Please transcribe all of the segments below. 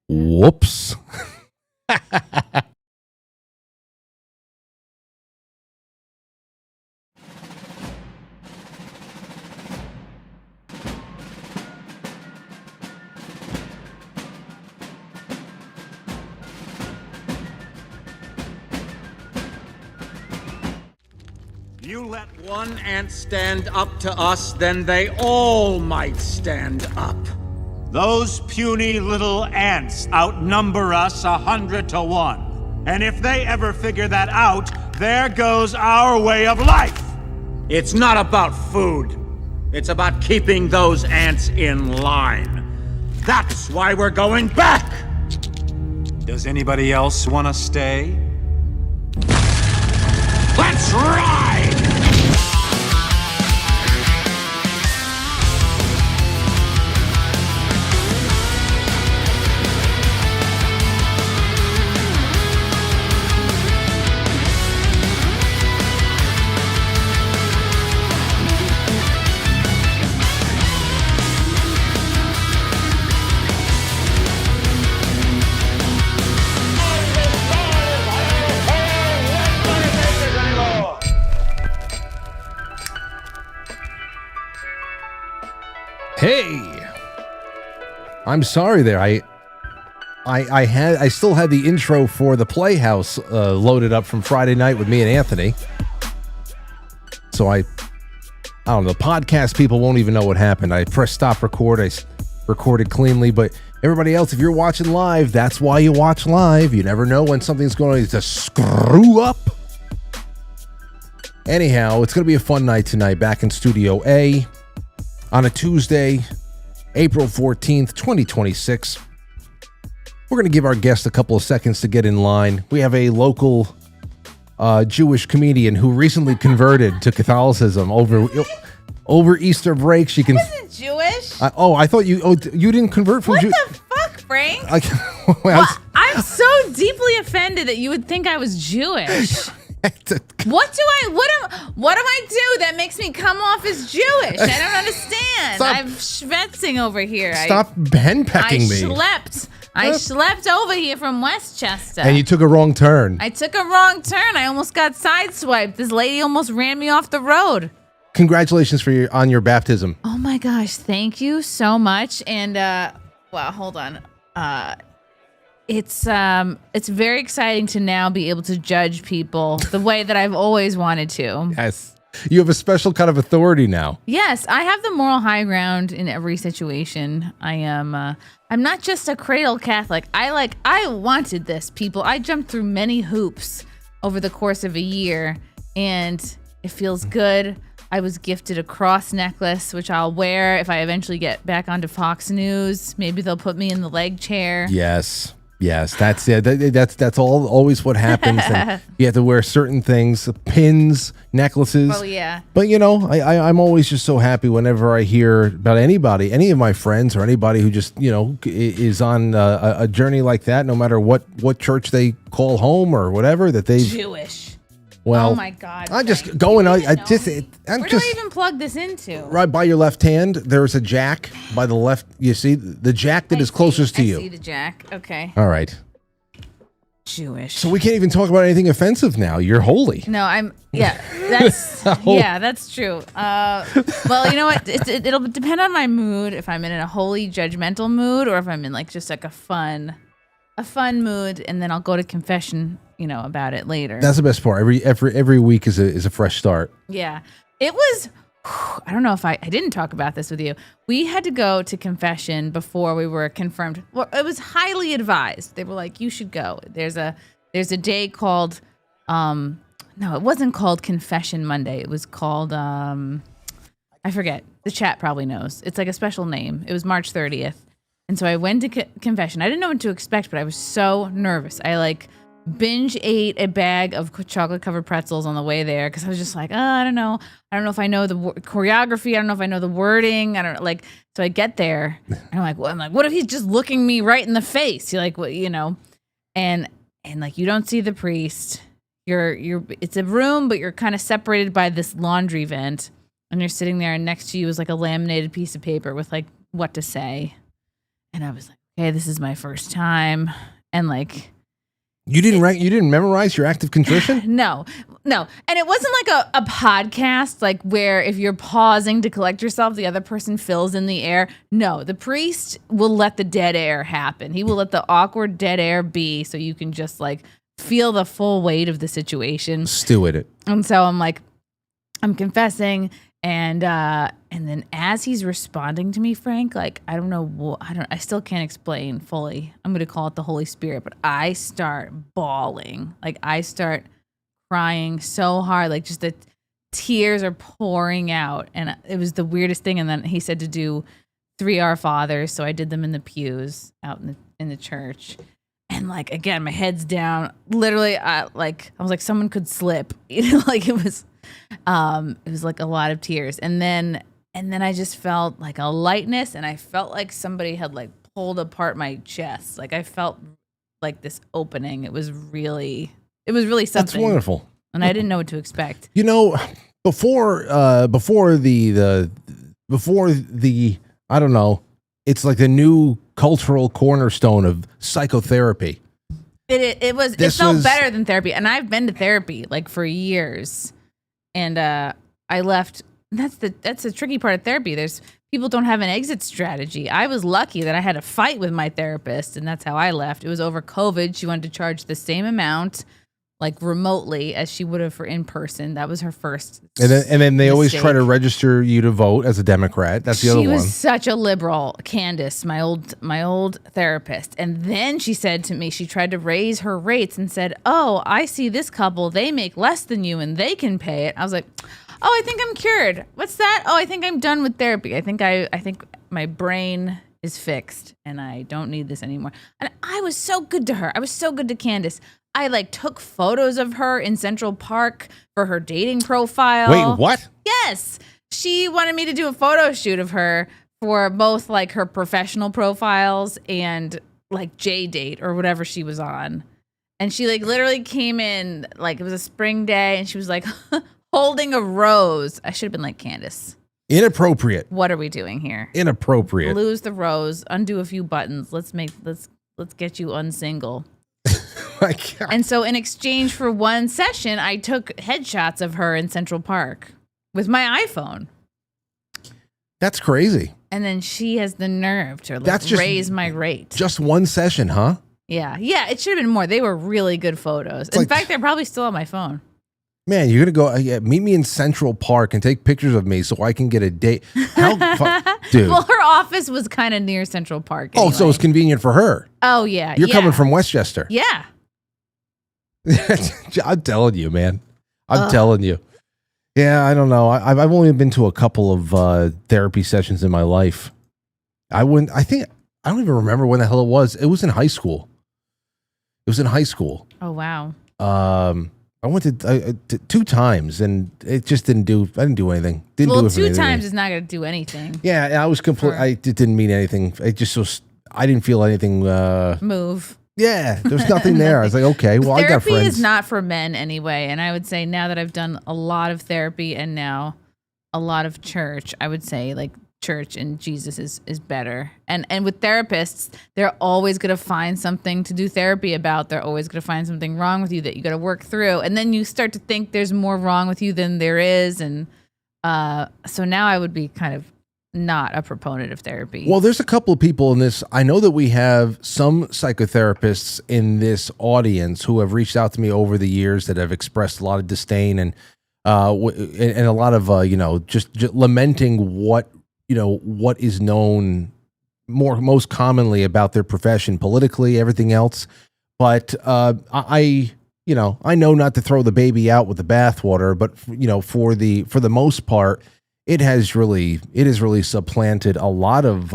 Whoops. You let one ant stand up to us, then they all might stand up. Those puny little ants outnumber us 100 to 1. And if they ever figure that out, there goes our way of life. It's not about food. It's about keeping those ants in line. That's why we're going back. Does anybody else want to stay? Let's ride! Hey, I'm sorry there. I still had the intro for the Playhouse loaded up from Friday night with me and Anthony. So I don't know. Podcast people won't even know what happened. I pressed stop record. I recorded cleanly, but everybody else, if you're watching live, that's why you watch live. You never know when something's going to screw up. Anyhow, it's going to be a fun night tonight back in Studio A. On a Tuesday, April 14th, 2026. We're going to give our guest a couple of seconds to get in line. We have a local Jewish comedian who recently converted to Catholicism over Easter break. She can. I wasn't Jewish. I thought you didn't convert from What the fuck, Frank? I'm so deeply offended that you would think I was Jewish. What am I do that makes me come off as Jewish? I don't understand. I'm schvetzing over here. Stop henpecking me. I schlepped over here from Westchester. And you took a wrong turn. I took a wrong turn. I almost got sideswiped. This lady almost ran me off the road. Congratulations on your baptism. Oh my gosh, thank you so much. And well, hold on. It's very exciting to now be able to judge people the way that I've always wanted to. Yes. You have a special kind of authority now. Yes, I have the moral high ground in every situation. I'm not just a cradle Catholic. I wanted this, people. I jumped through many hoops over the course of a year, and it feels good. I was gifted a cross necklace, which I'll wear if I eventually get back onto Fox News. Maybe they'll put me in the leg chair. Yes, that's it. That's always what happens. And you have to wear certain things, pins, necklaces. Oh yeah. But I'm always just so happy whenever I hear about anybody, any of my friends or anybody who just is on a journey like that. No matter what church they call home or whatever that they Jewish. Well, oh my God! I'm just going. Where do I even plug this into? Right by your left hand, there's a jack by the left. You see the jack that is closest to you. I see the jack. Okay. All right. Jewish. So we can't even talk about anything offensive now. You're holy. No, I'm. Yeah, that's yeah, that's true. Well, you know what? It'll depend on my mood. If I'm in a holy judgmental mood, or if I'm in just a fun mood, and then I'll go to confession. About it later. That's the best part. Every week is a fresh start. Yeah. It was, I don't know if I didn't talk about this with you. We had to go to confession before we were confirmed. Well, it was highly advised. They were like, you should go. There's a day called, no, it wasn't called Confession Monday. It was called, I forget. The chat probably knows. It's like a special name. It was March 30th. And so I went to confession. I didn't know what to expect, but I was so nervous. I binge ate a bag of chocolate covered pretzels on the way there because I was just like, I don't know if I know the choreography. I don't know if I know the wording. I don't so I get there and I'm like, what if he's just looking me right in the face? You're like, what, and you don't see the priest. It's a room, but you're kind of separated by this laundry vent, and you're sitting there, and next to you is a laminated piece of paper with what to say. And I was like, okay, this is my first time. And like, You didn't memorize your active contrition? no. And it wasn't like a podcast, like where if you're pausing to collect yourself, the other person fills in the air. No, the priest will let the dead air happen. He will let the awkward dead air be so you can just like feel the full weight of the situation. Stew in it. And so I'm confessing, and then as he's responding to me, Frank, like I still can't explain fully. I'm gonna call it the Holy Spirit, but I start bawling, like I start crying so hard, like just the tears are pouring out, and it was the weirdest thing. And then he said to do 3 Our Fathers, so I did them in the pews out in the church. And like again, my head's down. Literally, I was like someone could slip. Like it was like a lot of tears. And then I just felt like a lightness, and I felt like somebody had like pulled apart my chest. Like I felt like this opening. It was really something. That's wonderful. And I didn't know what to expect. Before the I don't know, it's like the new cultural cornerstone of psychotherapy. It felt better than therapy, and I've been to therapy like for years, and I left. That's the tricky part of therapy. There's people don't have an exit strategy. I was lucky that I had a fight with my therapist, and that's how I left. It was over COVID. She wanted to charge the same amount, like remotely, as she would have for in person. That was her first. And then they always mistake. try to register you to vote as a Democrat. That's the other one. She was such a liberal, Candace, my old therapist. And then she said to me, she tried to raise her rates and said, "Oh, I see this couple, they make less than you and they can pay it." I was like, "Oh, I think I'm cured. What's that? Oh, I think I'm done with therapy. I think my brain is fixed and I don't need this anymore." And I was so good to her. I was so good to Candace. I like took photos of her in Central Park for her dating profile. Wait, what? Yes. She wanted me to do a photo shoot of her for both like her professional profiles and like J-Date or whatever she was on. And she like literally came in, like it was a spring day, and she was like holding a rose. I should have been like, "Candace, Inappropriate. what are we doing here? Inappropriate. Lose the rose, undo a few buttons. Let's get you unsingle." My God. And so in exchange for one session, I took headshots of her in Central Park with my iPhone. That's crazy. And then she has the nerve to raise my rate. Just one session, huh? Yeah. Yeah, it should have been more. They were really good photos. In fact, they're probably still on my phone. Man, you're going to go meet me in Central Park and take pictures of me so I can get a date. Dude. Well, her office was kind of near Central Park. Anyway. Oh, so it's convenient for her. Oh, yeah. You're coming from Westchester. Yeah. I'm telling you, man. I'm telling you. Yeah, I don't know. I've only been to a couple of therapy sessions in my life. I don't even remember when the hell it was. It was in high school. Oh, wow. I went to 2 times, and it just didn't do. I didn't do anything. Well, 2 times is not going to do anything. Yeah, I was it didn't mean anything. It just was. I didn't feel anything. Move. Yeah, there's nothing there. I was like, okay, well, I got friends. Therapy is not for men anyway, and I would say now that I've done a lot of therapy and now a lot of church, I would say like church and Jesus is better. And with therapists, they're always going to find something to do therapy about. They're always going to find something wrong with you that you got to work through. And then you start to think there's more wrong with you than there is. And so now I would be kind of not a proponent of therapy. Well, there's a couple of people in this. I know that we have some psychotherapists in this audience who have reached out to me over the years that have expressed a lot of disdain and a lot of just lamenting what is known most commonly about their profession politically, everything else. But I know not to throw the baby out with the bathwater, but for the most part, it has really supplanted a lot of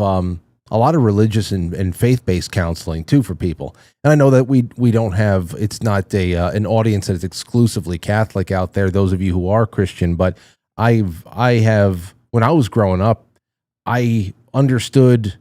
religious and faith-based counseling too for people. And I know that we don't have, it's not an audience that is exclusively Catholic out there, those of you who are Christian, but I have, when I was growing up, I understood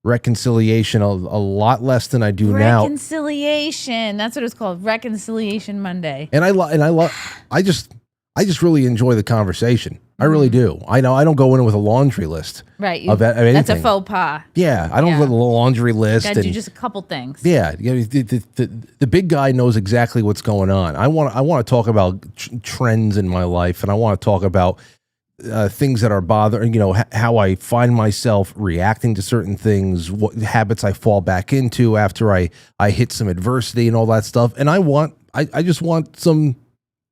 reconciliation a lot less than I do now. Reconciliation. That's what it's called. Reconciliation Monday. And I just really enjoy the conversation. I really do. I know I don't go in with a laundry list. Right. Of anything. That's a faux pas. Yeah, I don't have a little laundry list. Got to do just a couple things. Yeah, the big guy knows exactly what's going on. I want to talk about trends in my life, and I want to talk about things that are bothering. How I find myself reacting to certain things, what habits I fall back into after I hit some adversity and all that stuff. And I just want some.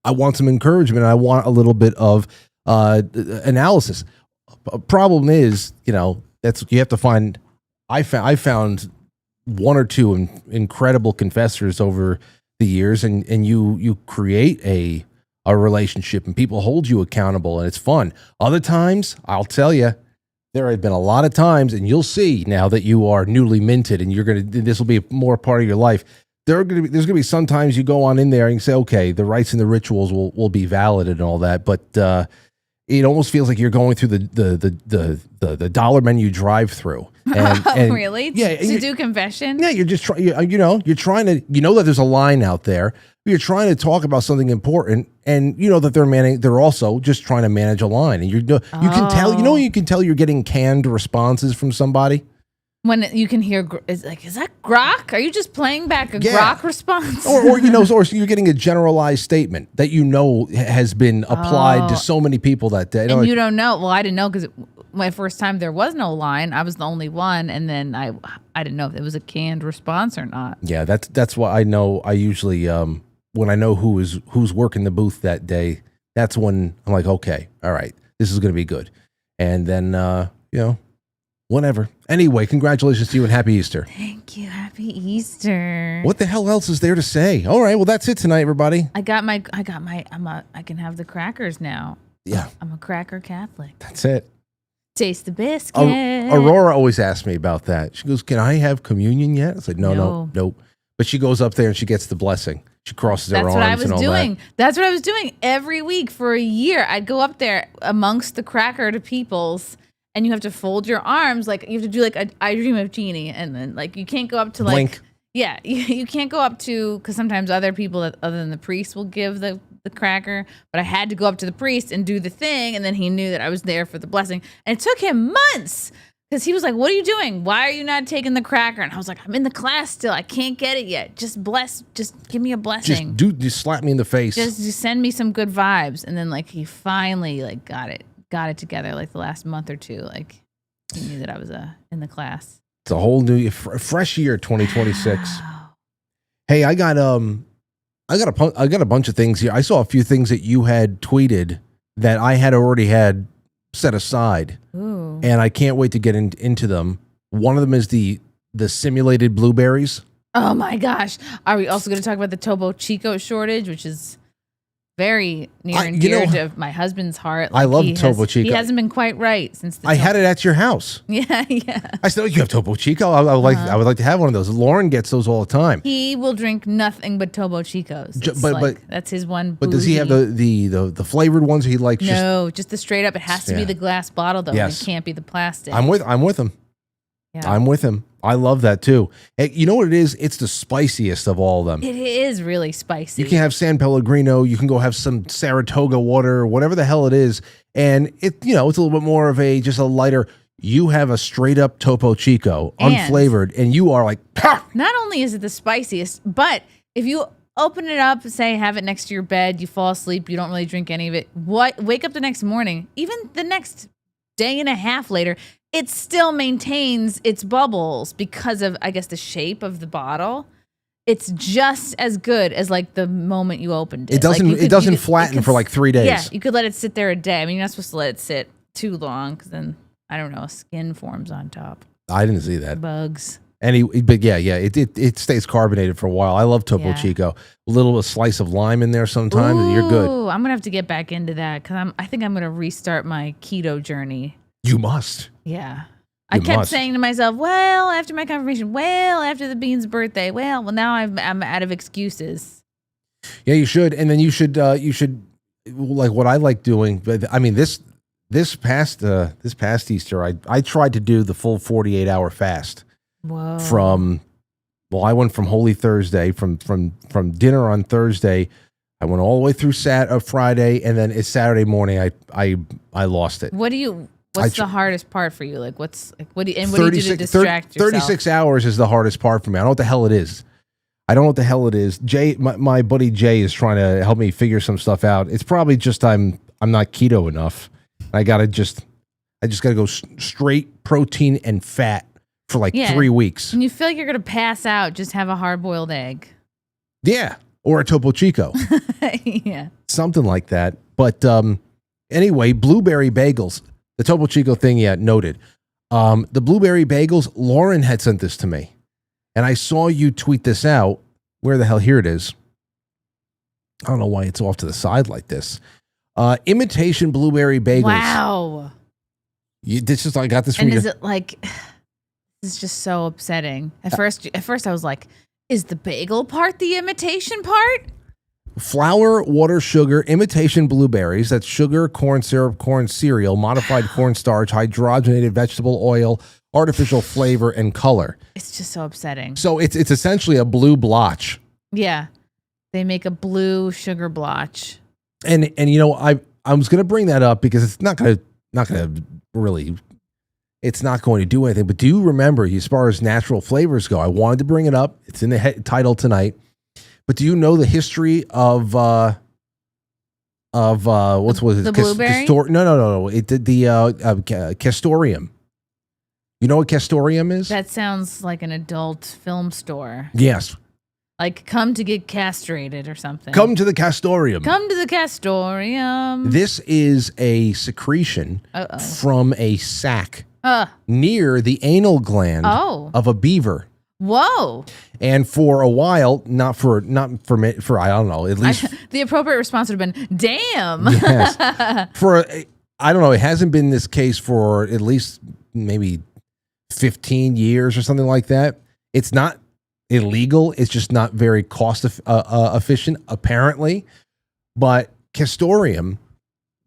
I want some encouragement. I want a little bit of analysis. Problem is, that's you have to find. I found one or two incredible confessors over the years, and you create a relationship, and people hold you accountable, and it's fun. Other times, I'll tell you, there have been a lot of times, and you'll see now that you are newly minted, and this will be more part of your life. There's going to be sometimes you go on in there and you say, okay, the rites and the rituals will be valid and all that, but it almost feels like you're going through the dollar menu drive-through. And really? Yeah, to do confession? Yeah, you're just trying. You're trying to. That there's a line out there. You're trying to talk about something important, and that they're also just trying to manage a line, and you can tell. You can tell you're getting canned responses from somebody. When you can hear, is that grok? Are you just playing back a grok response? or you're getting a generalized statement that has been applied to so many people that day. And you don't know. Well, I didn't know because my first time there was no line. I was the only one, and then I didn't know if it was a canned response or not. Yeah, that's why I know. I usually when I know who's working the booth that day, that's when I'm like, okay, all right, this is going to be good, and then whatever. Anyway, congratulations to you and happy Easter. Thank you. Happy Easter. What the hell else is there to say? All right, well, that's it tonight, everybody. I can have the crackers now. Yeah. I'm a cracker Catholic. That's it. Taste the biscuit. Aurora always asks me about that. She goes, can I have communion yet? I said, no. But she goes up there and she gets the blessing. She crosses her arms and all that. That's what I was doing every week for a year. I'd go up there amongst the cracker to peoples. And you have to fold your arms, like you have to do like a I Dream of Jeannie, and then like you can't go up to like blink. Yeah, you can't go up to because sometimes other people other than the priest will give the cracker, but I had to go up to the priest and do the thing, and then he knew that I was there for the blessing, and it took him months because he was like, "What are you doing? Why are you not taking the cracker?" And I was like, "I'm in the class still. I can't get it yet. Just give me a blessing. Just slap me in the face. Just send me some good vibes." And then like he finally like got it together like the last month or two. Like he knew that I was in the class. It's a whole new fresh year, 2026. Wow. Hey, I got a bunch of things here. I saw a few things that you had tweeted that I had already had set aside. Ooh. And I can't wait to get into them. One of them is the simulated blueberries. Oh my gosh. Are we also going to talk about the Topo Chico shortage, which is very near and dear to my husband's heart. Like I love Topo Chico. He hasn't been quite right since I had it at your house. Yeah. I said, "Oh, you have Topo Chico? I would like to have one of those." Lauren gets those all the time. He will drink nothing but Topo Chicos. But that's his one. But does he have the flavored ones? Or he likes just the straight up. It has to be the glass bottle though. Yes. It can't be the plastic. I'm with him. Yeah. I'm with him. I love that too. Hey, you know what it is? It's the spiciest of all of them. It is really spicy. You can have San Pellegrino. You can go have some Saratoga water, or whatever the hell it is, and it's a little bit more of just a lighter. You have a straight up Topo Chico, unflavored, and you are like, "Pah!" Not only is it the spiciest, but if you open it up, say have it next to your bed, you fall asleep, you don't really drink any of it. Wake up the next morning, even the next day and a half later, it still maintains its bubbles because of, I guess, the shape of the bottle. It's just as good as like the moment you opened it. It doesn't flatten for like 3 days. Yeah, you could let it sit there a day. I mean, you're not supposed to let it sit too long because then, I don't know, skin forms on top. I didn't see that. Bugs. But it stays carbonated for a while. I love Topo Chico. A little slice of lime in there sometimes, and you're good. I'm gonna have to get back into that because I think I'm gonna restart my keto journey. You must. Yeah. I kept saying to myself, well, after my confirmation, well, after the Bean's birthday, well, now I'm out of excuses. Yeah, you should, and then you should like what I like doing. But I mean, this past Easter, I tried to do the full 48-hour fast. Whoa. I went from Holy Thursday, from dinner on Thursday I went all the way through Friday, and then it's Saturday morning. I lost it. What's the hardest part for you? Like, what do you do to distract yourself? 36 hours is the hardest part for me. I don't know what the hell it is. Jay, my buddy Jay is trying to help me figure some stuff out. It's probably just I'm not keto enough. I just gotta go straight protein and fat for like 3 weeks. When you feel like you're gonna pass out, just have a hard-boiled egg. Yeah, or a Topo Chico. Yeah, something like that. But anyway, blueberry bagels. The Topo Chico thing, noted. The blueberry bagels. Lauren had sent this to me, and I saw you tweet this out. Where the hell? Here it is. I don't know why it's off to the side like this. Imitation blueberry bagels. Wow. I got this from and you. Is it like? This is just so upsetting. At first, I was like, "Is the bagel part the imitation part?" Flour, water, sugar, imitation blueberries. That's sugar, corn syrup, corn cereal, modified cornstarch, hydrogenated vegetable oil, artificial flavor, and color. It's just so upsetting. So it's essentially a blue blotch. Yeah, they make a blue sugar blotch. And I was going to bring that up because it's not going to really. It's not going to do anything. But do you remember, as far as natural flavors go, I wanted to bring it up. It's in the title tonight. But do you know the history of what was it? The blueberry? No. It did the Castorium. You know what Castorium is? That sounds like an adult film store. Yes. Like, come to get castrated or something. Come to the Castorium. Come to the Castorium. This is a secretion from a sac near the anal gland of a beaver. Whoa. And for a while, not for I don't know, at least the appropriate response would have been, damn. Yes. I don't know, it hasn't been this case for at least maybe 15 years or something like that. It's not illegal, it's just not very cost efficient apparently. But Castorium,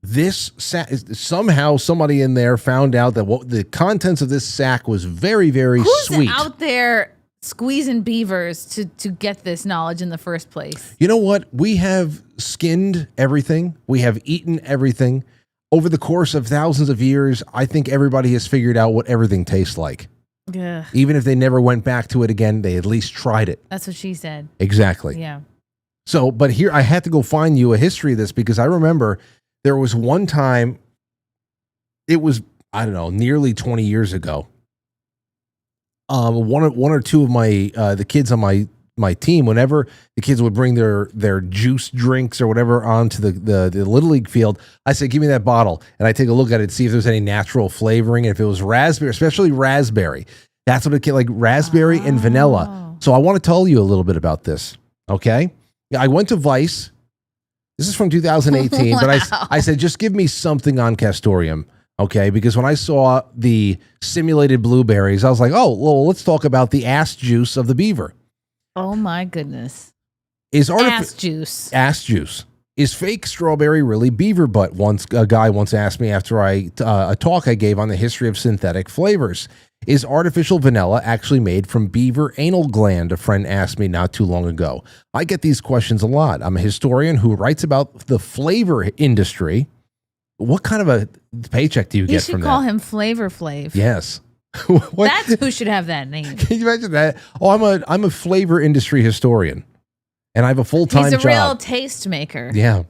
somehow somebody in there found out that what the contents of this sack was very, very sweet. Who's out there squeezing beavers to get this knowledge in the first place? You know what? We have skinned everything. We have eaten everything. Over the course of thousands of years, I think everybody has figured out what everything tastes like. Yeah. Even if they never went back to it again, they at least tried it. That's what she said. Exactly. Yeah. So, but here I had to go find you a history of this because I remember there was one time, it was, I don't know, nearly 20 years ago. One or two of the kids on my team, whenever the kids would bring their juice drinks or whatever onto the Little League field, I said, give me that bottle. And I take a look at it, see if there's any natural flavoring. And if it was raspberry, especially raspberry, that's what it came, like raspberry and vanilla. So I want to tell you a little bit about this. Okay. I went to Vice. This is from 2018, Wow. but I said, just give me something on Castorium. Okay, because when I saw the simulated blueberries, I was like, oh, well, let's talk about the ass juice of the beaver. Oh, my goodness. Ass juice. Ass juice. Is fake strawberry really beaver butt? A guy once asked me after a talk I gave on the history of synthetic flavors. Is artificial vanilla actually made from beaver anal gland? A friend asked me not too long ago. I get these questions a lot. I'm a historian who writes about the flavor industry. What kind of a paycheck do you get from that? You should call him Flavor Flav. Yes. That's who should have that name. Can you imagine that? Oh, I'm a flavor industry historian, and I have a full-time job. He's a real taste maker. Yeah.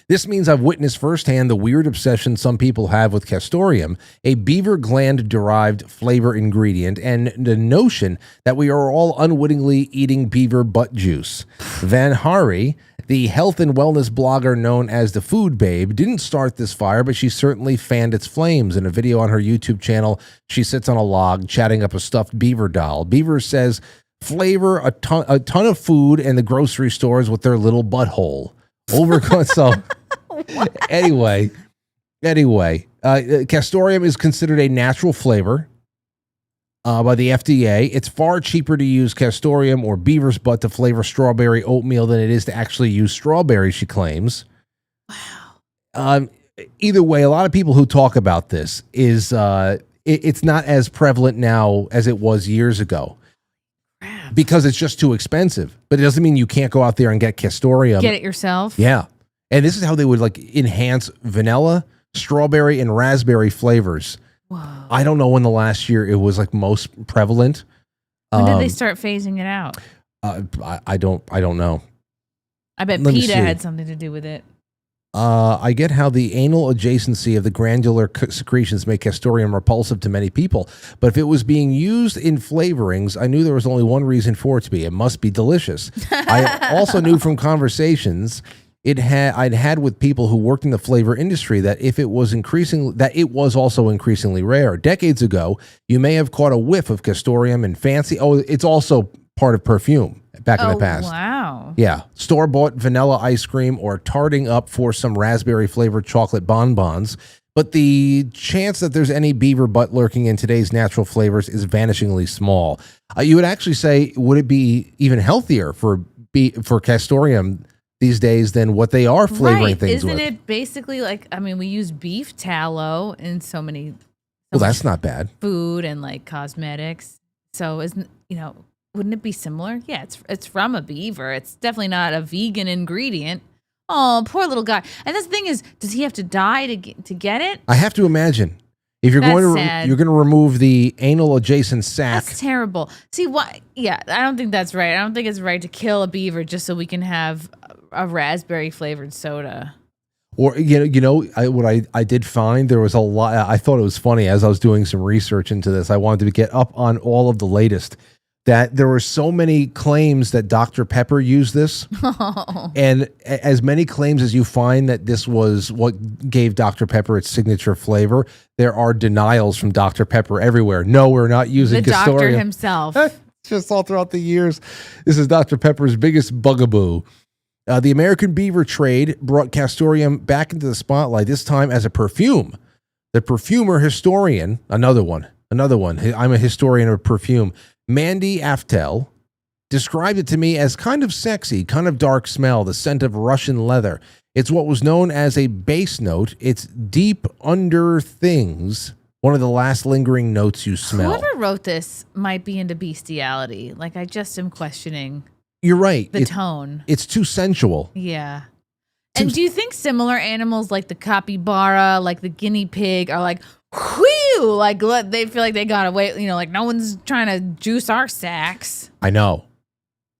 This means I've witnessed firsthand the weird obsession some people have with Castorium, a beaver gland-derived flavor ingredient, and the notion that we are all unwittingly eating beaver butt juice. Van Hari, the health and wellness blogger known as the Food Babe, didn't start this fire, but she certainly fanned its flames. In a video on her YouTube channel, she sits on a log chatting up a stuffed beaver doll. Beaver says, flavor a ton of food in the grocery stores with their little butthole. So anyway, Castorium is considered a natural flavor by the FDA. It's far cheaper to use Castorium or beaver's butt to flavor strawberry oatmeal than it is to actually use strawberries, she claims. Wow. Either way, a lot of people who talk about this it's not as prevalent now as it was years ago. because it's just too expensive. But it doesn't mean you can't go out there and get Castoreum. Get it yourself. Yeah. And this is how they would like enhance vanilla, strawberry, and raspberry flavors. Whoa. I don't know when the last year it was like most prevalent. When did they start phasing it out? I don't know. I bet Let me PETA see. had something to do with it. I get how the anal adjacency of the granular secretions make Castoreum repulsive to many people, but if it was being used in flavorings, I knew there was only one reason for it to be. It must be delicious. I also knew from conversations I'd had with people who worked in the flavor industry that it was also increasingly rare. Decades ago, you may have caught a whiff of Castoreum and fancy. Oh, it's also part of perfume back in the past. Wow. Yeah. Store-bought vanilla ice cream or tarting up for some raspberry-flavored chocolate bonbons. But the chance that there's any beaver butt lurking in today's natural flavors is vanishingly small. You would actually say, would it be even healthier for Castoreum these days than what they are flavoring things with? Isn't it basically like, I mean, we use beef tallow in so many Well, that's not bad. food and like cosmetics. So isn't, wouldn't it be similar? Yeah, it's from a beaver. It's definitely not a vegan ingredient. Oh, poor little guy. And that's the thing is, does he have to die to get it? I have to imagine. If you're That's going to sad. you're going to remove the anal adjacent sac. That's terrible. See, what? Yeah, I don't think that's right. I don't think it's right to kill a beaver just so we can have a raspberry flavored soda. Or what I did find, there was a lot. I thought it was funny as I was doing some research into this. I wanted to get up on all of the latest. That there were so many claims that Dr. Pepper used this, and as many claims as you find that this was what gave Dr. Pepper its signature flavor, there are denials from Dr. Pepper everywhere. No, we're not using The doctor Castoreum. himself. Just all throughout the years. This is Dr. Pepper's biggest bugaboo. The American beaver trade brought Castoreum back into the spotlight, this time as a perfume. The perfumer historian, another one. I'm a historian of perfume. Mandy Aftel described it to me as kind of sexy, kind of dark smell, the scent of Russian leather. It's what was known as a base note. It's deep under things, one of the last lingering notes you smell. Whoever wrote this might be into bestiality. Like, I just am questioning You're right. the tone. It's too sensual. Yeah. And do you think similar animals like the capybara, like the guinea pig, are like, whew, like they feel like they got away, like no one's trying to juice our sacks. I know.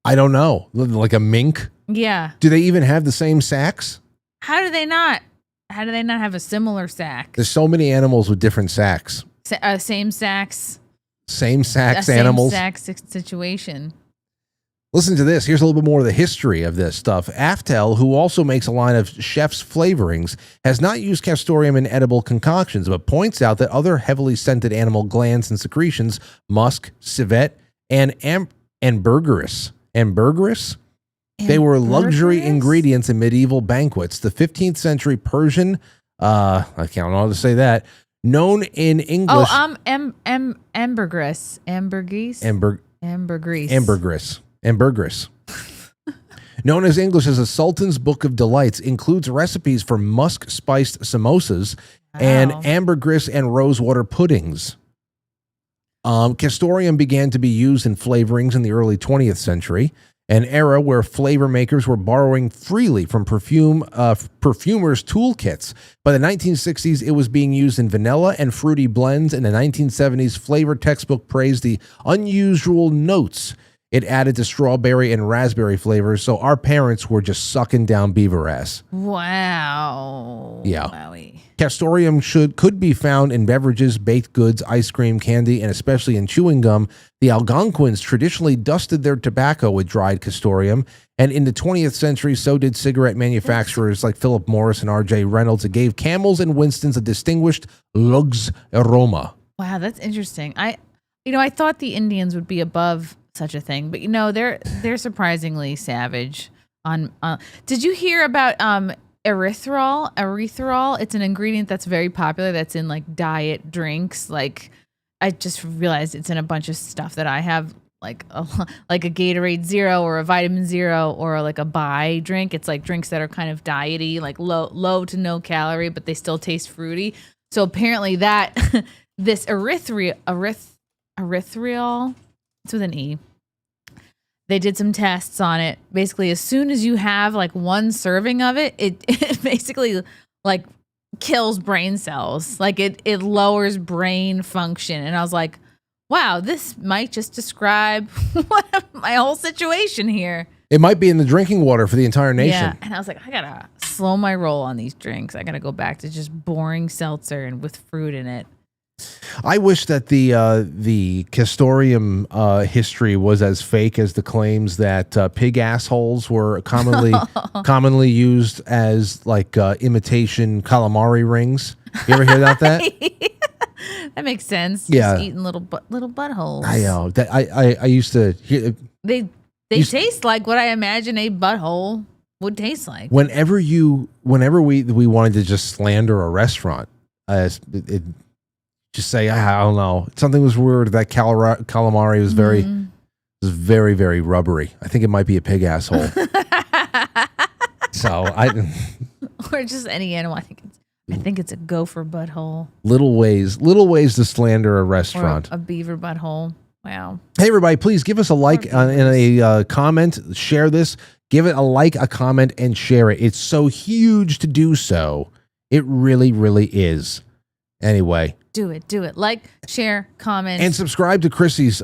I don't know. Like a mink? Yeah. Do they even have the same sacks? How do they not have a similar sack? There's so many animals with different sacks. Same sacks. Same sacks Same animals. sack situation. Listen to this. Here's a little bit more of the history of this stuff. Aftel, who also makes a line of chef's flavorings, has not used Castoreum in edible concoctions, but points out that other heavily scented animal glands and secretions, musk, civet, and ambergris, they were luxury ingredients in medieval banquets. The 15th century Persian, I can't know how to say that, known in English. Ambergris. Ambergris. Known as English as a Sultan's Book of Delights, includes recipes for musk-spiced samosas and ambergris and rosewater puddings. Castoreum began to be used in flavorings in the early 20th century, an era where flavor makers were borrowing freely from perfumers' toolkits. By the 1960s, it was being used in vanilla and fruity blends. In the 1970s, flavor textbook praised the unusual notes it added to strawberry and raspberry flavors, so our parents were just sucking down beaver ass. Wow. Yeah. Wowie. Castoreum could be found in beverages, baked goods, ice cream, candy, and especially in chewing gum. The Algonquins traditionally dusted their tobacco with dried Castoreum, and in the 20th century, so did cigarette manufacturers like Philip Morris and R.J. Reynolds. It gave Camels and Winstons a distinguished lugs aroma. Wow, that's interesting. I thought the Indians would be above such a thing, but they're surprisingly savage. Did you hear about erythritol? Erythritol, it's an ingredient that's very popular. That's in like diet drinks. Like, I just realized it's in a bunch of stuff that I have, like a Gatorade Zero or a Vitamin Zero or like a Bai drink. It's like drinks that are kind of diety, like low to no calorie, but they still taste fruity. So apparently that this erythritol, it's with an E. they did some tests on it. Basically, as soon as you have like one serving of it, it basically like kills brain cells. Like it lowers brain function. And I was like, wow, this might just describe my whole situation here. It might be in the drinking water for the entire nation. Yeah, and I was like, I gotta slow my roll on these drinks. I gotta go back to just boring seltzer and with fruit in it. I wish that the castoreum history was as fake as the claims that pig assholes were commonly used as like imitation calamari rings. You ever hear about that? That makes sense. Yeah, just eating little buttholes. I know that. I used to hear. They taste like what I imagine a butthole would taste like. Whenever we wanted to just slander a restaurant, just say, I don't know, something was weird. That calamari was very, very rubbery. I think it might be a pig asshole. Or just any animal. I think it's a gopher butthole. Little ways to slander a restaurant. Or a beaver butthole. Wow. Hey, everybody, please give us a like and a comment. Share this. Give it a like, a comment, and share it. It's so huge to do so. It really, really is. Anyway. Do it. Like, share, comment. And subscribe to Chrissie's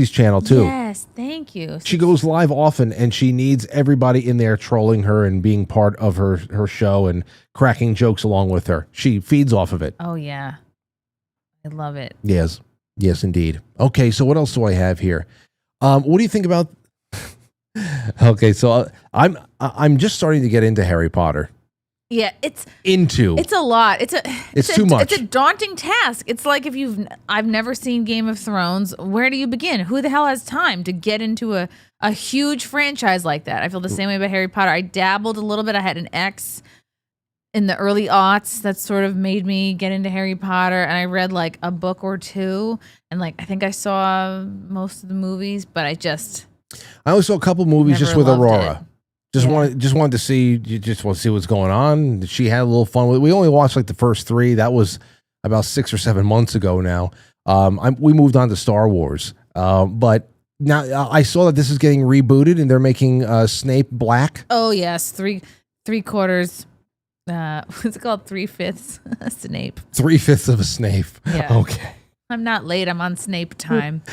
channel, too. Yes, thank you. She goes live often, and she needs everybody in there trolling her and being part of her show and cracking jokes along with her. She feeds off of it. Oh, yeah. I love it. Yes, indeed. Okay, so what else do I have here? What do you think about... Okay, so I'm just starting to get into Harry Potter. Yeah, it's a lot. It's too much. It's a daunting task. It's like I've never seen Game of Thrones. Where do you begin? Who the hell has time to get into a huge franchise like that? I feel the same way about Harry Potter. I dabbled a little bit. I had an ex in the early aughts that sort of made me get into Harry Potter, and I read like a book or two, and like I think I saw most of the movies, but I only saw a couple movies just with Aurora. Just wanted to see. You just want to see what's going on. She had a little fun with it. We only watched like the first 3. That was about 6 or 7 months ago now. We moved on to Star Wars. But now I saw that this is getting rebooted and they're making Snape black. Oh yes, three quarters. What's it called? 3/5 Snape. 3/5 of a Snape. Yeah. Okay. I'm not late. I'm on Snape time.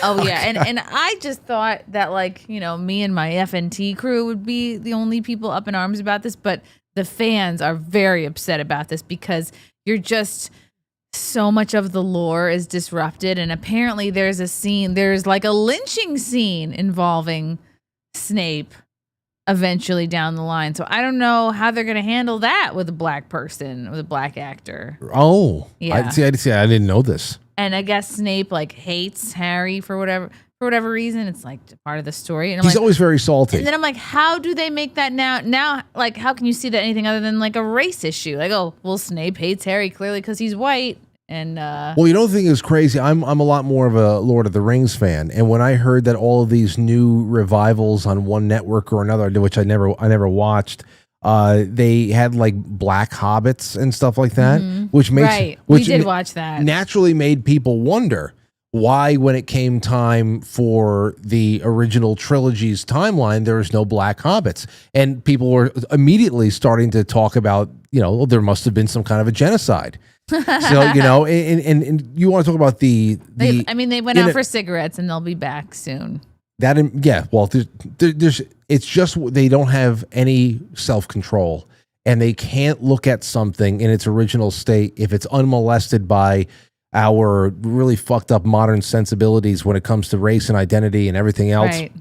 Oh yeah, and I just thought that like me and my FNT crew would be the only people up in arms about this, but the fans are very upset about this because you're just so much of the lore is disrupted, and apparently there's like a lynching scene involving Snape eventually down the line. So I don't know how they're going to handle that with a black person, with a black actor. Oh, yeah. I didn't know this. And I guess Snape like hates Harry for whatever reason. It's like part of the story. And he's always very salty. And then I'm like, how do they make that now? Now, like, how can you see that anything other than like a race issue? Like, oh, well, Snape hates Harry clearly because he's white. And well, you know the thing is crazy. I'm a lot more of a Lord of the Rings fan, and when I heard that all of these new revivals on one network or another, which I never watched, they had like black hobbits and stuff like that, which we did watch that. Naturally made people wonder why, when it came time for the original trilogy's timeline, there was no black hobbits, and people were immediately starting to talk about there must have been some kind of a genocide. So and you want to talk about they went out for cigarettes and they'll be back soon. Well, it's just they don't have any self-control, and they can't look at something in its original state if it's unmolested by our really fucked up modern sensibilities when it comes to race and identity and everything else. Right.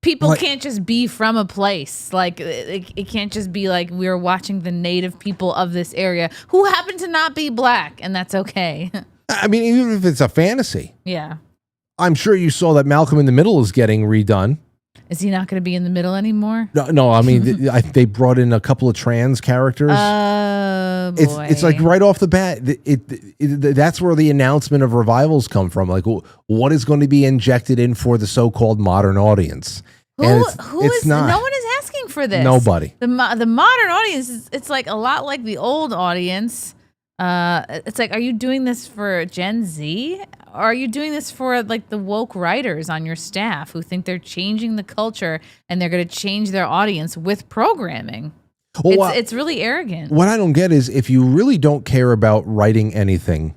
People can't just be from a place. Like, it can't just be like we're watching the native people of this area who happen to not be black, and that's okay. I mean, even if it's a fantasy. Yeah. I'm sure you saw that Malcolm in the Middle is getting redone. Is he not going to be in the middle anymore? No. I mean, they brought in a couple of trans characters. Oh, boy. It's like right off the bat. That's where the announcement of revivals come from. Like, what is going to be injected in for the so-called modern audience? No one is asking for this. Nobody. The modern audience it's like a lot like the old audience. It's like, are you doing this for Gen Z? Or are you doing this for like the woke writers on your staff who think they're changing the culture and they're going to change their audience with programming? Well, it's really arrogant. What I don't get is if you really don't care about writing anything,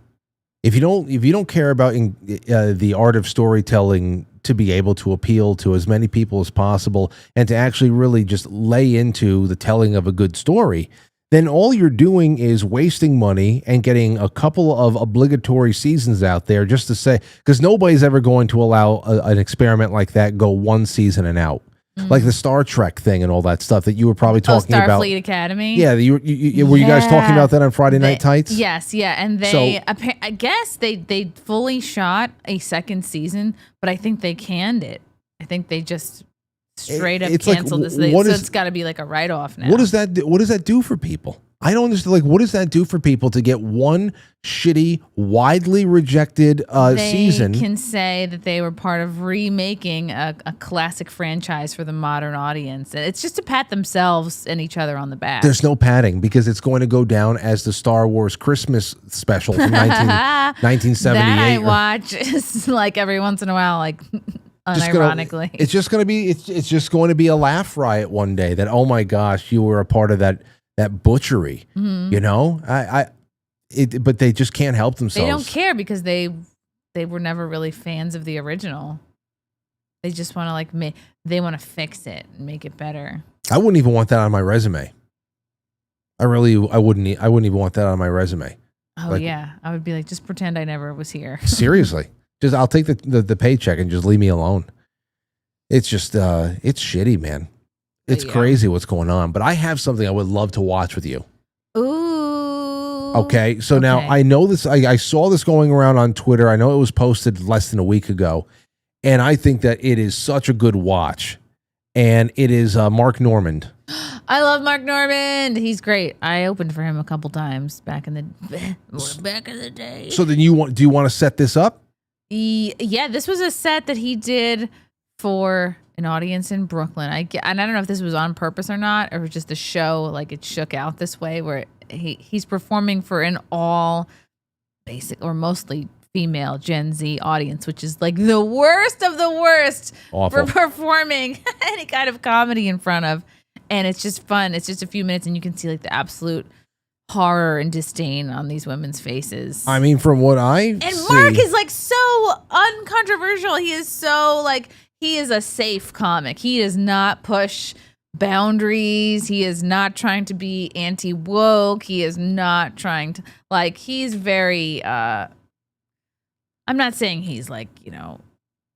if you don't care about the art of storytelling to be able to appeal to as many people as possible and to actually really just lay into the telling of a good story, then all you're doing is wasting money and getting a couple of obligatory seasons out there just to say, because nobody's ever going to allow an experiment like that go one season and out. Like the Star Trek thing and all that stuff that you were probably talking about. Starfleet Academy. Yeah, were you guys talking about that on Friday Night Tights? Yes, yeah, and I guess they fully shot a second season, but I think they canned it. I think they just straight up canceled this thing. So it's got to be like a write-off now. What does that do? What does that do for people? I don't understand. Like, what does that do for people to get one shitty, widely rejected season? They can say that they were part of remaking a classic franchise for the modern audience. It's just to pat themselves and each other on the back. There's no patting because it's going to go down as the Star Wars Christmas special from 1978. That I watch is like every once in a while, like unironically. It's just going to be a laugh riot one day that, oh my gosh, you were a part of that butchery, you know. But they just can't help themselves. They don't care because they were never really fans of the original. They just want to they want to fix it and make it better. I wouldn't even want that on my resume. I wouldn't even want that on my resume. Oh yeah, I would be like, just pretend I never was here. Seriously, I'll take the paycheck and just leave me alone. It's just it's shitty, man. It's crazy what's going on, but I have something I would love to watch with you. Ooh. Okay, so now I know this. I saw this going around on Twitter. I know it was posted less than a week ago, and I think that it is such a good watch. And it is Mark Normand. I love Mark Normand. He's great. I opened for him a couple times back in the day. So then do you want to set this up? Yeah, this was a set that he did for an audience in Brooklyn. And I don't know if this was on purpose or not, or it was just the show, like it shook out this way, where he's performing for an all basic or mostly female Gen Z audience, which is like the worst of the worst. Awful. For performing any kind of comedy in front of. And it's just fun. It's just a few minutes and you can see like the absolute horror and disdain on these women's faces. I mean, from what I see, Mark is like so uncontroversial. He is so like, he is a safe comic. He does not push boundaries. He is not trying to be anti-woke. He is not trying to, like, he's very, I'm not saying he's like, you know,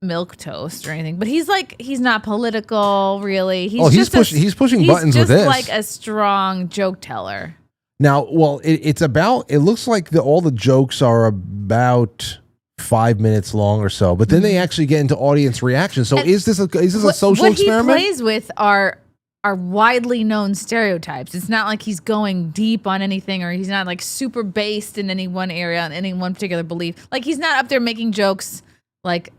milk toast or anything, but he's like, he's not political really. He's pushing buttons with this. He's like a strong joke teller. Now, well, it looks like all the jokes are about 5 minutes long or so, but then they actually get into audience reaction. So is this a social experiment? What he plays with are widely known stereotypes. It's not like he's going deep on anything, or he's not like super based in any one area on any one particular belief. Like he's not up there making jokes. Like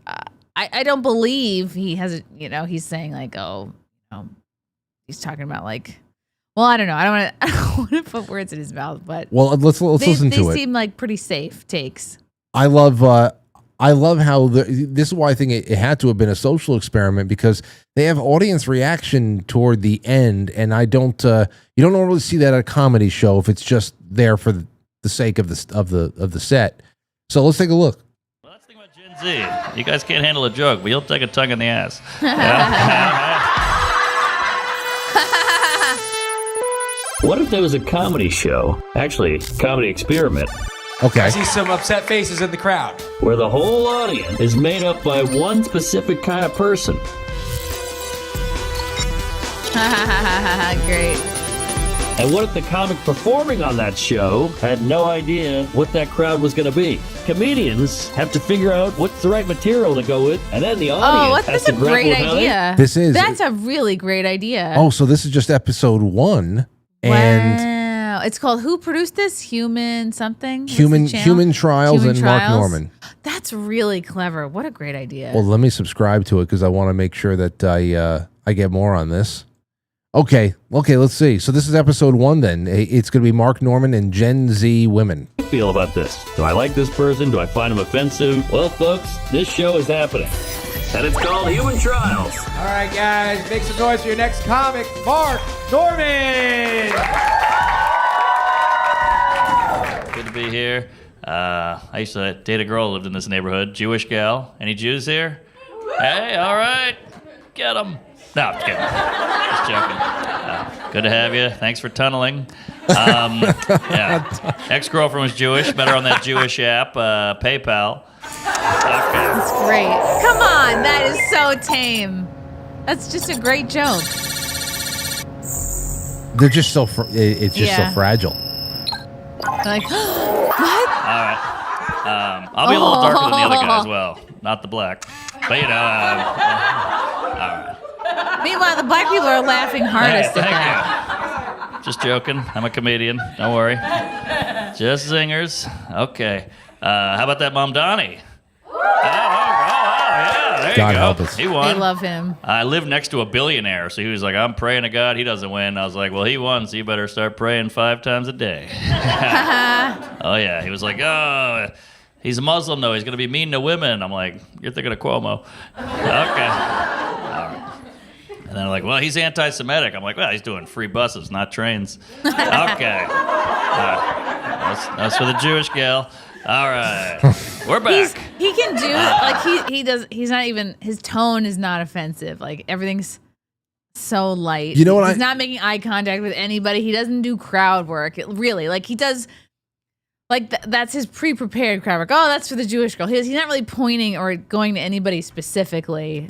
I don't believe he has he's saying like, oh, he's talking about like, well, I don't know. I don't want to put words in his mouth, but let's listen to it. They seem like pretty safe takes. I love how this is why I think it had to have been a social experiment, because they have audience reaction toward the end, and you don't normally see that at a comedy show if it's just there for the sake of the set. So let's take a look. Well, let's think about Gen Z. You guys can't handle a joke, but you'll take a tongue in the ass. What if there was a comedy show, actually, comedy experiment? Okay. I see some upset faces in the crowd. Where the whole audience is made up by one specific kind of person. Great. And what if the comic performing on that show had no idea what that crowd was going to be? Comedians have to figure out what's the right material to go with, and then the audience has to grapple with how That's a really great idea. Oh, so this is just episode 1. And wow. It's called, who produced this? Human something? Human Trials Human and Trials? Mark Normand. That's really clever. What a great idea. Well, let me subscribe to it because I want to make sure that I get more on this. Okay, let's see. So this is episode 1 then. It's going to be Mark Normand and Gen Z women. feel about this? Do I like this person? Do I find him offensive? Well, folks, this show is happening. And it's called Human Trials. All right, guys, make some noise for your next comic, Mark Norman. Good to be here. I used to date a girl who lived in this neighborhood, Jewish gal. Any Jews here? Hey, all right, get them. No, I'm just kidding. Just joking. Good to have you. Thanks for tunneling. Yeah. Ex-girlfriend was Jewish. Met her on that Jewish app, PayPal. Okay. That's great. Come on, that is so tame. That's just a great joke. They're just so. It's just so fragile. They're like, what? All right. I'll be a little darker than the other guy as well. Not the black. But, all right. Meanwhile, the black people are laughing hardest at that. You. Just joking. I'm a comedian. Don't worry. Just zingers. Okay. How about that Mom Donnie? Yeah. There God you go. help us. He won. They love him. I live next to a billionaire, so he was like, I'm praying to God he doesn't win. I was like, well, he won, so you better start praying 5 times a day. Oh, yeah. He was like, oh, he's a Muslim, though. He's going to be mean to women. I'm like, you're thinking of Cuomo. Okay. All right. And then I'm like, well, he's anti-Semitic. I'm like, well, he's doing free buses, not trains. Okay. That's for the Jewish gal. All right. We're back. He can do like he does. He's not even, his tone is not offensive. Like everything's so light. You know what? He's not making eye contact with anybody. He doesn't do crowd work. Really, like he does. Like that's his pre-prepared crowd work. Oh, that's for the Jewish girl. He's not really pointing or going to anybody specifically.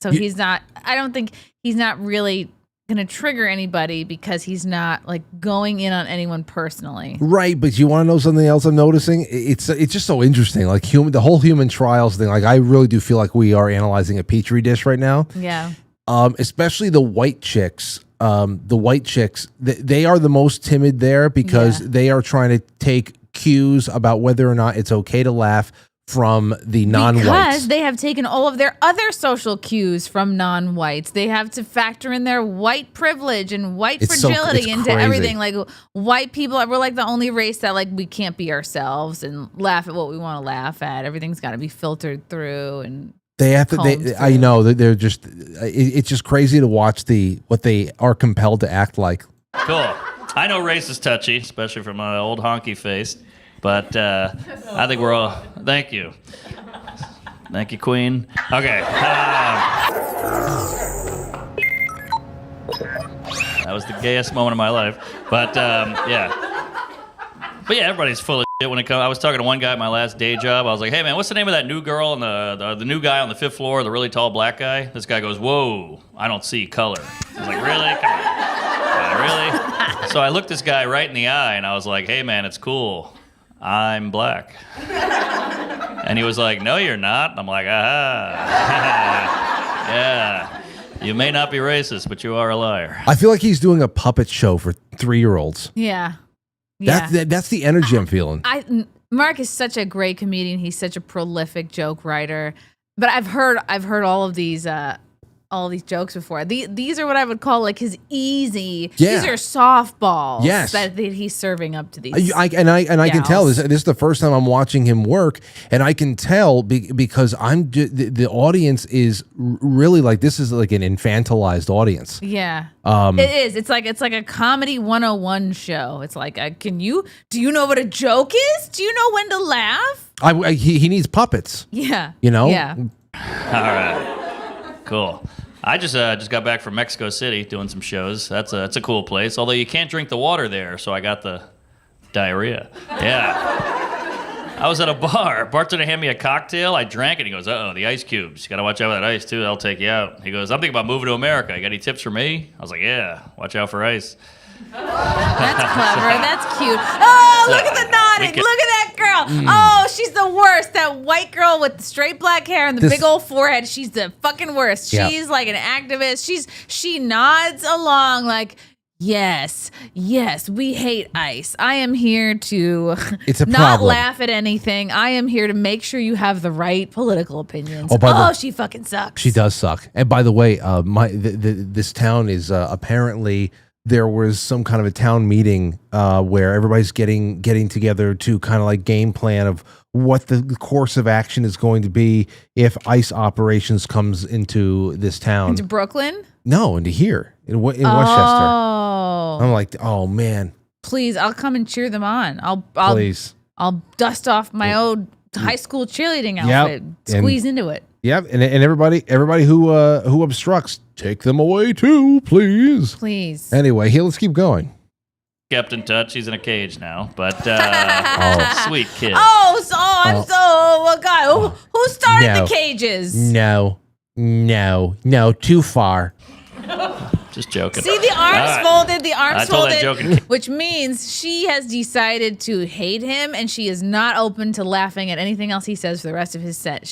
So he's not. I don't think he's not really going to trigger anybody because he's not like going in on anyone personally. Right, but you want to know something else I'm noticing? It's just so interesting. Like the whole human trials thing. Like I really do feel like we are analyzing a petri dish right now. Yeah. Especially the white chicks. They are the most timid there because they are trying to take cues about whether or not it's okay to laugh from the non-whites. Because they have taken all of their other social cues from non-whites. They have to factor in their white privilege and white fragility into crazy. everything. Like white people, we're like the only race that like we can't be ourselves and laugh at what we want to laugh at. Everything's got to be filtered through and they have to. I know that they're just. It's just crazy to watch what they are compelled to act like. Cool. I know race is touchy, especially from my old honky face. But I think we're all... Thank you. Thank you, Queen. Okay. That was the gayest moment of my life. But, yeah. But, yeah, everybody's full of shit when it comes... I was talking to one guy at my last day job. I was like, hey, man, what's the name of that new girl and the new guy on the 5th floor, the really tall black guy? This guy goes, whoa, I don't see color. I was like, really? Come on. Really? So I looked this guy right in the eye, and I was like, hey, man, it's cool. I'm black. And he was like, no, you're not. I'm like, yeah. You may not be racist, but you are a liar. I feel like he's doing a puppet show for 3-year-olds. Yeah. That's the energy I'm feeling. Mark is such a great comedian. He's such a prolific joke writer. But I've heard all of these jokes before. These are what I would call like his easy. Yeah. These are softballs. Yes. that he's serving up to these. I can tell this is the first time I'm watching him work, and I can tell because the audience is really like, this is like an infantilized audience. Yeah. It is. It's like a comedy 101 show. It's like, do you know what a joke is? Do you know when to laugh? He needs puppets. Yeah. You know? Yeah. All right. Cool. I just got back from Mexico City doing some shows. That's a cool place. Although you can't drink the water there, so I got the diarrhea. Yeah. I was at a bar. Bartender handed me a cocktail. I drank it. He goes, uh-oh, the ice cubes. You got to watch out for that ice, too. That'll take you out. He goes, I'm thinking about moving to America. You got any tips for me? I was like, yeah, watch out for ice. That's clever. That's cute. Oh, look at the nodding. Look at that girl. Oh, she's the worst. That white girl with the straight black hair and the big old forehead. She's the fucking worst. Yeah. She's like an activist. She nods along like, yes, we hate ice. I am here to not laugh at anything. I am here to make sure you have the right political opinions. She fucking sucks. She does suck. And by the way, this town is apparently there was some kind of a town meeting where everybody's getting together to kind of like game plan of what the course of action is going to be if ICE operations comes into this town. Into Brooklyn? No, into here in Westchester. I'm like, oh man. Please, I'll come and cheer them on. Please. I'll dust off my old high school cheerleading outfit, squeeze into it. Yep, and everybody who obstructs, take them away too, please. Please. Anyway, here, let's keep going. Kept in touch. He's in a cage now, but sweet kid. God, who started the cages? No, too far. Just joking. See, the arms folded. The arms I told that folded, joking. which means she has decided to hate him, and she is not open to laughing at anything else he says for the rest of his set.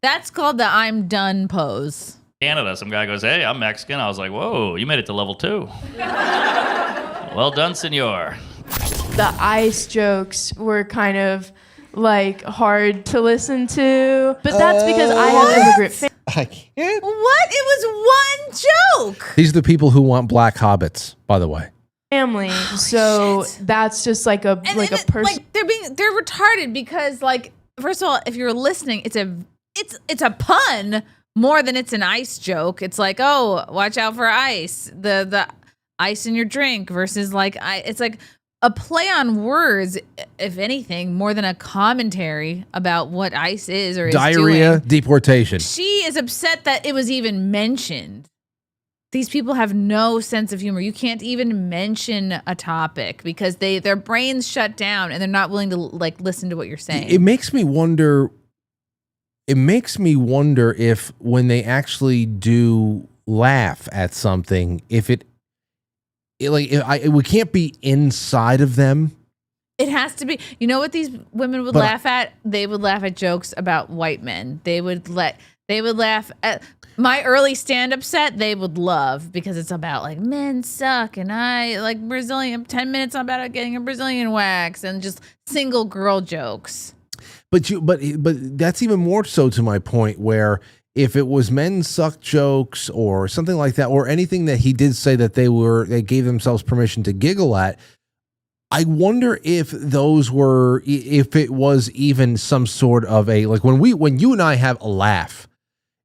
That's called the "I'm done" pose. Canada, some guy goes, "Hey, I'm Mexican." I was like, "Whoa, you made it to level 2." Well done, senor. The ice jokes were kind of like hard to listen to, but that's because I have immigrant family. I can't. What? It was one joke. These are the people who want black hobbits, by the way. Family, so shit. That's just like a person. Like they're retarded because, like, first of all, if you're listening, it's a pun more than it's an ice joke. It's like, oh, watch out for ice, the ice in your drink versus like it's like a play on words, if anything, more than a commentary about what ICE is or is diarrhea, doing. deportation. She is upset that it was even mentioned. These people have no sense of humor. You can't even mention a topic because their brains shut down and they're not willing to like listen to what you're saying. It makes me wonder. It makes me wonder if when they actually do laugh at something, we can't be inside of them. It has to be. You know what these women would laugh at? They would laugh at jokes about white men. They would laugh at my early stand-up set. They would love because it's about like men suck and I like Brazilian 10 minutes about getting a Brazilian wax and just single girl jokes. But that's even more so to my point where if it was men suck jokes or something like that, or anything that he did say that they gave themselves permission to giggle at, I wonder if if it was even some sort of a, like when you and I have a laugh,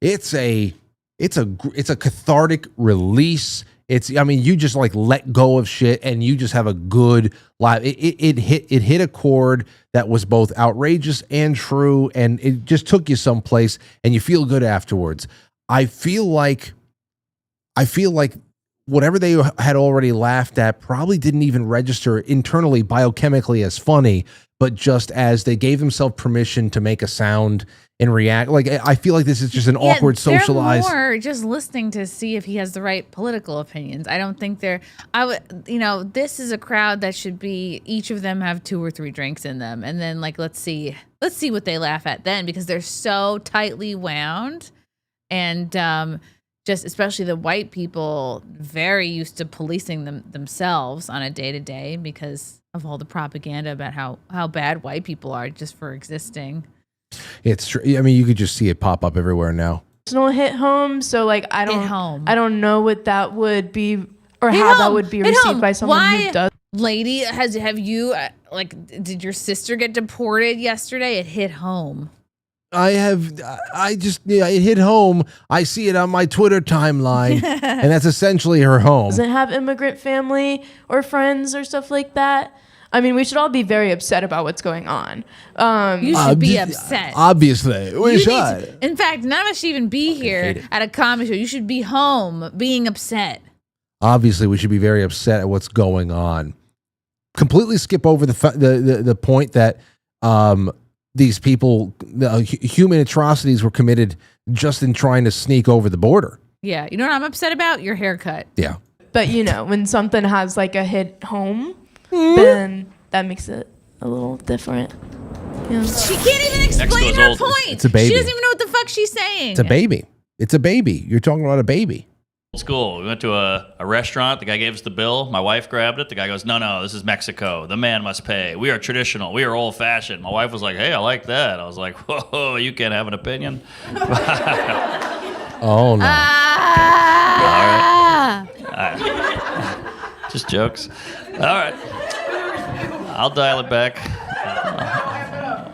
it's a cathartic release. You just like let go of shit and you just have a good laugh. It hit a chord that was both outrageous and true, and it just took you someplace and you feel good afterwards. I feel like whatever they had already laughed at probably didn't even register internally biochemically as funny, but just as they gave themselves permission to make a sound and react. Like, I feel like this is just an awkward socialized. They're more just listening to see if he has the right political opinions. I don't think this is a crowd that should be, each of them have 2 or 3 drinks in them. And then like, let's see what they laugh at then, because they're so tightly wound. And, just especially the white people, very used to policing themselves on a day-to-day because of all the propaganda about how bad white people are just for existing. It's true. I mean, you could just see it pop up everywhere now. Personal hit home, so like I don't know what that would be or how that would be received by someone who does. Lady, have you did your sister get deported yesterday? It hit home. It hit home. I see it on my Twitter timeline, and that's essentially her home. Doesn't have immigrant family or friends or stuff like that. I mean, we should all be very upset about what's going on. You should be upset. Obviously, we should. In fact, none of us should even be here at a comedy show. You should be home being upset. Obviously, we should be very upset at what's going on. Completely skip over the point that these people, human atrocities were committed just in trying to sneak over the border. Yeah, you know what I'm upset about? Your haircut. Yeah. But when something has like a hit home, then that makes it a little different. Yeah. She can't even explain her point. It's a baby. She doesn't even know what the fuck she's saying. It's a baby. It's a baby. You're talking about a baby. Old school. We went to a restaurant. The guy gave us the bill. My wife grabbed it. The guy goes, no, this is Mexico. The man must pay. We are traditional. We are old fashioned. My wife was like, hey, I like that. I was like, whoa, you can't have an opinion. Oh, no. All right. Just jokes. All right. I'll dial it back.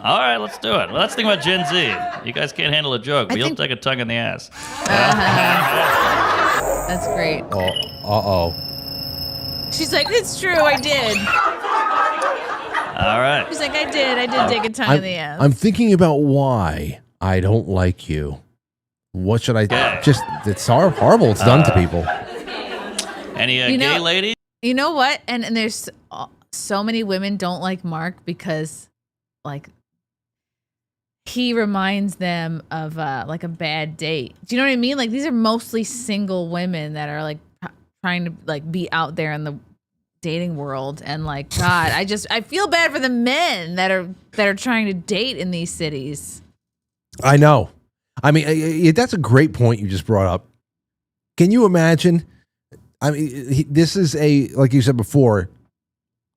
All right, let's do it. Well, that's the thing about Gen Z. You guys can't handle a joke, but you'll take a tongue in the ass. That's great. Oh. She's like, it's true, I did. All right. She's like, I did take a tongue in the ass. I'm thinking about why I don't like you. What should I just? It's horrible. It's done to people. Any gay ladies? You know what? And there's so many women don't like Mark because, like, he reminds them of like a bad date. Do you know what I mean? Like, these are mostly single women that are like trying to like be out there in the dating world, and like, God, I feel bad for the men that are trying to date in these cities. I know. I mean, that's a great point you just brought up. Can you imagine? I mean, this is like you said before.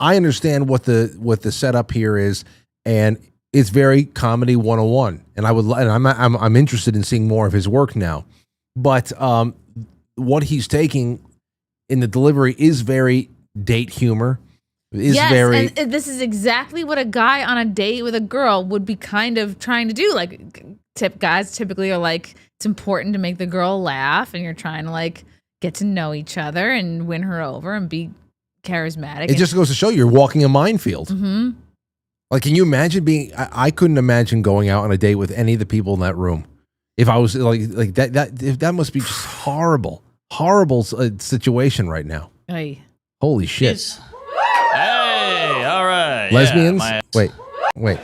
I understand what the setup here is, and it's very comedy 101. And I'm interested in seeing more of his work now. But what he's taking in the delivery is very date humor. And this is exactly what a guy on a date with a girl would be kind of trying to do. Like, guys typically are like, it's important to make the girl laugh, and you're trying to like get to know each other and win her over and be charismatic. It just goes to show you're walking a minefield. Mm-hmm. Like, can you imagine I couldn't imagine going out on a date with any of the people in that room. If I was like that must be just horrible situation right now. Aye. Holy shit. Hey, all right. Lesbians? Yeah, Wait.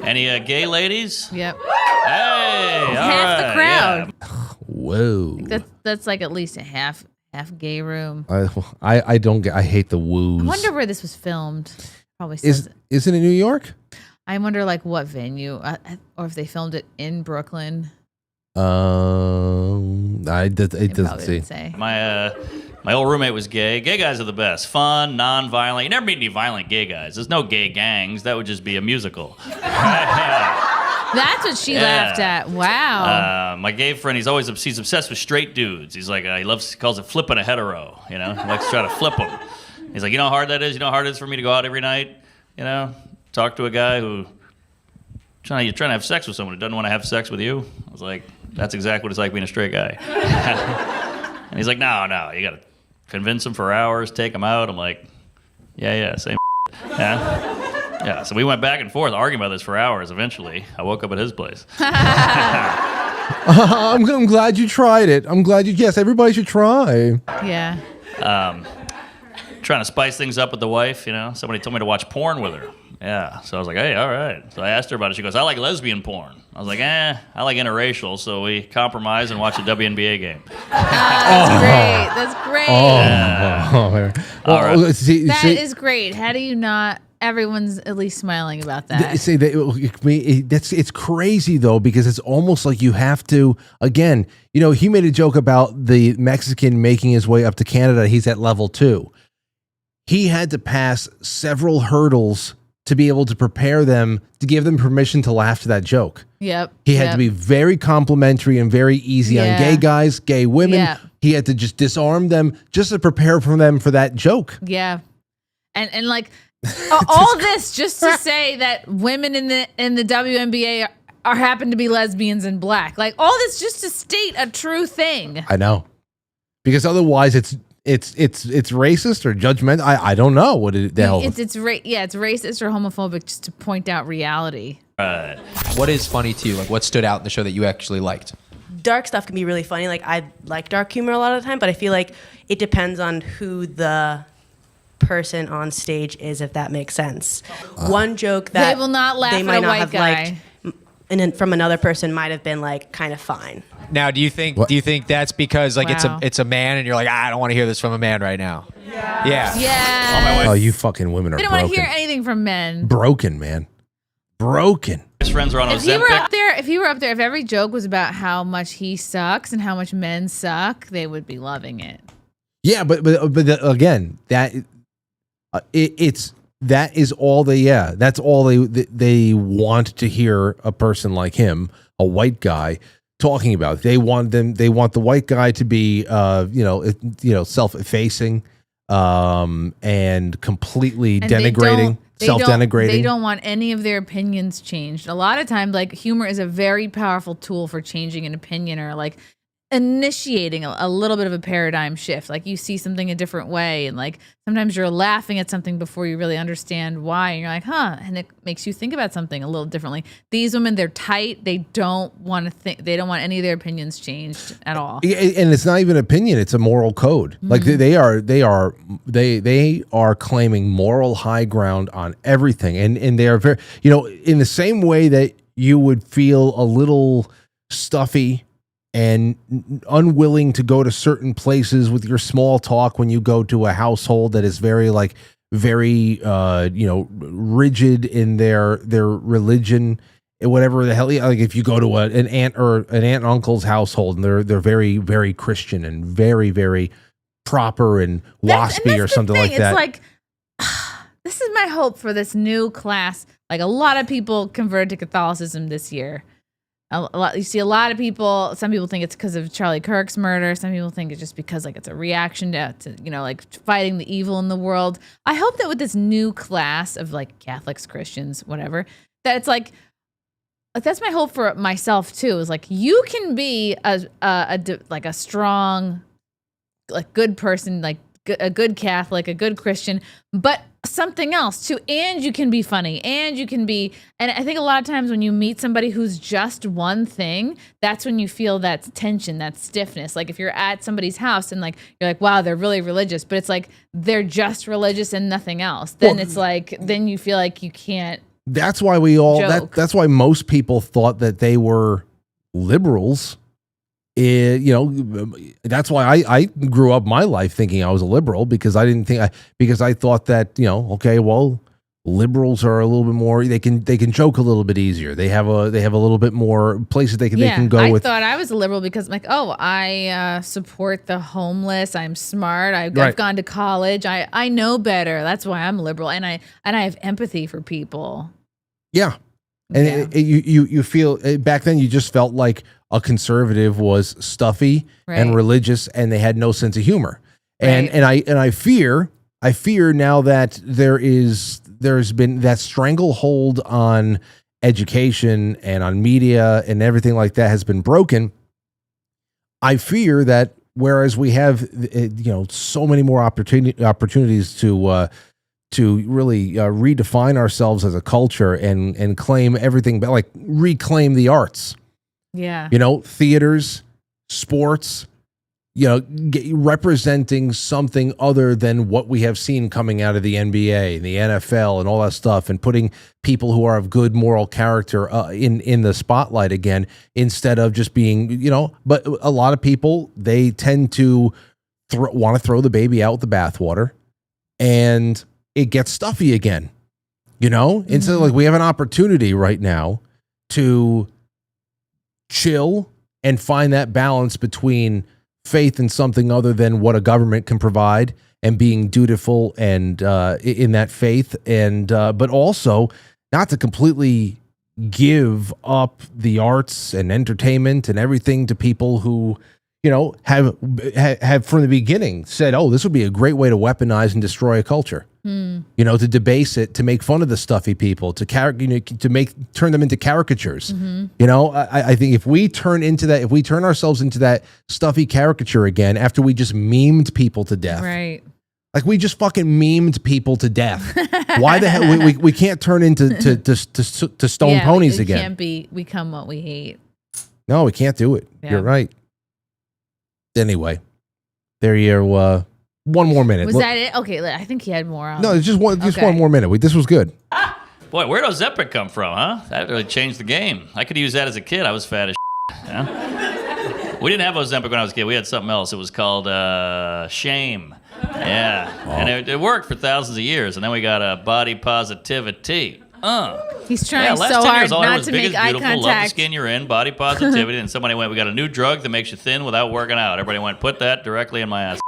Any gay ladies? Yep. Hey, all half the crowd. Yeah. Whoa. That's like at least a half gay room. I hate the woos. I wonder where this was filmed. Probably isn't it New York? I wonder like what venue, or if they filmed it in Brooklyn. It doesn't say. My old roommate was gay. Gay guys are the best. Fun, non-violent. You never meet any violent gay guys. There's no gay gangs. That would just be a musical. That's what she laughed at. Wow. My gay friend, he's obsessed with straight dudes. He's like, he calls it flipping a hetero. You know, he likes to try to flip them. He's like, you know how hard that is? You know how hard it is for me to go out every night? You know, talk to a guy you're trying to have sex with someone who doesn't want to have sex with you. I was like, that's exactly what it's like being a straight guy. And he's like, no, you got to convince him for hours, take him out. I'm like, yeah, same. Yeah. So we went back and forth arguing about this for hours. Eventually, I woke up at his place. I'm glad you tried it. Yes, everybody should try. Yeah. Trying to spice things up with the wife, you know. Somebody told me to watch porn with her. Yeah. So I was like, hey, all right. So I asked her about it. She goes, I like lesbian porn. I was like, I like interracial. So we compromise and watch a WNBA game. That's great. All right. That is great. How do you not? Everyone's at least smiling about that. It's crazy though, because it's almost like you have to, again, you know, he made a joke about the Mexican making his way up to Canada. He's at level 2. He had to pass several hurdles to be able to prepare them, to give them permission to laugh to that joke. Yep. He had to be very complimentary and very easy on gay guys, gay women. Yeah. He had to just disarm them just to prepare for them for that joke. Yeah. And like all this just to say that women in the WNBA are happen to be lesbians and black. Like all this just to state a true thing. I know. Because otherwise it's racist or judgmental. I don't know what the hell. It's racist or homophobic just to point out reality. What is funny to you? Like what stood out in the show that you actually liked? Dark stuff can be really funny. Like I like dark humor a lot of the time, but I feel like it depends on who the person on stage is, if that makes sense. One joke that they will not laugh they might at a not white have guy. liked, and then from another person might have been like kind of fine. Now, do you think that's because like it's a man and you're like, I don't want to hear this from a man right now? Yeah. Oh, you fucking women are They don't broken. want to hear anything from men. Broken, man. Broken. His friends are on If he were up there, if every joke was about how much he sucks and how much men suck, they would be loving it. Yeah, but again, that's all they want to hear a person like him, a white guy, talking about. They want the white guy to be self-effacing, and completely denigrating, self-denigrating. They don't want any of their opinions changed. A lot of times, like, humor is a very powerful tool for changing an opinion or like initiating a little bit of a paradigm shift. Like, you see something a different way, and like sometimes you're laughing at something before you really understand why, and you're like, and it makes you think about something a little differently. These women, they're tight. They don't want to think. They don't want any of their opinions changed at all. And it's not even opinion; it's a moral code. Mm-hmm. Like they are claiming moral high ground on everything, and they are very, in the same way that you would feel a little stuffy and unwilling to go to certain places with your small talk when you go to a household that is very rigid in their religion, whatever the hell. Like, if you go to an aunt and uncle's household and they're very, very Christian and very, very proper and waspy or something like that. It's like, this is my hope for this new class. Like, a lot of people converted to Catholicism this year. You see a lot of people. Some people think it's because of Charlie Kirk's murder. Some people think it's just because like it's a reaction to like fighting the evil in the world. I hope that with this new class of like Catholics, Christians, whatever, that it's like that's my hope for myself too. Is like, you can be a strong, like, good person, like a good Catholic, a good Christian, but something else too. And you can be funny, and you can be, and I think a lot of times when you meet somebody who's just one thing, that's when you feel that tension, that stiffness. Like, if you're at somebody's house and like, you're like, wow, they're really religious, but it's like, they're just religious and nothing else. Then it's like, then you feel like you can't. That's why that's why most people thought that they were liberals. That's why I grew up my life thinking I was a liberal, because I thought that, liberals are a little bit more, they can joke a little bit easier. They have a little bit more places they can go with. I thought I was a liberal because I'm like, I support the homeless. I'm smart. I've gone to college. I know better. That's why I'm liberal, and I have empathy for people. Yeah. And you feel, back then you just felt like a conservative was stuffy and religious, and they had no sense of humor. And I fear now that there's been that stranglehold on education and on media and everything like that has been broken. I fear that whereas we have so many more opportunities to really redefine ourselves as a culture and claim everything, but like reclaim the arts. Yeah. Theaters, sports, representing something other than what we have seen coming out of the NBA and the NFL and all that stuff, and putting people who are of good moral character in the spotlight again, instead of just being, but a lot of people, they tend to want to throw the baby out with the bathwater, and it gets stuffy again, Instead of, like, we have an opportunity right now to chill and find that balance between faith in something other than what a government can provide, and being dutiful and in that faith, and but also not to completely give up the arts and entertainment and everything to people who have from the beginning said, this would be a great way to weaponize and destroy a culture. To debase it, to make fun of the stuffy people, to turn them into caricatures. I think if we turn ourselves into that stuffy caricature again, after we just memed people to death, right? Like, we just fucking memed people to death. Why the hell we can't turn into stone ponies again? We can't become what we hate. No, we can't do it. Yeah. You're right. Anyway, there you're. One more minute. Was that it? Okay, I think he had more on. No, it's just one more minute. This was good. Boy, where'd Ozempic come from, huh? That really changed the game. I could use that as a kid. I was fat as shit. We didn't have Ozempic when I was a kid. We had something else. It was called Shame. Yeah. And it worked for thousands of years. And then we got body positivity. He's trying so hard not to make eye contact. Love the skin you're in, body positivity. And somebody went, we got a new drug that makes you thin without working out. Everybody went, put that directly in my ass.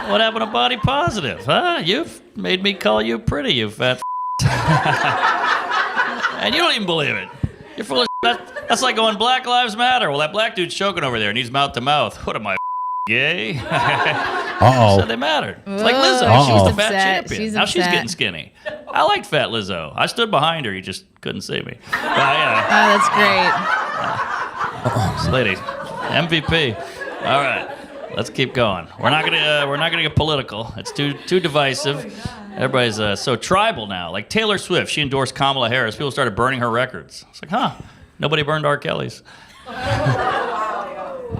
What happened to body positive, huh? You've made me call you pretty, you fat and you don't even believe it. You're full of That's like going Black Lives Matter. Well, that black dude's choking over there and he's mouth to mouth. What am I, gay? Said they mattered. It's like Lizzo. She was the fat champion. Now she's upset. getting skinny. I liked fat Lizzo. I stood behind her. You just couldn't see me. Oh, that's great. This lady, MVP. All right, let's keep going. We're not gonna get political. It's too divisive. Everybody's so tribal now. Like Taylor Swift, she endorsed Kamala Harris. People started burning her records. It's like, huh? Nobody burned R. Kelly's.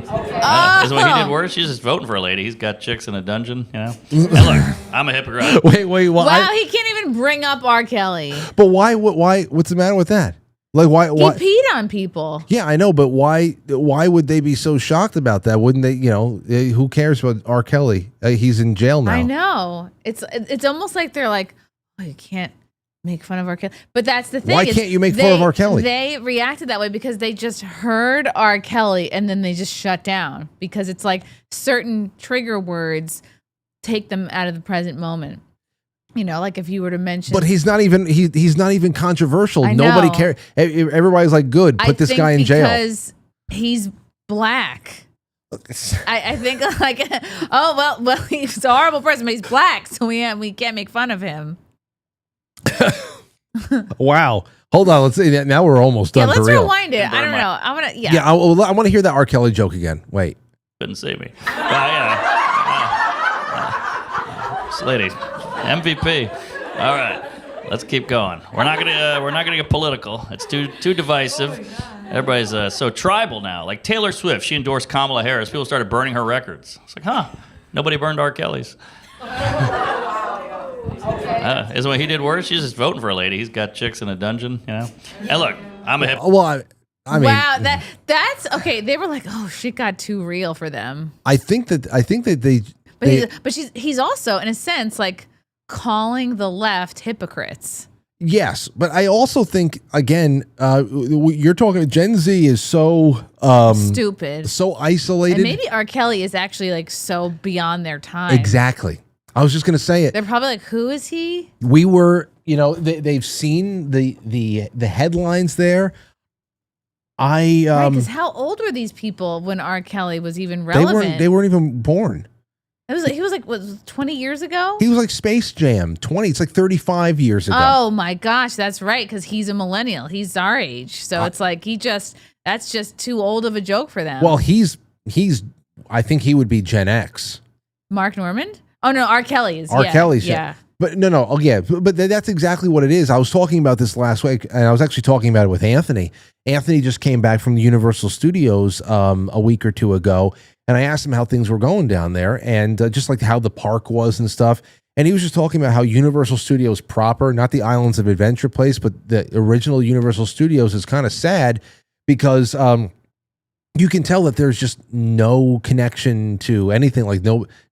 Is what he did worse? She's just voting for a lady. He's got chicks in a dungeon, you know. And look, I'm a hypocrite. Wait. Well, wow, he can't even bring up R. Kelly. But why? What's the matter with that? Like why? He peed on people. Yeah, I know, but why? Why would they be so shocked about that? Wouldn't they? You know, who cares about R. Kelly? He's in jail now. I know. It's almost like they're like, oh, you can't make fun of R. Kelly. But that's the thing. Why can't you make fun of R. Kelly? They reacted that way because they just heard R. Kelly and then they just shut down because it's like certain trigger words take them out of the present moment. You know, like if you were to mention, but he's not even controversial. I know. Nobody cares. Everybody's like, good, put this guy in jail because he's black. I think like, oh well, he's a horrible person, but he's black, so we can't make fun of him. Wow. Hold on. Let's see that. Now we're almost done. Let's for real. rewind it. I don't know. I want to. Yeah. Yeah. I want to hear that R. Kelly joke again. Wait. Couldn't see me. This lady, MVP. All right, let's keep going. We're not gonna get political. It's too divisive. Everybody's so tribal now. Like Taylor Swift, she endorsed Kamala Harris. People started burning her records. It's like, huh? Nobody burned R. Kelly's. Is what he did worse? She's just voting for a lady. He's got chicks in a dungeon, you know. And look, I'm a hypocrite. Well, I mean, wow, that's okay. They were like, oh, shit got too real for them. I think that they. But he's also in a sense like calling the left hypocrites. Yes, but I also think again, you're talking. Gen Z is so stupid, so isolated. And maybe R. Kelly is actually like so beyond their time. Exactly. I was just gonna say it. They're probably like, who is he? We were, you know, they've seen the headlines there. Because how old were these people when R. Kelly was even relevant? They weren't even born. He was like, what, 20 years ago? He was like Space Jam, 20. It's like 35 years ago. Oh my gosh, that's right, because he's a millennial. He's our age. So it's like that's just too old of a joke for them. Well, I think he would be Gen X. Mark Normand? Oh no, R. Kelly is. Kelly's. Yeah. But no. Oh yeah. But that's exactly what it is. I was talking about this last week, and I was actually talking about it with Anthony. Anthony just came back from the Universal Studios a week or two ago, and I asked him how things were going down there, and just like how the park was and stuff. And he was just talking about how Universal Studios proper, not the Islands of Adventure place, but the original Universal Studios is kind of sad because you can tell that there's just no connection to anything. Like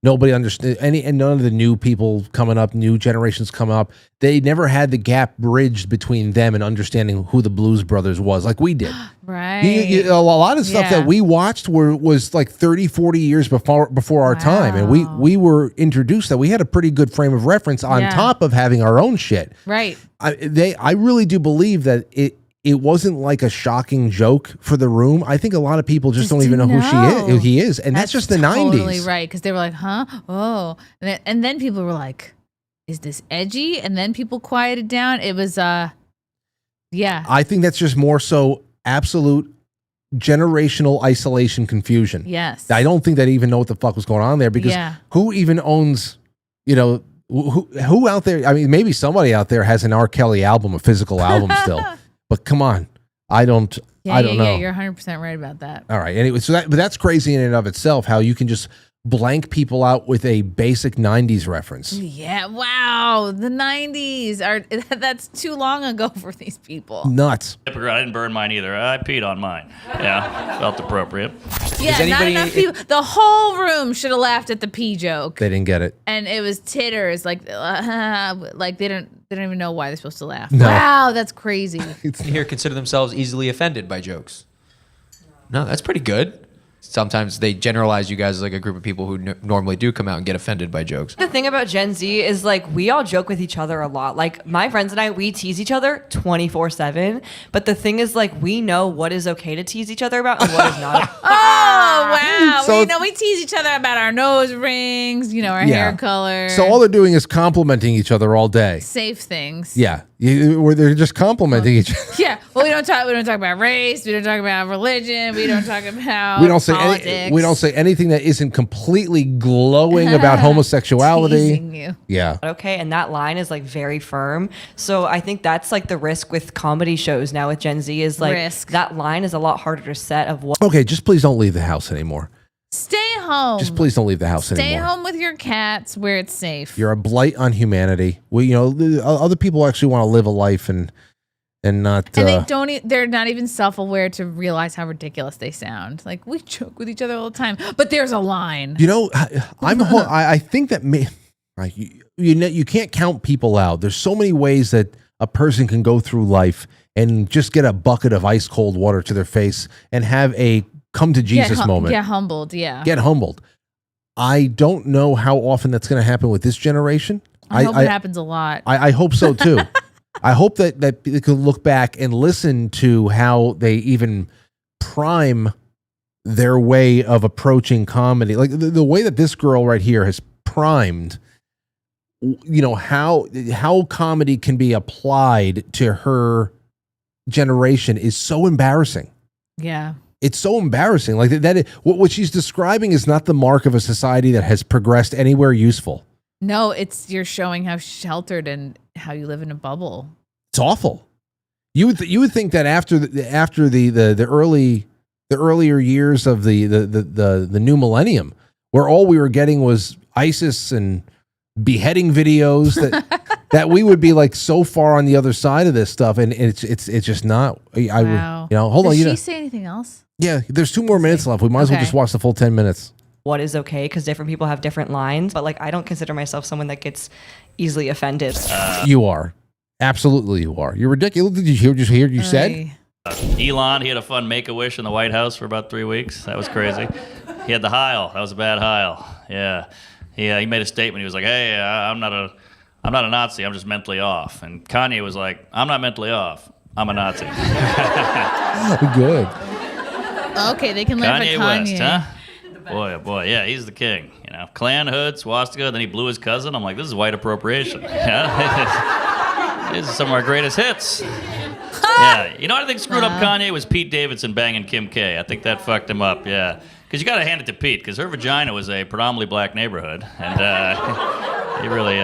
nobody understood and none of the new people coming up, new generations come up. They never had the gap bridged between them and understanding who the Blues Brothers was like we did. Right. A lot of stuff that we watched was like 30, 40 years before our time. And we were introduced that we had a pretty good frame of reference on top of having our own shit. Right. I really do believe that it wasn't like a shocking joke for the room. I think a lot of people just don't even know who he is. And that's just the 90s. Totally right. Because they were like, huh? Oh. And then people were like, is this edgy? And then people quieted down. It was, yeah. I think that's just more so absolute generational isolation confusion. Yes. I don't think they even know what the fuck was going on there because who even owns, you know, who out there? I mean, maybe somebody out there has an R. Kelly album, a physical album still. But come on, I don't know. Yeah, you're 100% right about that. All right. Anyway, but that's crazy in and of itself, how you can just blank people out with a basic 90s reference. Yeah. Wow. The 90s that's too long ago for these people. Nuts. I didn't burn mine either. I peed on mine. Yeah. Felt appropriate. Yeah. Not enough people. The whole room should have laughed at the pee joke. They didn't get it. And it was titters. Like they don't even know why they're supposed to laugh. No. Wow. That's crazy. Here consider themselves easily offended by jokes. No, that's pretty good. Sometimes they generalize you guys as like a group of people who normally do come out and get offended by jokes. The thing about Gen Z is like we all joke with each other a lot. Like my friends and I, we tease each other 24/7. But the thing is like we know what is okay to tease each other about and what is not. Oh wow. So we tease each other about our nose rings, our hair color. So all they're doing is complimenting each other all day. Safe things. Yeah, where they're just complimenting each other. Yeah. Well, we don't talk about race. We don't talk about religion. We don't talk about we don't say politics. we don't say anything that isn't completely glowing about homosexuality. Teasing you. Yeah. Okay, and that line is like very firm. So I think that's like the risk with comedy shows now with Gen Z is like that line is a lot harder to set of what. Okay, just please don't leave the house anymore. Stay home. Just please don't leave the house Stay anymore. home with your cats where it's safe. You're a blight on humanity. Other people actually want to live a life and not. And they don't. They're not even self-aware to realize how ridiculous they sound. Like we joke with each other all the time, but there's a line. I think that you can't count people out. There's so many ways that a person can go through life and just get a bucket of ice cold water to their face and have a come to Jesus moment. Get humbled, yeah. Get humbled. I don't know how often that's going to happen with this generation. I hope it happens a lot. I hope so too. I hope that they can look back and listen to how they even prime their way of approaching comedy. Like the way that this girl right here has primed, how comedy can be applied to her generation is so embarrassing. Yeah. It's so embarrassing. Like what she's describing is not the mark of a society that has progressed anywhere useful. No, you're showing how sheltered and how you live in a bubble. It's awful. You would think that after the earlier years of the new millennium, where all we were getting was ISIS and beheading videos, that we would be like so far on the other side of this stuff, and it's just not. Wow. Hold on. Did she say anything else? Yeah, there's 2 more minutes left. We might as well just watch the full 10 minutes. What is okay because different people have different lines, but like I don't consider myself someone that gets easily offended. You are. Absolutely you are. You're ridiculous. Did you hear what you said? Elon, he had a fun Make-A-Wish in the White House for about 3 weeks. That was crazy. He had the Heil. That was a bad Heil. Yeah. He made a statement. He was like, hey, I'm not a Nazi. I'm just mentally off. And Kanye was like, I'm not mentally off. I'm a Nazi. Good. Okay, they can laugh at Kanye Kanye. West, huh? Boy, oh boy, yeah, he's the king. Klan hood, swastika, then he blew his cousin. I'm like, this is white appropriation. Yeah? These are some of our greatest hits. Yeah, I think screwed up Kanye was Pete Davidson banging Kim K. I think that fucked him up, yeah. Because you got to hand it to Pete, because her vagina was a predominantly black neighborhood. And he really...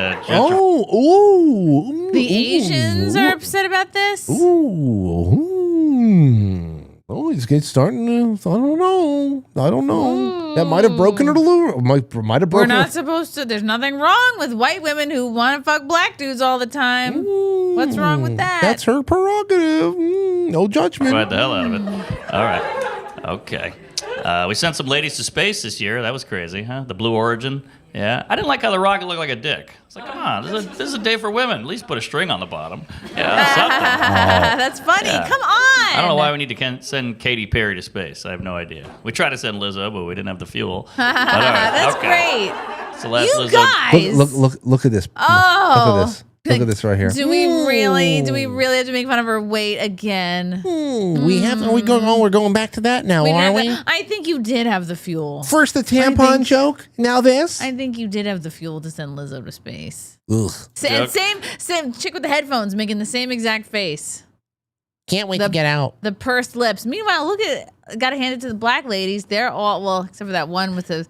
The Asians are upset about this? Oh, he's getting starting to... I don't know. That might have broken her lure. Might have broken We're not supposed to... There's nothing wrong with white women who want to fuck black dudes all the time. What's wrong with that? That's her prerogative. No judgment. Fight the hell out of it. All right. Okay. We sent some ladies to space this year. That was crazy, huh? The Blue Origin. Yeah. I didn't like how the rocket looked like a dick. It's like, come on, this is a day for women. At least put a string on the bottom. Yeah, something. That's funny. Yeah. Come on. I don't know why we need to send Katy Perry to space. I have no idea. We tried to send Lizzo, but we didn't have the fuel. But all right, That's okay. great. It's the last You Lizzo. guys. Look at this. Oh. Look at this. Look at this right here. Do we really have to make fun of her weight again? We have. Are we going? Oh, we're going back to that now, are we? I think you did have the fuel. First the tampon joke. Now this. I think you did have the fuel to send Lizzo to space. Ugh. And same chick with the headphones making the same exact face. Can't wait to get out. The pursed lips. Meanwhile, look at got to hand it to the black ladies. They're all except for that one with the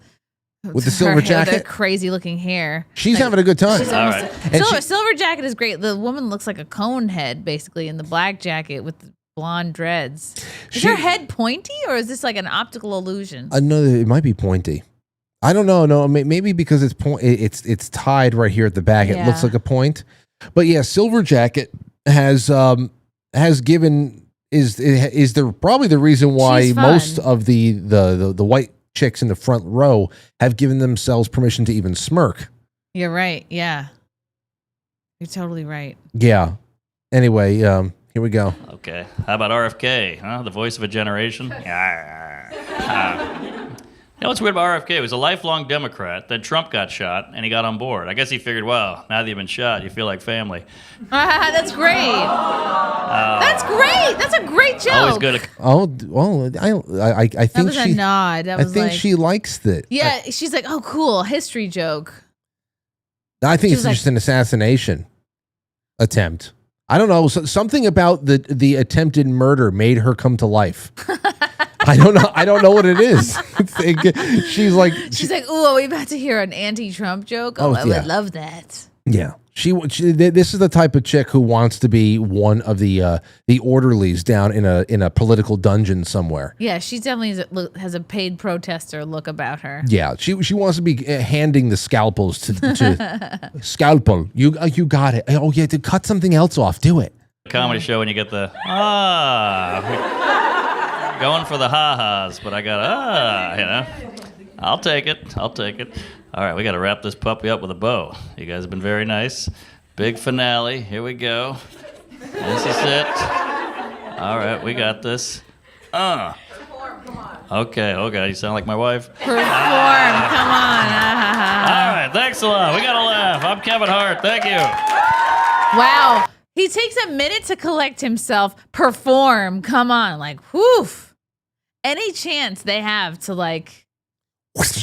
silver jacket, the crazy looking hair. She's having a good time. All right. Silver jacket is great. The woman looks like a cone head, basically, in the black jacket with the blonde dreads. Is her head pointy, or is this like an optical illusion? No, it might be pointy. I don't know. No, maybe because it's tied right here at the back. It looks like a point. But yeah, silver jacket has given is probably the reason why most of the white chicks in the front row have given themselves permission to even smirk. You're right. Yeah. You're totally right. Yeah. Anyway, here we go. Okay. How about RFK? Huh? The voice of a generation. You know what's weird about RFK? He was a lifelong Democrat. Then Trump got shot, and he got on board. I guess he figured, well, now that you've been shot, you feel like family. That's great. That's great. That's a great joke. Always good. Oh, well, I think that was a nod. That was I think like, she likes it. Yeah, she's like, oh, cool, history joke. I think it's just an assassination attempt. I don't know. Something about the attempted murder made her come to life. I don't know what it is. She's like, ooh, are we about to hear an anti-Trump joke? Oh, I would love that. Yeah. This is the type of chick who wants to be one of the orderlies down in a political dungeon somewhere. Yeah, she definitely has a paid protester look about her. Yeah, she wants to be handing the scalpels to scalpel. You got it. Oh yeah, to cut something else off. Do it. Comedy show and you get the going for the ha-has, but I got I'll take it. All right, we got to wrap this puppy up with a bow. You guys have been very nice. Big finale. Here we go. This is it. All right, we got this. Okay, you sound like my wife. Perform, come on. All right, thanks a lot. We got to laugh. I'm Kevin Hart. Thank you. Wow. He takes a minute to collect himself. Perform, come on. Like, whew. Any chance they have to, like,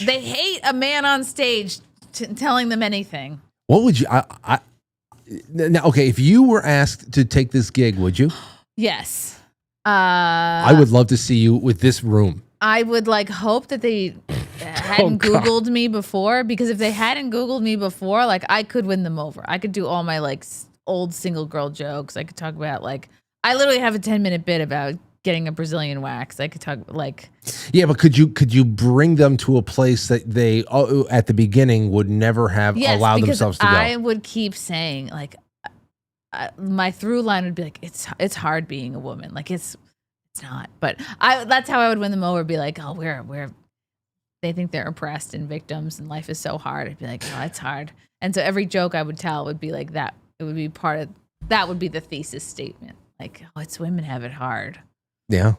they hate a man on stage telling them anything. What would you, now, okay, if you were asked to take this gig, would you? Yes. I would love to see you with this room. I would hope that they hadn't Googled me before, because if they hadn't Googled me before, I could win them over. I could do all my old single girl jokes. I could talk about I literally have a 10-minute bit about getting a Brazilian wax. I could talk yeah, but could you bring them to a place that they at the beginning would never have allowed themselves to go? I would keep saying my through line would be it's hard being a woman. It's not, but that's how I would win them over. Be like, oh, we're they think they're oppressed and victims and life is so hard. I'd be like, oh, it's hard. And so every joke I would tell would be like that. It would be that would be the thesis statement. Oh, it's women have it hard. Yeah.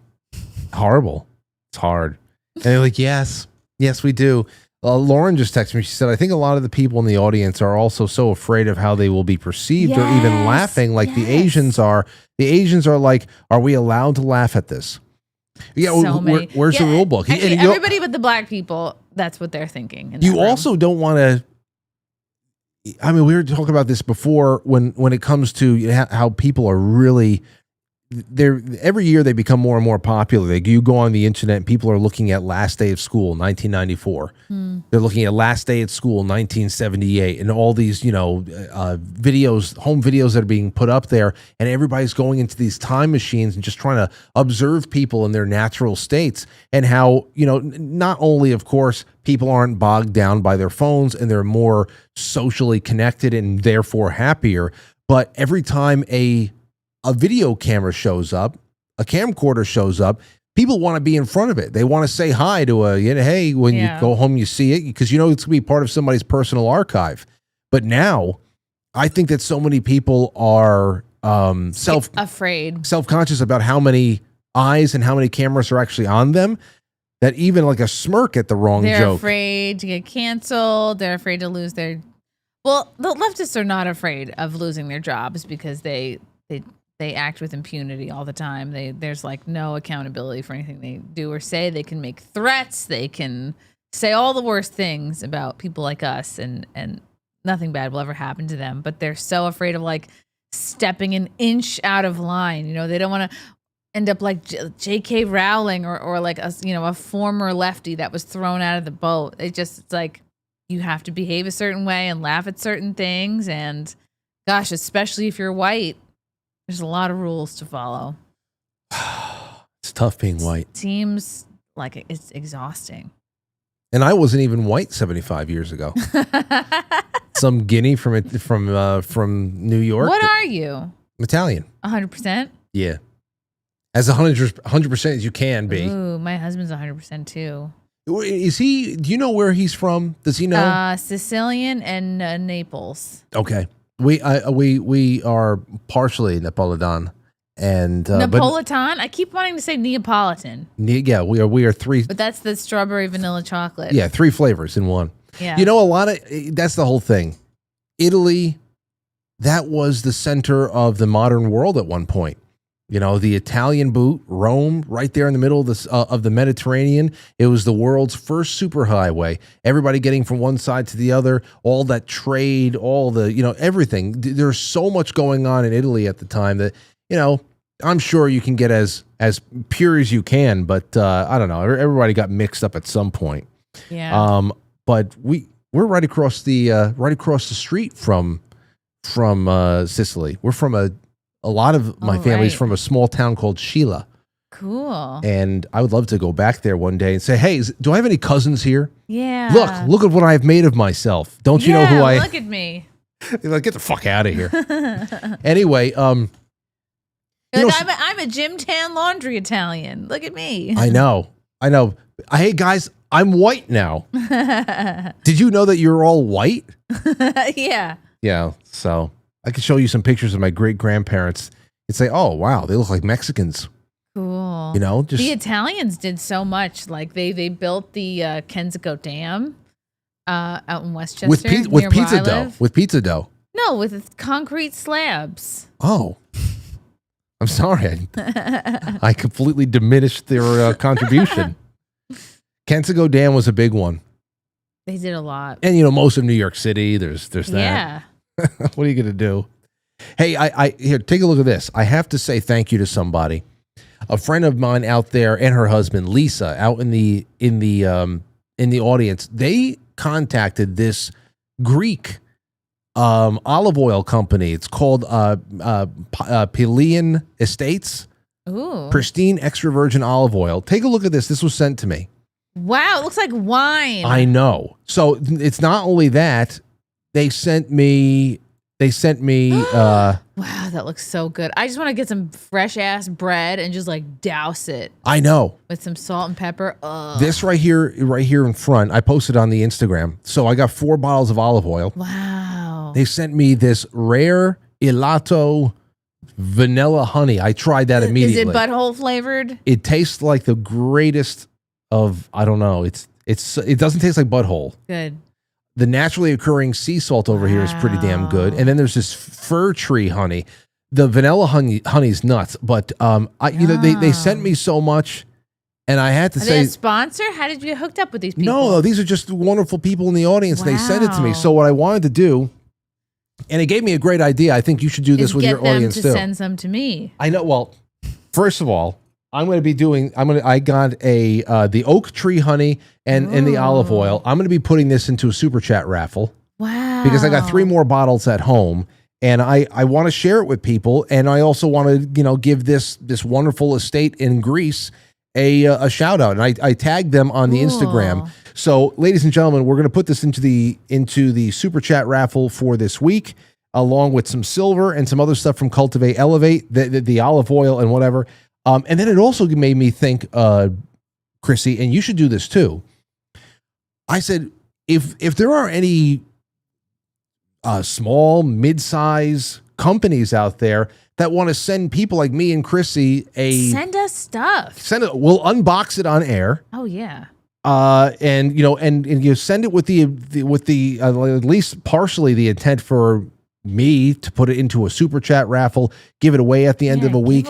Horrible. It's hard. And they're like, yes, we do. Lauren just texted me. She said, I think a lot of the people in the audience are also so afraid of how they will be perceived or even laughing the Asians are. The Asians are like, are we allowed to laugh at this? Yeah. So where's the rule book? Actually, everybody but the black people, that's what they're thinking. You also don't want to. I mean, we were talking about this before when it comes to how people are really. Every year they become more and more popular. You go on the internet and people are looking at Last Day of School 1994. They're looking at Last Day at School 1978 and all these videos, home videos that are being put up there, and everybody's going into these time machines and just trying to observe people in their natural states, and how not only of course people aren't bogged down by their phones and they're more socially connected and therefore happier, but every time a video camera shows up, a camcorder shows up, people want to be in front of it. They want to say hi to hey, when you go home, you see it, because it's going to be part of somebody's personal archive. But now, I think that so many people are self-conscious about how many eyes and how many cameras are actually on them, that even a smirk at the wrong joke. They're afraid to get canceled. They're afraid to lose their... Well, the leftists are not afraid of losing their jobs because they act with impunity all the time. There's no accountability for anything they do or say. They can make threats. They can say all the worst things about people like us, and nothing bad will ever happen to them. But they're so afraid of stepping an inch out of line. They don't want to end up like J.K. Rowling or a former lefty that was thrown out of the boat. It's you have to behave a certain way and laugh at certain things. And gosh, especially if you're white, there's a lot of rules to follow. It's tough being white. Seems like it's exhausting. And I wasn't even white 75 years ago. Some Guinea from New York. What are you? Italian. 100%? Yeah. As 100% as you can be. Ooh, my husband's 100% too. Is he? Do you know where he's from? Does he know? Sicilian and Naples. Okay. We are partially Napolitan, And Napolitan. I keep wanting to say Neapolitan. Yeah, we are 3. But that's the strawberry vanilla chocolate. Yeah, 3 flavors in one. Yeah. You know, that's the whole thing. Italy, that was the center of the modern world at one point. You know, the Italian boot, Rome, right there in the middle of the Mediterranean. It was the world's first superhighway. Everybody getting from one side to the other, all that trade, all the, everything. There's so much going on in Italy at the time that, I'm sure you can get as pure as you can, but I don't know. Everybody got mixed up at some point. Yeah. But we're right across the street from Sicily. We're from a lot of my family's from a small town called Sheila. Cool. And I would love to go back there one day and say, hey, do I have any cousins here? Yeah. Look at what I've made of myself. Don't you know who I am? Look at me. Like, get the fuck out of here. Anyway, I'm a gym tan laundry Italian. Look at me. I know. Hey, guys, I'm white now. Did you know that you're all white? Yeah. Yeah, so I could show you some pictures of my great-grandparents. You'd say, oh, wow, they look like Mexicans. Cool. Just the Italians did so much. Like they built the Kensico Dam out in Westchester. with pizza dough. With pizza dough. No, with concrete slabs. Oh. I'm sorry. I completely diminished their contribution. Kensico Dam was a big one. They did a lot. And, most of New York City, there's that. Yeah. What are you going to do? Hey, here, take a look at this. I have to say thank you to somebody. A friend of mine out there and her husband, Lisa, out in the audience, they contacted this Greek olive oil company. It's called Pelian Estates. Ooh. Pristine extra virgin olive oil. Take a look at this. This was sent to me. Wow, it looks like wine. I know. So it's not only that, they sent me wow, that looks so good. I just want to get some fresh ass bread and just like douse it. I know. With some salt and pepper. Ugh. This right here in front, I posted on the Instagram. So I got 4 bottles of olive oil. Wow. They sent me this rare Ilato vanilla honey. I tried that immediately. Is it butthole flavored? It tastes like the greatest of, I don't know. It doesn't taste like butthole. Good. The naturally occurring sea salt over here is pretty damn good. And then there's this fir tree honey. The vanilla honey's nuts, but they sent me so much, and I had to say, are they a sponsor? How did you get hooked up with these people? No, these are just wonderful people in the audience. Wow. They sent it to me. So what I wanted to do, and it gave me a great idea. I think you should do this with your audience too. Send some to me. I know. Well, first of all, I got the oak tree honey and the olive oil. I'm going to be putting this into a super chat raffle. Wow. Because I got 3 more bottles at home, and I want to share it with people, and I also want to, give this wonderful estate in Greece a shout out, and I tagged them on the Instagram. So, ladies and gentlemen, we're going to put this into the super chat raffle for this week, along with some silver and some other stuff from Cultivate Elevate, the olive oil and whatever. And then it also made me think, Chrissy, and you should do this too. I said, if there are any small, mid-size companies out there that want to send people like me and Chrissy send us stuff. We'll unbox it on air. Oh yeah. And you send it with the at least partially the intent for me to put it into a super chat raffle, give it away at the end of a week.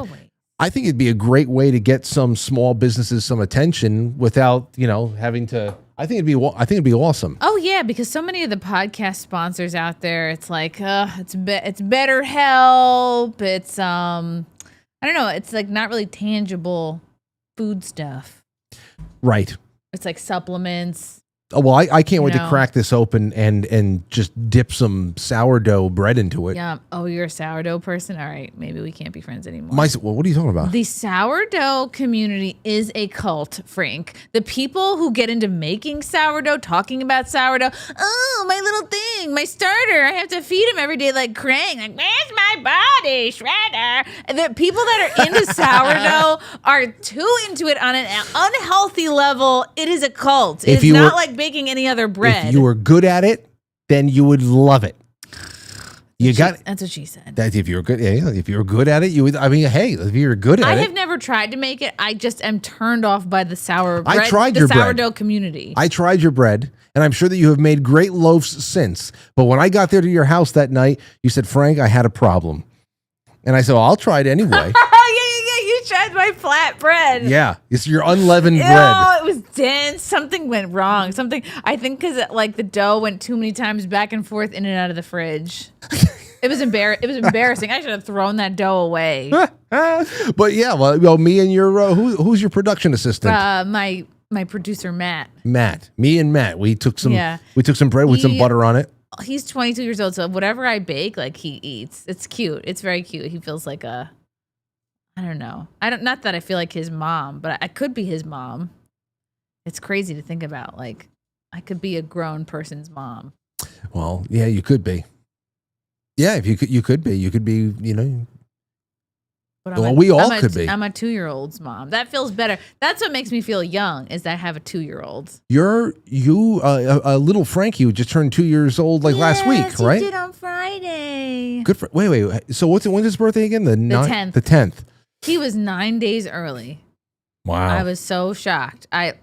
I think it'd be a great way to get some small businesses some attention without, having to. I think it'd be awesome. Oh yeah, because so many of the podcast sponsors out there, it's like it's BetterHelp. It's I don't know. It's like not really tangible food stuff. Right. It's like supplements. Oh, well, I can't wait to crack this open and just dip some sourdough bread into it. Yeah. Oh, you're a sourdough person? All right. Maybe we can't be friends anymore. Well, what are you talking about? The sourdough community is a cult, Frank. The people who get into making sourdough, talking about sourdough, oh, my little thing, my starter, I have to feed him every day like Krang. Like, where's my body, Shredder? And the people that are into sourdough are too into it on an unhealthy level. It is a cult. It's not like baking any other bread. If you were good at it, then you would love it. That's what she said. That if you're good, if you're good at it, you would. I mean, hey, if you're good at it, I have never tried to make it. I just am turned off by the sourdough bread. community. I tried your bread, and I'm sure that you have made great loaves since. But when I got there to your house that night, you said, "Frank, I had a problem," and I said, well, "I'll try it anyway." You tried my flat bread. Yeah, it's your unleavened bread. Oh, it was dense. Something went wrong. Something, I think, because like the dough went too many times back and forth in and out of the fridge. It was embarrassing. I should have thrown that dough away. But yeah, well, me and your who's your production assistant? My producer Matt. Me and Matt. We took some bread with some butter on it. He's 22 years old, so whatever I bake, like he eats. It's cute. It's very cute. He feels like I don't know. Not that I feel like his mom, but I could be his mom. It's crazy to think about. Like, I could be a grown person's mom. Well, yeah, you could be. Yeah, if you could be. You could be, But we all could be. I'm a 2-year-old's mom. That feels better. That's what makes me feel young, is that I have a 2-year-old. A little Frankie who just turned 2 years old last week, right? He did on Friday. Good for. Wait. So when's his birthday again? The 10th. The 10th. He was 9 days early. Wow. I was so shocked. I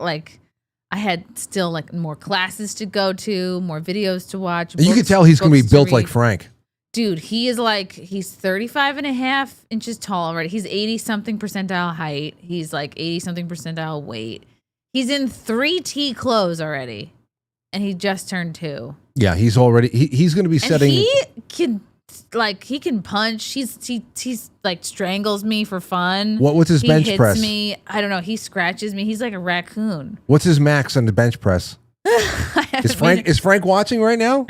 had still more classes to go to, more videos to watch. You could tell he's going to be built like Frank. Dude, he's 35 and a half inches tall already. He's 80-something percentile height. He's 80-something percentile weight. He's in 3T clothes already. And he just turned 2. Yeah, he's going to be setting. He can punch. He's strangles me for fun. What's his bench press? He hits me. I don't know. He scratches me. He's like a raccoon. What's his max on the bench press? Is Frank watching right now?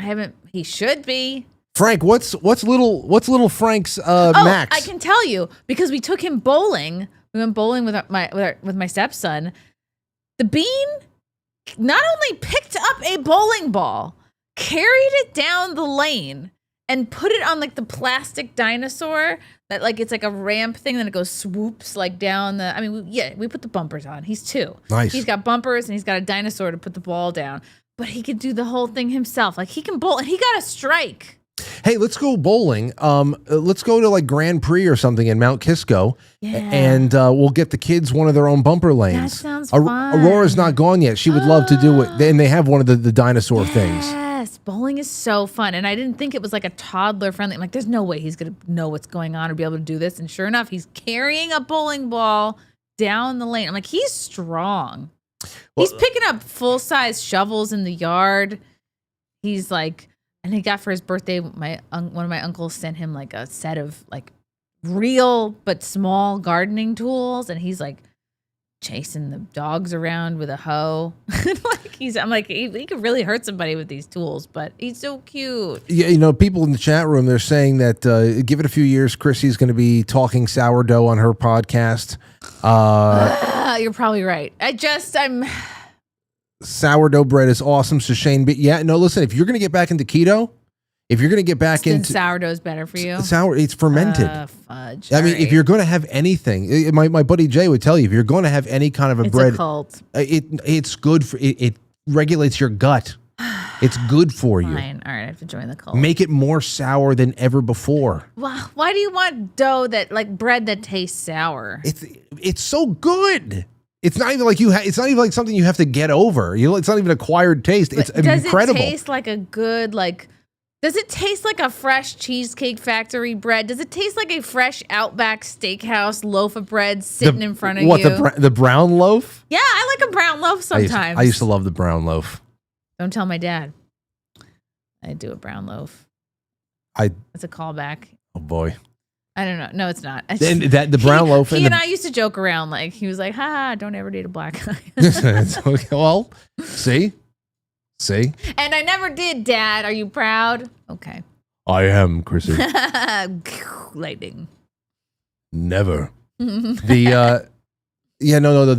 He should be. Frank, what's little Frank's max? I can tell you because we took him bowling. We went bowling with my stepson. The bean not only picked up a bowling ball, carried it down the lane, and put it on the plastic dinosaur that it's like a ramp thing. Then it goes swoops down the. I mean, we put the bumpers on. He's 2. Nice. He's got bumpers and he's got a dinosaur to put the ball down. But he could do the whole thing himself. He can bowl and he got a strike. Hey, let's go bowling. Let's go to Grand Prix or something in Mount Kisco, and we'll get the kids one of their own bumper lanes. That sounds fun. Aurora's not gone yet. She would love to do it, and they have one of the dinosaur things. Yes, bowling is so fun, and I didn't think it was a toddler friendly. I'm there's no way he's gonna know what's going on or be able to do this. And sure enough, he's carrying a bowling ball down the lane. I'm he's strong. Well, he's picking up full size shovels in the yard. He's and he got for his birthday, one of my uncles sent him a set of real but small gardening tools, and he's chasing the dogs around with a hoe. He could really hurt somebody with these tools, but he's so cute. Yeah, people in the chat room, they're saying that give it a few years, Chrissie's going to be talking sourdough on her podcast. You're probably right. I'm. Sourdough bread is awesome. So Shane, but listen, if you're going to get back into keto, sourdough's better for you. It's fermented. Fudge. I mean, if you're going to have anything, my buddy Jay would tell you, if you're going to have any kind of bread, a cult. It's good for it regulates your gut. It's good for you. Fine. All right, I have to join the cult. Make it more sour than ever before. Well, why do you want dough bread that tastes sour? It's so good. It's not even it's not even something you have to get over. It's not even acquired taste. It's incredible. Does it taste like a good Does it taste like a fresh Cheesecake Factory bread? Does it taste like a fresh Outback Steakhouse loaf of bread sitting in front of you? The brown loaf? Yeah, I like a brown loaf sometimes. I used to love the brown loaf. Don't tell my dad. I do a brown loaf. It's a callback. Oh boy. I don't know. No, it's not. The brown loaf. He and I used to joke around he was like, "Ha, don't ever date a black guy." Okay, well, see. And I never did, Dad. Are you proud? Okay. I am, Chrissy. Lightning. Never. The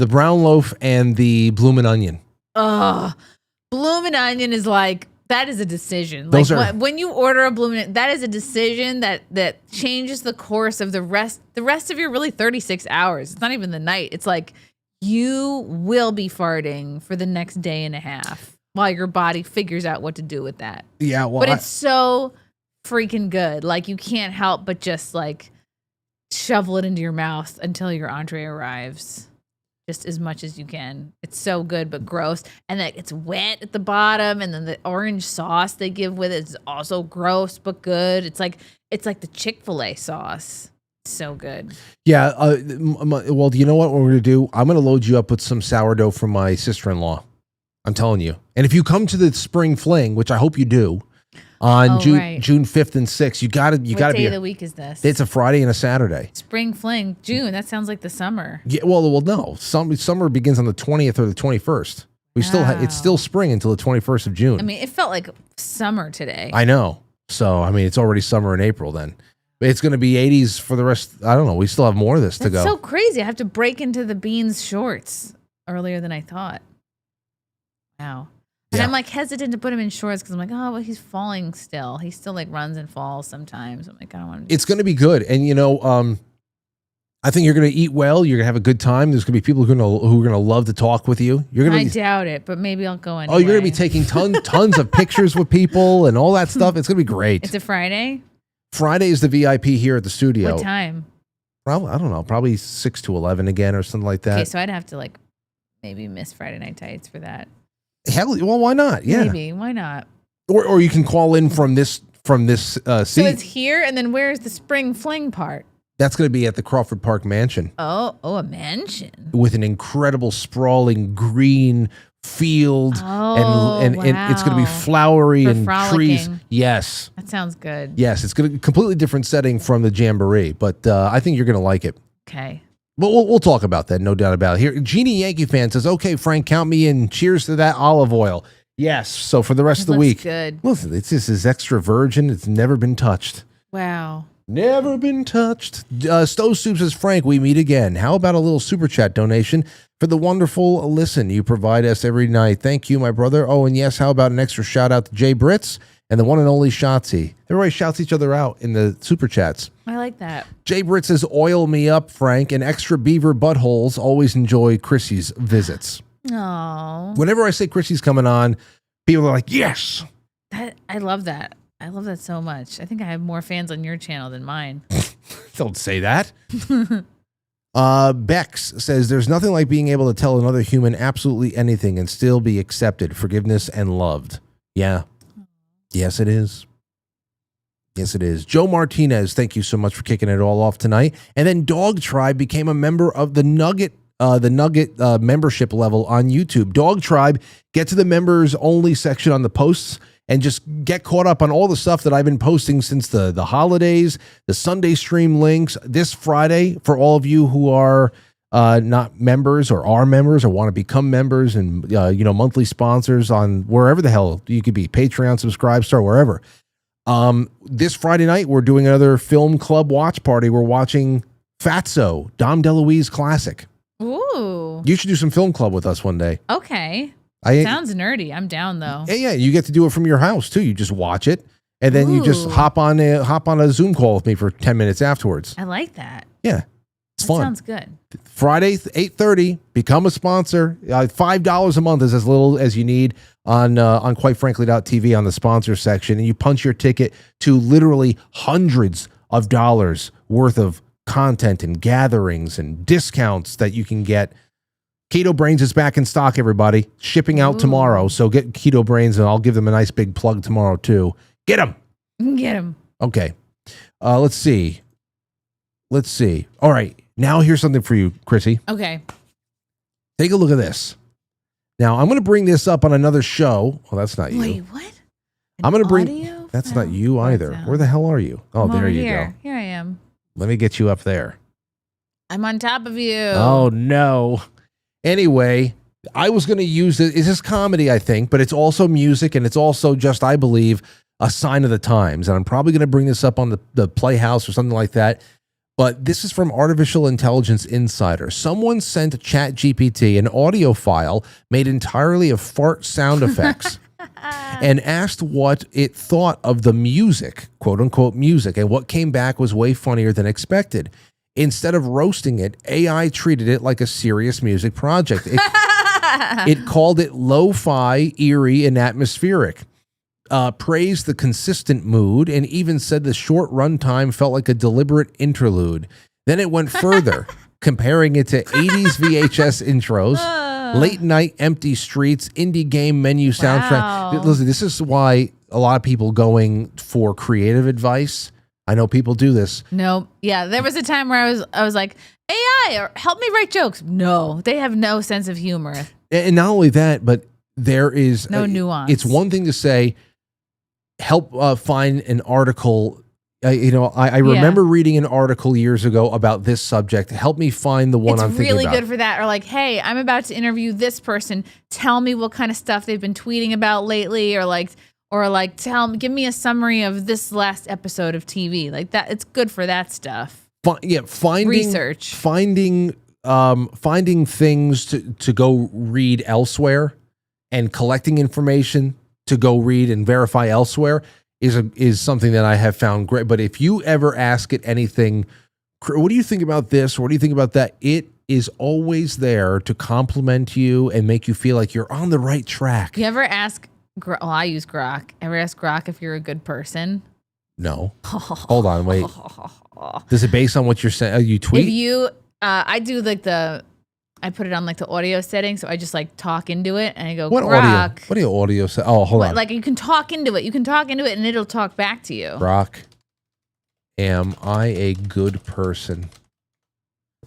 brown loaf and the bloomin' onion. Bloomin' onion is that is a decision. When you order a bloomin', that is a decision that changes the course of the rest of your really 36 hours. It's not even the night. It's you will be farting for the next day and a half while your body figures out what to do with that. Yeah, well, but it's so freaking good. Like you can't help but just like shovel it into your mouth until your entree arrives. Just as much as you can. It's so good, but gross. And then it's wet at the bottom, and then the orange sauce they give with it is also gross but good. It's like the Chick-fil-A sauce. So good. Yeah. Well, do you know what we're going to do? I'm going to load you up with some sourdough from my sister-in-law. I'm telling you. And if you come to the spring fling, which I hope you do, on June 5th and 6th, you got to be. What day of the week is this? It's a Friday and a Saturday. Spring fling, June. That sounds like the summer. Yeah. Well, no. Summer begins on the 20th or the 21st. It's still spring until the 21st of June. I mean, it felt like summer today. I know. So I mean, it's already summer in April then. It's going to be 80s for the rest. I don't know. We still have more of this to go. That's so crazy. I have to break into the beans shorts earlier than I thought. Wow. And Yeah. I'm like hesitant to put him in shorts because I'm like, oh, well, he's falling still. He still like runs and falls sometimes. I'm like, I don't want to. It's going to be good. And, I think you're going to eat well. You're going to have a good time. There's going to be people who are going to love to talk with you. I doubt it, but maybe I'll go anyway. Oh, you're going to be taking tons of pictures with people and all that stuff. It's going to be great. It's a Friday? Friday is the VIP here at the studio. What time? Probably, I don't know, probably 6 to 11 again or something like that. Okay, so I'd have to like maybe miss Friday Night Tights for that. Hell, well, why not? Yeah. Maybe, why not? Or you can call in from this seat. So it's here, and then where's the spring fling part? That's going to be at the Crawford Park Mansion. Oh, a mansion. With an incredible sprawling green field, and it's going to be flowery and trees. Yes. That sounds good. Yes, it's going to be a completely different setting from the Jamboree, but I think you're going to like it. Okay. But we'll talk about that, no doubt about it. Here, Jeannie Yankee fan says, okay, Frank, count me in. Cheers to that olive oil. Yes. So for the rest of the week, good. Listen, this is extra virgin. It's never been touched. Wow. Never been touched. Stove Soup says, Frank, we meet again. How about a little super chat donation for the wonderful listen you provide us every night? Thank you, my brother. Oh, and yes, how about an extra shout out to Jay Britz and the one and only Shotzi? Everybody shouts each other out in the super chats. I like that. Jay Britz says, oil me up, Frank, and extra beaver buttholes. Always enjoy Chrissie's visits. Oh. Whenever I say Chrissie's coming on, people are like, yes. I love that. I love that so much. I think I have more fans on your channel than mine. Don't say that. Bex says, there's nothing like being able to tell another human absolutely anything and still be accepted, forgiveness, and loved. Yeah. Yes, it is. Yes, it is. Joe Martinez, thank you so much for kicking it all off tonight. And then Dog Tribe became a member of the Nugget membership level on YouTube. Dog Tribe, get to the members only section on the posts and just get caught up on all the stuff that I've been posting since the holidays, the Sunday stream links. This Friday, for all of you who are not members or are members or want to become members and monthly sponsors on wherever the hell you could be, Patreon, Subscribestar, wherever. This Friday night, we're doing another film club watch party. We're watching Fatso, Dom DeLuise classic. Ooh. You should do some film club with us one day. Okay. Sounds nerdy. I'm down though. Yeah. You get to do it from your house too. You just watch it, and then you just hop on a Zoom call with me for 10 minutes afterwards. I like that. Yeah, it's fun. Sounds good. Friday, 8:30. Become a sponsor. $5 a month is as little as you need on QuiteFrankly.tv on the sponsor section, and you punch your ticket to literally hundreds of dollars worth of content and gatherings and discounts that you can get. Keto Brainz is back in stock, everybody. Shipping out tomorrow. So get Keto Brainz, and I'll give them a nice big plug tomorrow, too. Get them. Get them. Okay. Let's see. All right. Now here's something for you, Chrissy. Okay. Take a look at this. Now, I'm going to bring this up on another show. Well, that's not you. Wait, what? I'm going to bring... Audio? That's not you either. Where the hell are you? Oh, there you go. Here I am. Let me get you up there. I'm on top of you. Oh, no. Anyway, I was going to use it. It's just comedy, I think, but it's also music, and it's also just, I believe, a sign of the times. And I'm probably going to bring this up on the Playhouse or something like that. But this is from Artificial Intelligence Insider. Someone sent ChatGPT an audio file made entirely of fart sound effects and asked what it thought of the music, quote unquote music, and what came back was way funnier than expected. Instead of roasting it, AI treated it like a serious music project. It called it lo-fi, eerie, and atmospheric. praised the consistent mood and even said the short runtime felt like a deliberate interlude. Then it went further, comparing it to 80s VHS intros, late night empty streets, indie game menu soundtrack. Wow. Listen, this is why a lot of people going for creative advice. I know people do this. No, yeah, there was a time where I was like, AI, or help me write jokes. No, they have no sense of humor. And not only that, but there is no nuance. It's one thing to say, help find an article. I remember reading an article years ago about this subject. Help me find the one I'm thinking about. It's really good for that. Or like, hey, I'm about to interview this person. Tell me what kind of stuff they've been tweeting about lately, or give me a summary of this last episode of TV. Like that, it's good for that stuff. Finding research, finding things to go read elsewhere, and collecting information to go read and verify elsewhere is something that I have found great. But if you ever ask it anything, what do you think about this? Or what do you think about that? It is always there to compliment you and make you feel like you're on the right track. You ever ask? Well, I use Grok. Ever ask Grok if you're a good person? No. Hold on, wait. Is it based on what you're saying? You tweet? If you, I do I put it on like the audio setting, so I just like talk into it, and I go, what Grok. Audio? What do you audio set? Oh, hold on. Like you can talk into it. You can talk into it, and it'll talk back to you. Grok, am I a good person?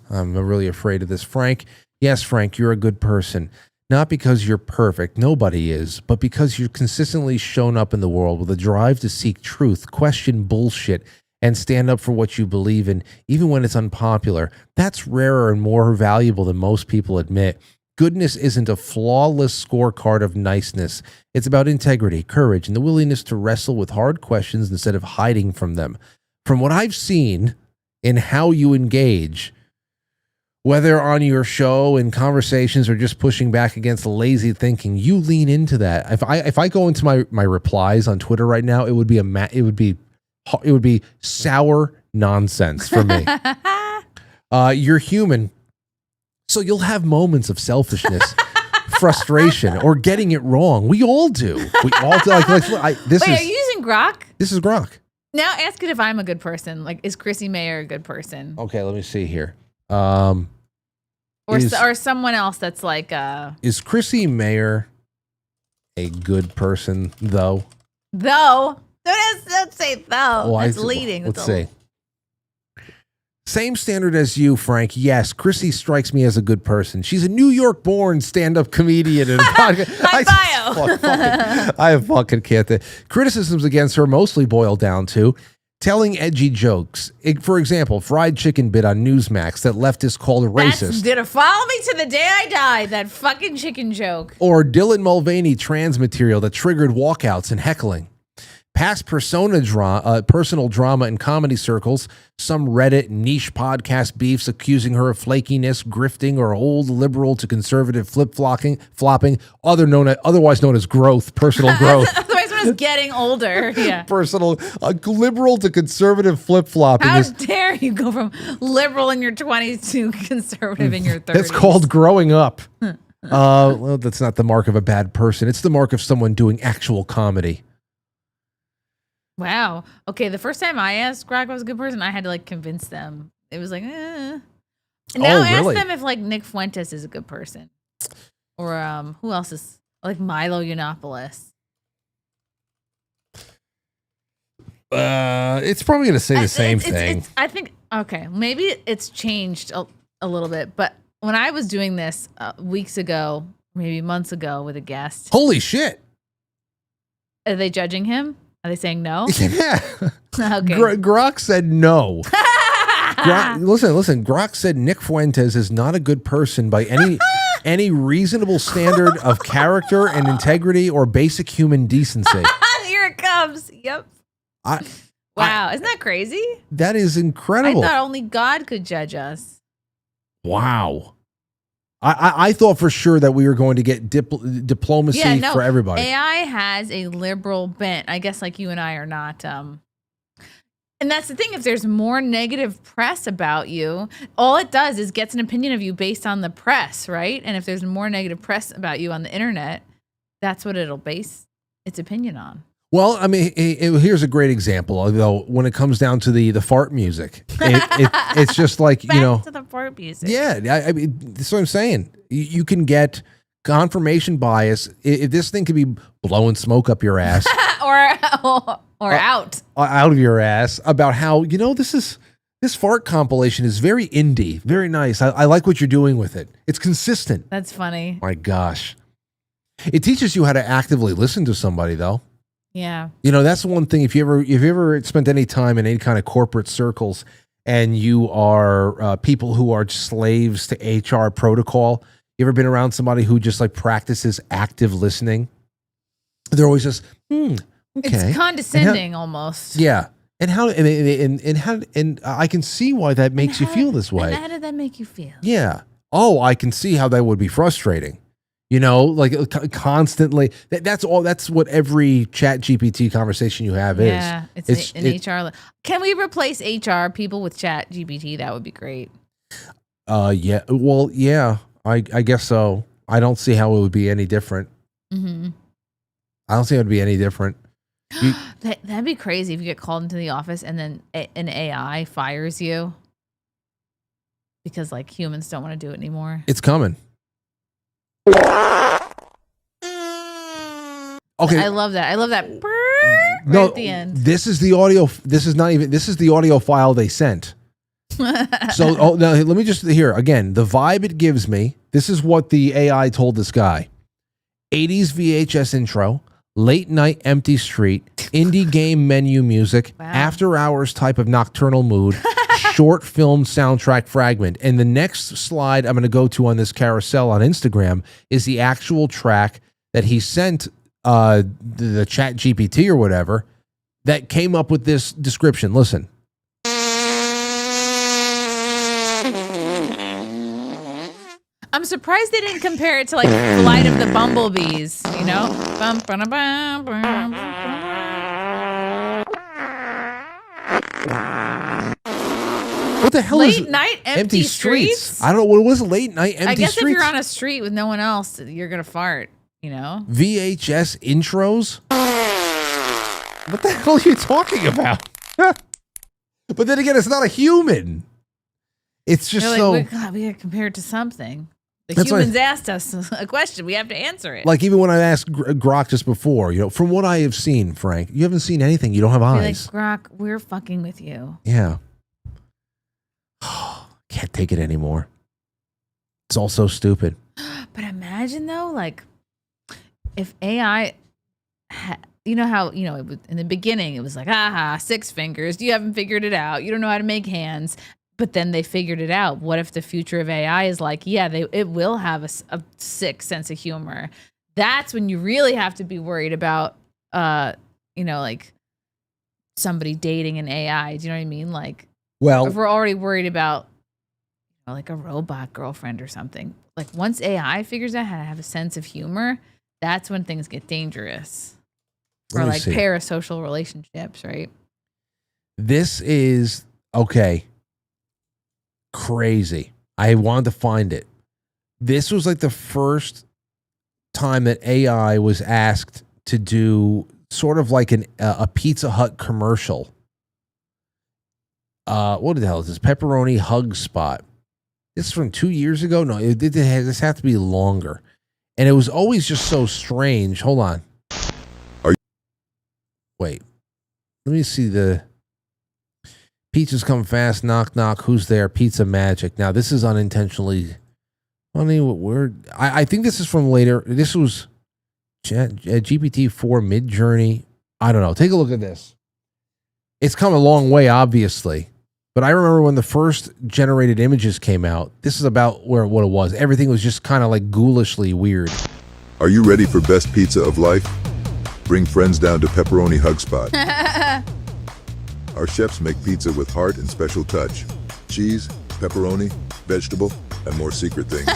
I'm really afraid of this. Frank, yes, Frank, you're a good person. Not because you're perfect, nobody is, but because you've consistently shown up in the world with a drive to seek truth, question bullshit, and stand up for what you believe in, even when it's unpopular. That's rarer and more valuable than most people admit. Goodness isn't a flawless scorecard of niceness. It's about integrity, courage, and the willingness to wrestle with hard questions instead of hiding from them. From what I've seen in how you engage, whether on your show, in conversations, or just pushing back against lazy thinking, you lean into that. If I go into my replies on Twitter right now, it would be sour nonsense for me. You're human, so you'll have moments of selfishness, frustration, or getting it wrong. We all do. We all do. Are you using Grok? This is Grok. Now ask it if I'm a good person. Like, is Chrissie Mayr a good person? Okay, let me see here. Or someone else that's like is Chrissie Mayr a good person though? Don't say though. Oh, that's leading. Let's see. Same standard as you, Frank. Yes, Chrissie strikes me as a good person. She's a New York-born stand-up comedian. And I fucking can't. Criticisms against her mostly boil down to telling edgy jokes. For example, fried chicken bit on Newsmax that leftists called racist. Did it follow me to the day I died? That fucking chicken joke. Or Dylan Mulvaney trans material that triggered walkouts and heckling. Past personal drama in comedy circles, some Reddit niche podcast beefs accusing her of flakiness, grifting, or old liberal to conservative flip-flopping, otherwise known as growth, personal growth. Otherwise known as getting older. Yeah. Liberal to conservative flip-flopping. How dare you go from liberal in your 20s to conservative in your 30s? It's called growing up. Well, that's not the mark of a bad person. It's the mark of someone doing actual comedy. Wow. Okay, the first time I asked Grok was a good person, I had to like convince them. It was like, eh. Now ask them if like Nick Fuentes is a good person. Or who else is like Milo Yiannopoulos. It's probably going to say the same thing. I think, okay, maybe it's changed a little bit, but when I was doing this weeks ago, maybe months ago with a guest. Holy shit. Are they judging him? Are they saying no? Yeah. Okay. Grok said no. Listen. Grok said Nick Fuentes is not a good person by any reasonable standard of character and integrity or basic human decency. Here it comes. Yep. Wow. Isn't that crazy? That is incredible. I thought only God could judge us. Wow. I thought for sure that we were going to get diplomacy for everybody. AI has a liberal bent. I guess like you and I are not. And that's the thing. If there's more negative press about you, all it does is gets an opinion of you based on the press, right? And if there's more negative press about you on the internet, that's what it'll base its opinion on. Well, I mean, here's a great example. Though, when it comes down to the fart music, it's just like Back to the fart music. Yeah, I mean, that's what I'm saying. You can get confirmation bias if this thing could be blowing smoke up your ass or out of your ass about how this fart compilation is very indie, very nice. I like what you're doing with it. It's consistent. That's funny. My gosh, it teaches you how to actively listen to somebody, though. Yeah. That's one thing. If you ever spent any time in any kind of corporate circles and you are people who are slaves to HR protocol, you ever been around somebody who just like practices active listening? They're always just, okay. It's condescending almost. Yeah. And how I can see why that makes you feel this way. And how did that make you feel? Yeah. Oh, I can see how that would be frustrating. Like constantly. That's what every Chat GPT conversation you have is. Yeah, it's HR. Can we replace HR people with Chat GPT? That would be great. Yeah. Well, yeah. I guess so. I don't see how it would be any different. Mm-hmm. I don't see how it would be any different. That'd be crazy if you get called into the office and then an AI fires you because like humans don't want to do it anymore. It's coming. Okay. I love that. No, at the end. This is the audio. This is the audio file they sent. So, now let me just hear again the vibe it gives me. This is what the AI told this guy: 80s VHS intro, late night empty street, indie game menu music, after hours type of nocturnal mood, short film soundtrack fragment. And the next slide I'm going to go to on this carousel on Instagram is the actual track that he sent the Chat GPT or whatever that came up with this description. Listen. I'm surprised they didn't compare it to like Flight of the Bumblebees, you know? What the hell is late night empty streets? I don't know what was late night empty streets. I guess if you're on a street with no one else, you're gonna fart, you know? VHS intros? What the hell are you talking about? But then again, it's not a human. It's just like, so. we gotta compare it to something. The humans asked us a question. We have to answer it. Like even when I asked Grok just before, from what I have seen, Frank, you haven't seen anything. You don't have eyes. Like, Grok, we're fucking with you. Yeah. Can't take it anymore. It's all so stupid. But imagine though, like, if AI, you know how, it was, in the beginning, it was like, 6 fingers. You haven't figured it out. You don't know how to make hands. But then they figured it out. What if the future of AI is like, it will have a sick sense of humor. That's when you really have to be worried about, like somebody dating an AI. Do you know what I mean? Like, well, if we're already worried about, like a robot girlfriend or something. Like once AI figures out how to have a sense of humor, that's when things get dangerous. Or like parasocial relationships, right? This is okay. Crazy. I wanted to find it. This was like the first time that AI was asked to do sort of like a Pizza Hut commercial. What the hell is this? Pepperoni Hug Spot. This is from 2 years ago? No, this had to be longer. And it was always just so strange. Hold on. Wait. Let me see the... Pizzas come fast, knock, knock. Who's there? Pizza magic. Now, this is unintentionally funny. I think this is from later. This was GPT-4 Mid-Journey. I don't know. Take a look at this. It's come a long way, obviously. But I remember when the first generated images came out, this is about what it was. Everything was just kind of like ghoulishly weird. Are you ready for best pizza of life? Bring friends down to Pepperoni Hug Spot. Our chefs make pizza with heart and special touch. Cheese, pepperoni, vegetable, and more secret things.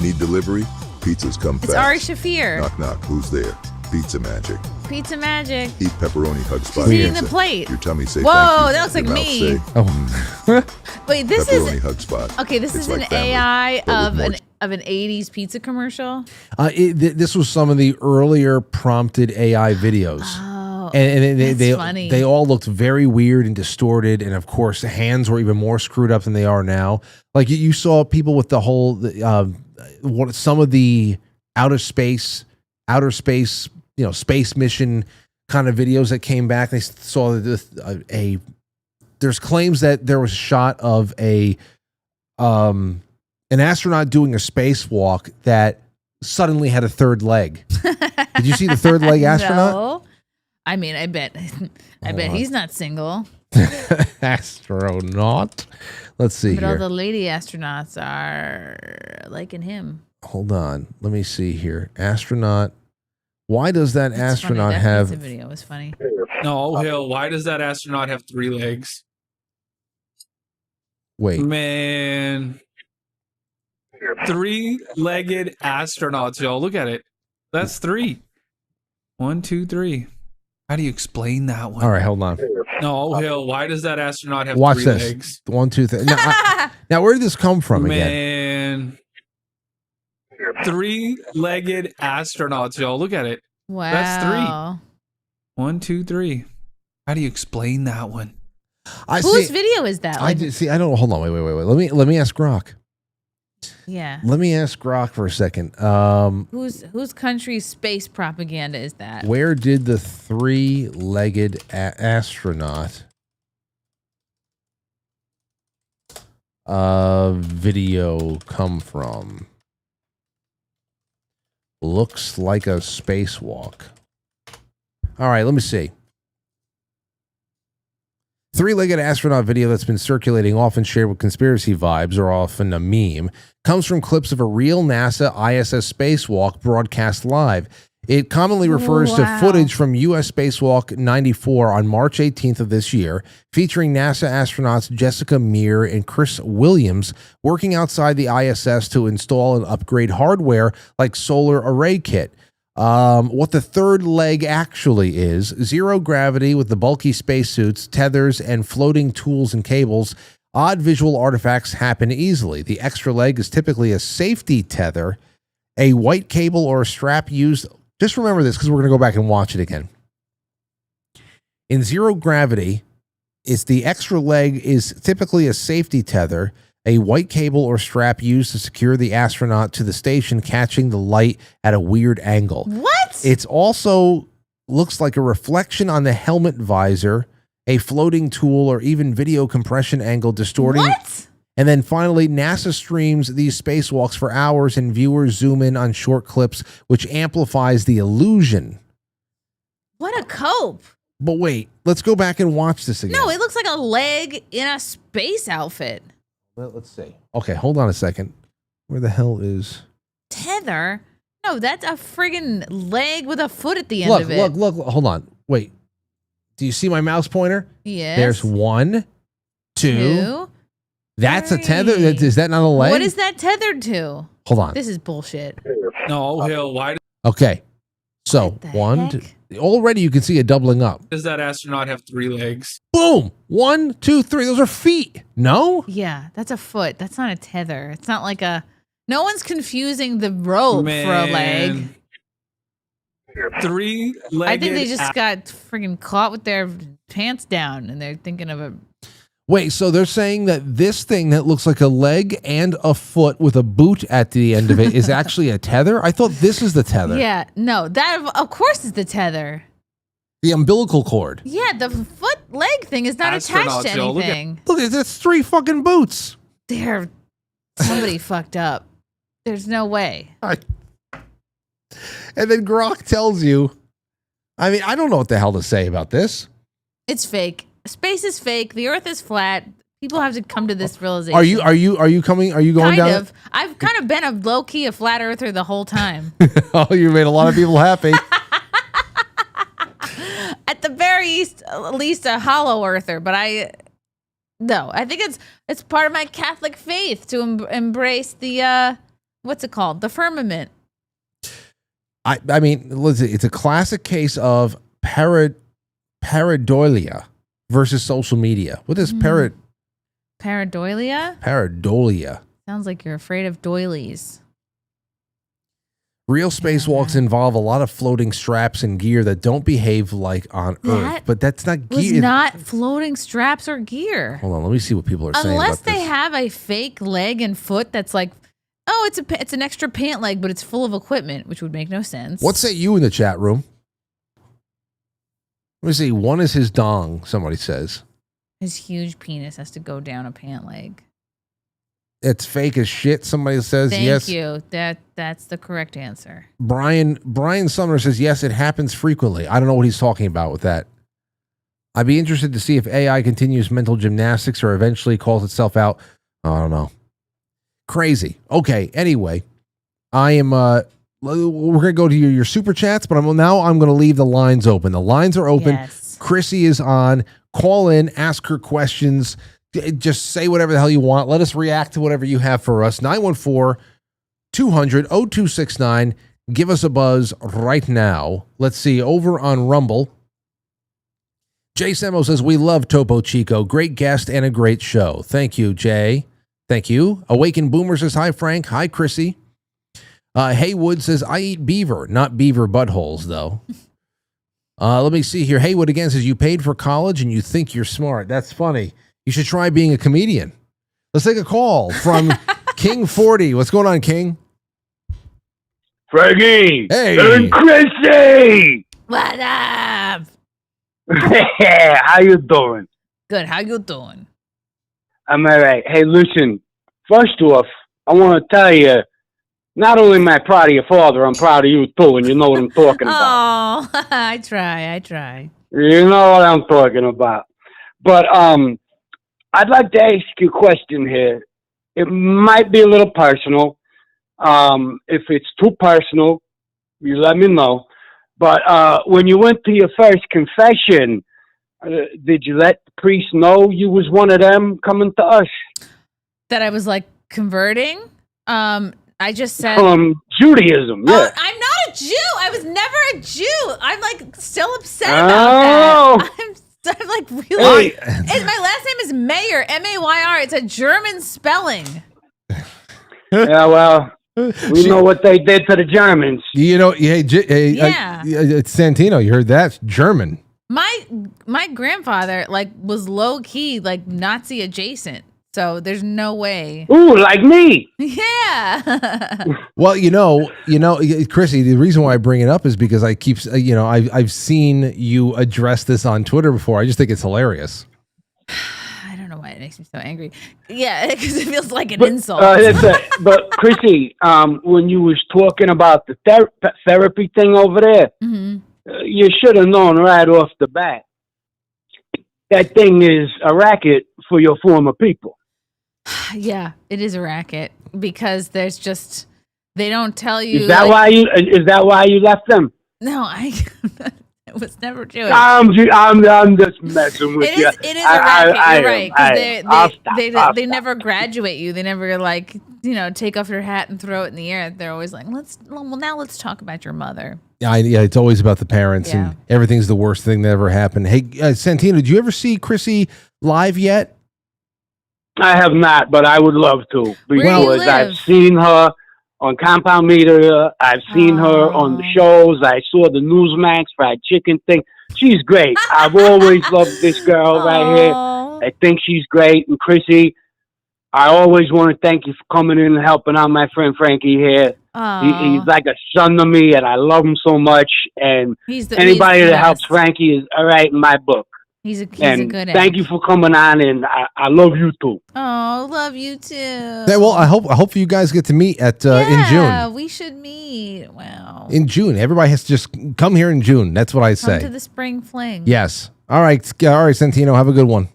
Need delivery? Pizzas come fast. It's Ari Shafir. Knock, knock. Who's there? Pizza magic. Pizza magic. Eat pepperoni hug spot. She's eating the pizza. plate. Your tummy say Whoa, thank you. that looks like Your mouth me. say, Oh. Wait, this pepperoni is hug spot. okay. This It's is like an family, AI but with of more an 80s pizza commercial. This was some of the earlier prompted AI videos. Oh, And that's funny. they all looked very weird and distorted, and of course the hands were even more screwed up than they are now. Like you saw people with the whole some of the outer space, space mission kind of videos that came back. They saw there's claims that there was a shot of an astronaut doing a spacewalk that suddenly had a third leg. Did you see the third leg astronaut? No. I mean, I bet he's not single. Astronaut. Let's see But here. all the lady astronauts are liking him. Hold on. Let me see here. Astronaut. Why does that That's astronaut funny. have? That pizza video was funny. No, Hill, why does that astronaut have 3 legs? Wait. Man. 3-legged astronauts, y'all. Look at it. That's 3. 1, 2, 3. How do you explain that one? All right, hold on. No, Hill, why does that astronaut have Watch 3 this. legs? 1, 2, 3. Now, where did this come from again? Man. 3-legged astronauts, y'all. Look at it. Wow. That's 3. 1, 2, 3. How do you explain that one? Whose video is that? I don't. Hold on. Wait. Let me ask Grok. Yeah. Let me ask Grok for a second. Whose country's space propaganda is that? Where did the 3-legged astronaut video come from? Looks like a spacewalk. All right, let me see. 3-legged astronaut video that's been circulating, often shared with conspiracy vibes or often a meme, comes from clips of a real NASA ISS spacewalk broadcast live. It commonly refers to footage from U.S. Spacewalk 94 on March 18th of this year, featuring NASA astronauts Jessica Meir and Chris Williams working outside the ISS to install and upgrade hardware like solar array kit. What the third leg actually is: zero gravity with the bulky spacesuits, tethers, and floating tools and cables. Odd visual artifacts happen easily. The extra leg is typically a safety tether, a white cable or a strap used. Just remember this because we're going to go back and watch it again. In zero gravity, the extra leg is typically a safety tether, a white cable or strap used to secure the astronaut to the station, catching the light at a weird angle. What? It's also looks like a reflection on the helmet visor, a floating tool, or even video compression angle distorting. What? And then finally, NASA streams these spacewalks for hours, and viewers zoom in on short clips, which amplifies the illusion. What a cope. But wait, let's go back and watch this again. No, it looks like a leg in a space outfit. Well, let's see. Okay, hold on a second. Where the hell is... Tether? No, that's a friggin' leg with a foot at the end of it. Look, hold on. Wait. Do you see my mouse pointer? Yes. There's 1, 2. That's a tether? Is that not a leg? What is that tethered to? Hold on. This is bullshit. No, Hill, why Okay. So, 1, 2. Already you can see it doubling up. does that astronaut have 3 legs? Boom! 1, 2, 3. Those are feet. No? Yeah, that's a foot. That's not a tether. It's not like a... No one's confusing the rope for a leg. 3-legged. I think they just got friggin' caught with their pants down and they're thinking of a... Wait, so they're saying that this thing that looks like a leg and a foot with a boot at the end of it is actually a tether? I thought this is the tether. Yeah, no, that of course is the tether. The umbilical cord. Yeah, the foot leg thing is not attached to anything. Look at that's 3 fucking boots. Somebody fucked up. There's no way. And then Grok tells you, I mean, I don't know what the hell to say about this. It's fake. Space is fake. The Earth is flat. People have to come to this realization. Are you coming? Are you going down? Kind of. I've kind of been a low key a flat earther the whole time. Oh, you made a lot of people happy. At the very least, a hollow earther. But I think it's part of my Catholic faith to embrace the what's it called? The firmament. I mean, listen, it's a classic case of pareidolia versus social media. What is Pareidolia? Pareidolia. Sounds like you're afraid of doilies. Real spacewalks involve a lot of floating straps and gear that don't behave like on Earth. But that's not gear. It's not floating straps or gear. Hold on, let me see what people are saying Unless about they this. have a fake leg and foot that's like, oh, it's an extra pant leg, but it's full of equipment, which would make no sense. What say you in the chat room? Let me see. One is his dong, somebody says. His huge penis has to go down a pant leg. It's fake as shit, somebody says. Yes. Thank you. That's the correct answer. Brian Sumner says, yes, it happens frequently. I don't know what he's talking about with that. I'd be interested to see if AI continues mental gymnastics or eventually calls itself out. I don't know. Crazy. Okay, anyway. I am, we're going to go to your super chats, but I'm going to leave the lines open. The lines are open. Yes. Chrissie is on. Call in, ask her questions. Just say whatever the hell you want. Let us react to whatever you have for us. 914-200-0269. Give us a buzz right now. Let's see. Over on Rumble, Jay Semo says, we love Topo Chico. Great guest and a great show. Thank you, Jay. Thank you. Awakened Boomer says, hi, Frank. Hi, Chrissie. Haywood says, I eat beaver, not beaver buttholes, though. Let me see here. Haywood again says, you paid for college and you think you're smart. That's funny. You should try being a comedian. Let's take a call from King 40. What's going on, King? Frankie. Hey. And Chrissie. What up? How you doing? Good. How you doing? I'm all right. Hey, listen. First off, I want to tell you, not only am I proud of your father, I'm proud of you too, and you know what I'm talking about. Oh, I try. You know what I'm talking about. But I'd like to ask you a question here. It might be a little personal. If it's too personal, you let me know. But when you went to your first confession, did you let the priest know you was one of them coming to us? That I was like converting? I just said Judaism, yeah. I'm not a Jew. I was never a Jew. I'm like still upset about that. I'm like really. Hey. My last name is Mayer, Mayr. It's a German spelling. Yeah, well, we know what they did to the Germans. You know, it's Santino. You heard that? It's German. My grandfather was low key Nazi adjacent. So there's no way. Ooh, like me. Yeah. Well, you know, Chrissie, the reason why I bring it up is because I keep, I've seen you address this on Twitter before. I just think it's hilarious. I don't know why it makes me so angry. Yeah, because it feels like an insult. But Chrissie, when you was talking about the therapy thing over there, you should have known right off the bat. That thing is a racket for your former people. Yeah, it is a racket because there's just they don't tell you. Is that why you left them? No, I was never Jewish. I'm just messing with you. It is a racket. You're right. Because they never graduate you. They never take off your hat and throw it in the air. They're always like, let's talk about your mother. Yeah, it's always about the parents and everything's the worst thing that ever happened. Hey, Santino, did you ever see Chrissie live yet? I have not, but I would love to because I've seen her on Compound Meter. I've seen her on the shows. I saw the Newsmax fried chicken thing. She's great. I've always loved this girl right here. I think she's great. And Chrissie, I always want to thank you for coming in and helping out my friend Frankie here. He's like a son to me, and I love him so much. And anybody that helps Frankie is all right in my book. He's a good egg. Thank you for coming on, and I love you too. Oh, love you too. Yeah, well, I hope you guys get to meet in June. Yeah, we should meet. Wow. In June, everybody has to just come here in June. That's what I say. Come to the spring fling. Yes. All right, Santino, have a good one.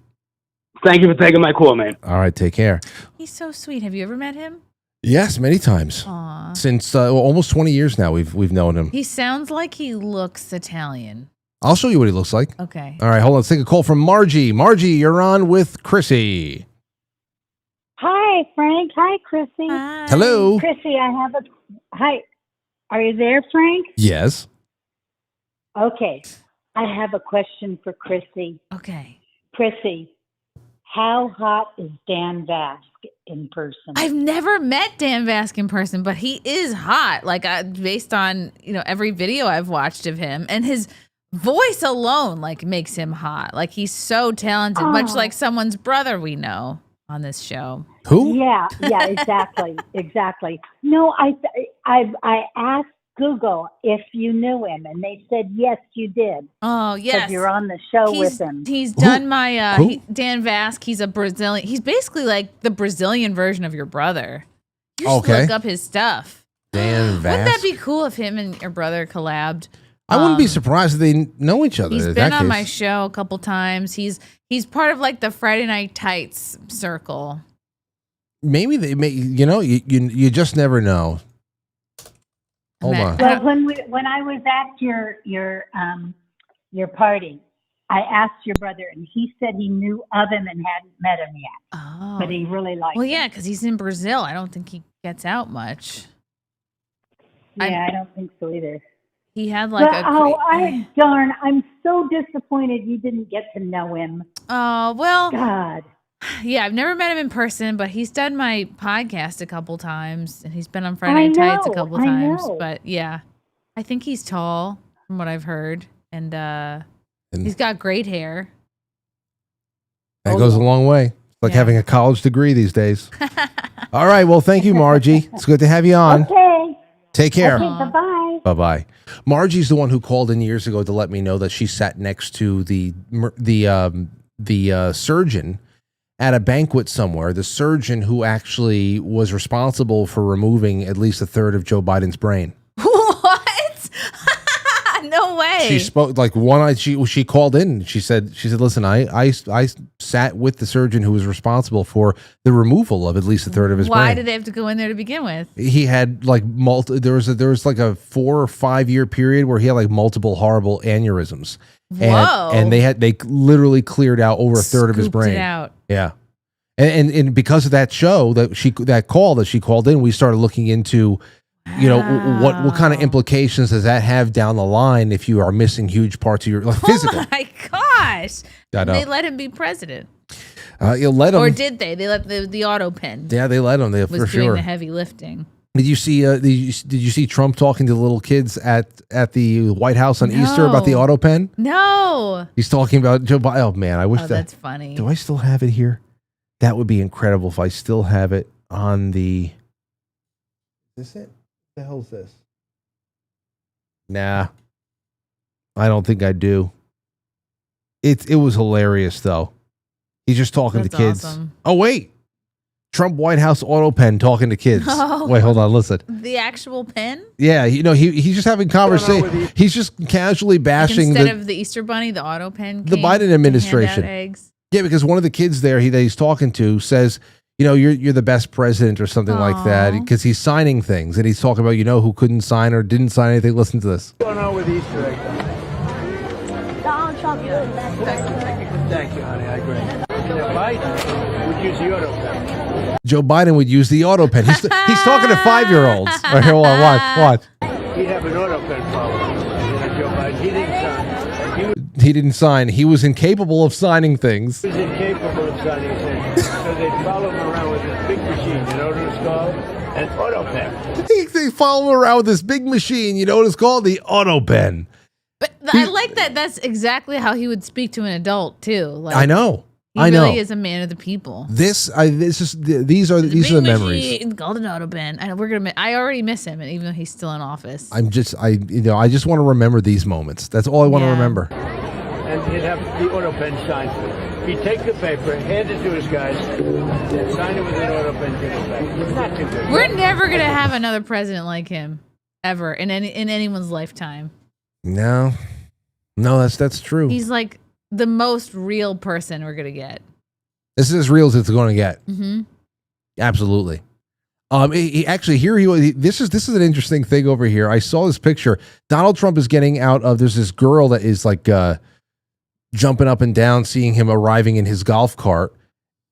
Thank you for taking my call, man. All right, take care. He's so sweet. Have you ever met him? Yes, many times. Aww. Since almost 20 years now, we've known him. He sounds like he looks Italian. I'll show you what he looks like. Okay. All right, hold on. Let's take a call from Margie. Margie, you're on with Chrissie. Hi, Frank. Hi, Chrissie. Hi. Hello. Chrissie, hi. Are you there, Frank? Yes. Okay. I have a question for Chrissie. Okay. Chrissie, how hot is Dan Vasc in person? I've never met Dan Vasc in person, but he is hot. Like based on, every video I've watched of him, and his voice alone makes him hot. Like he's so talented, much like someone's brother we know on this show. Who? Yeah, exactly. No, I asked Google if you knew him, and they said yes, you did. Oh, yes, because you're on the show with him. He's done my Dan Vasc. He's a Brazilian. He's basically like the Brazilian version of your brother. You should look up his stuff. Dan Vasc. Wouldn't that be cool if him and your brother collabed? I wouldn't be surprised if they know each other. He's been on my show a couple times. He's part of the Friday Night Tights circle. Maybe they may. You just never know. Hold on. Well, when I was at your party, I asked your brother, and he said he knew of him and hadn't met him yet. Oh, but he really liked him. Well, yeah, because he's in Brazil. I don't think he gets out much. Yeah, I don't think so either. He had darn! I'm so disappointed you didn't get to know him. Oh well, God. Yeah, I've never met him in person, but he's done my podcast a couple times, and he's been on Friday Night Tights a couple times. But yeah, I think he's tall from what I've heard, and he's got great hair. That goes a long way. It's like having a college degree these days. All right, well, thank you, Margie. It's good to have you on. Okay. Take care. Okay, bye-bye. Bye-bye. Margie's the one who called in years ago to let me know that she sat next to the surgeon at a banquet somewhere, the surgeon who actually was responsible for removing at least a third of Joe Biden's brain. What? No way. She spoke she called in. She said, listen, I sat with the surgeon who was responsible for the removal of at least a third of his brain. Why did they have to go in there to begin with? He had there was a 4 or 5 year period where he had multiple horrible aneurysms. Whoa. And they literally cleared out over a third of his brain. It out. Yeah. And because of that show that call that she called in, we started looking into, what kind of implications does that have down the line if you are missing huge parts of your physical. Oh my gosh. They let him be president. You let him. Or did they? They let the auto pen. Yeah, they let him. They was for doing sure. the heavy lifting. Did you see? Did you see Trump talking to the little kids at the White House on Easter about the auto pen? No. He's talking about Joe Biden. Oh man, I wish that's funny. Do I still have it here? That would be incredible if I still have it on the. Is this it? What the hell is this? Nah, I don't think I do. It was hilarious though. He's just talking to kids. Awesome. Oh wait. Trump White House auto pen talking to kids. Oh. Wait, hold on, listen. The actual pen? Yeah, he's just having conversation. He's just casually bashing instead of the Easter Bunny, the auto pen. The Biden administration. Eggs. Yeah, because one of the kids there that he's talking to says, you're the best president or something like that, because he's signing things and he's talking about who couldn't sign or didn't sign anything. Listen to this. What's going on with Easter eggs? Donald Trump is the best president. Thank you, honey. I agree. Biden would use the auto pen. Joe Biden would use the auto pen. He's talking to 5-year-olds. Right, hold on, watch. He'd have an auto pen problem. Joe Biden, he didn't sign. He didn't sign. He was incapable of signing things. He was incapable of signing things. So they'd follow him around with this big machine. You know what it's called? An auto pen. They follow him around with this big machine. You know what it's called? The auto pen. But I like that. That's exactly how he would speak to an adult too. I know. He really is a man of the people. These are the memories. It's called an auto pen. I already miss him, and even though he's still in office. I just want to remember these moments. That's all I want to remember. And he'd have the auto pen signed for him. He'd take the paper, hand it to his guys, and sign it with an auto pen. Give it back. It's not too good. We're never gonna have another president like him, ever in anyone's lifetime. No, that's true. He's like the most real person we're gonna get. This is as real as it's going to get. Mm-hmm. Absolutely. This is an interesting thing over here. I saw this picture. Donald Trump is getting out of. There's this girl that is jumping up and down, seeing him arriving in his golf cart,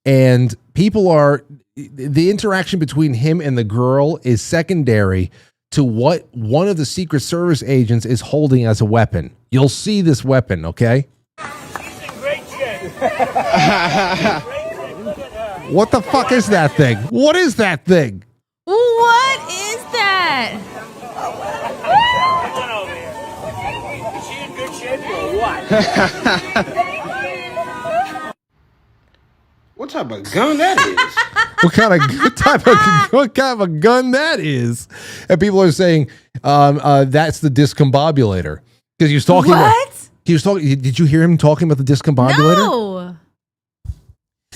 and the interaction between him and the girl is secondary to what one of the Secret Service agents is holding as a weapon. You'll see this weapon, okay? What the fuck is that thing? What is that thing? What is that? Come on over here. Is she in good shape or what? What type of gun that is? What kind of a gun that is? And people are saying that's the discombobulator because he was talking. What? He was talking. Did you hear him talking about the discombobulator? No.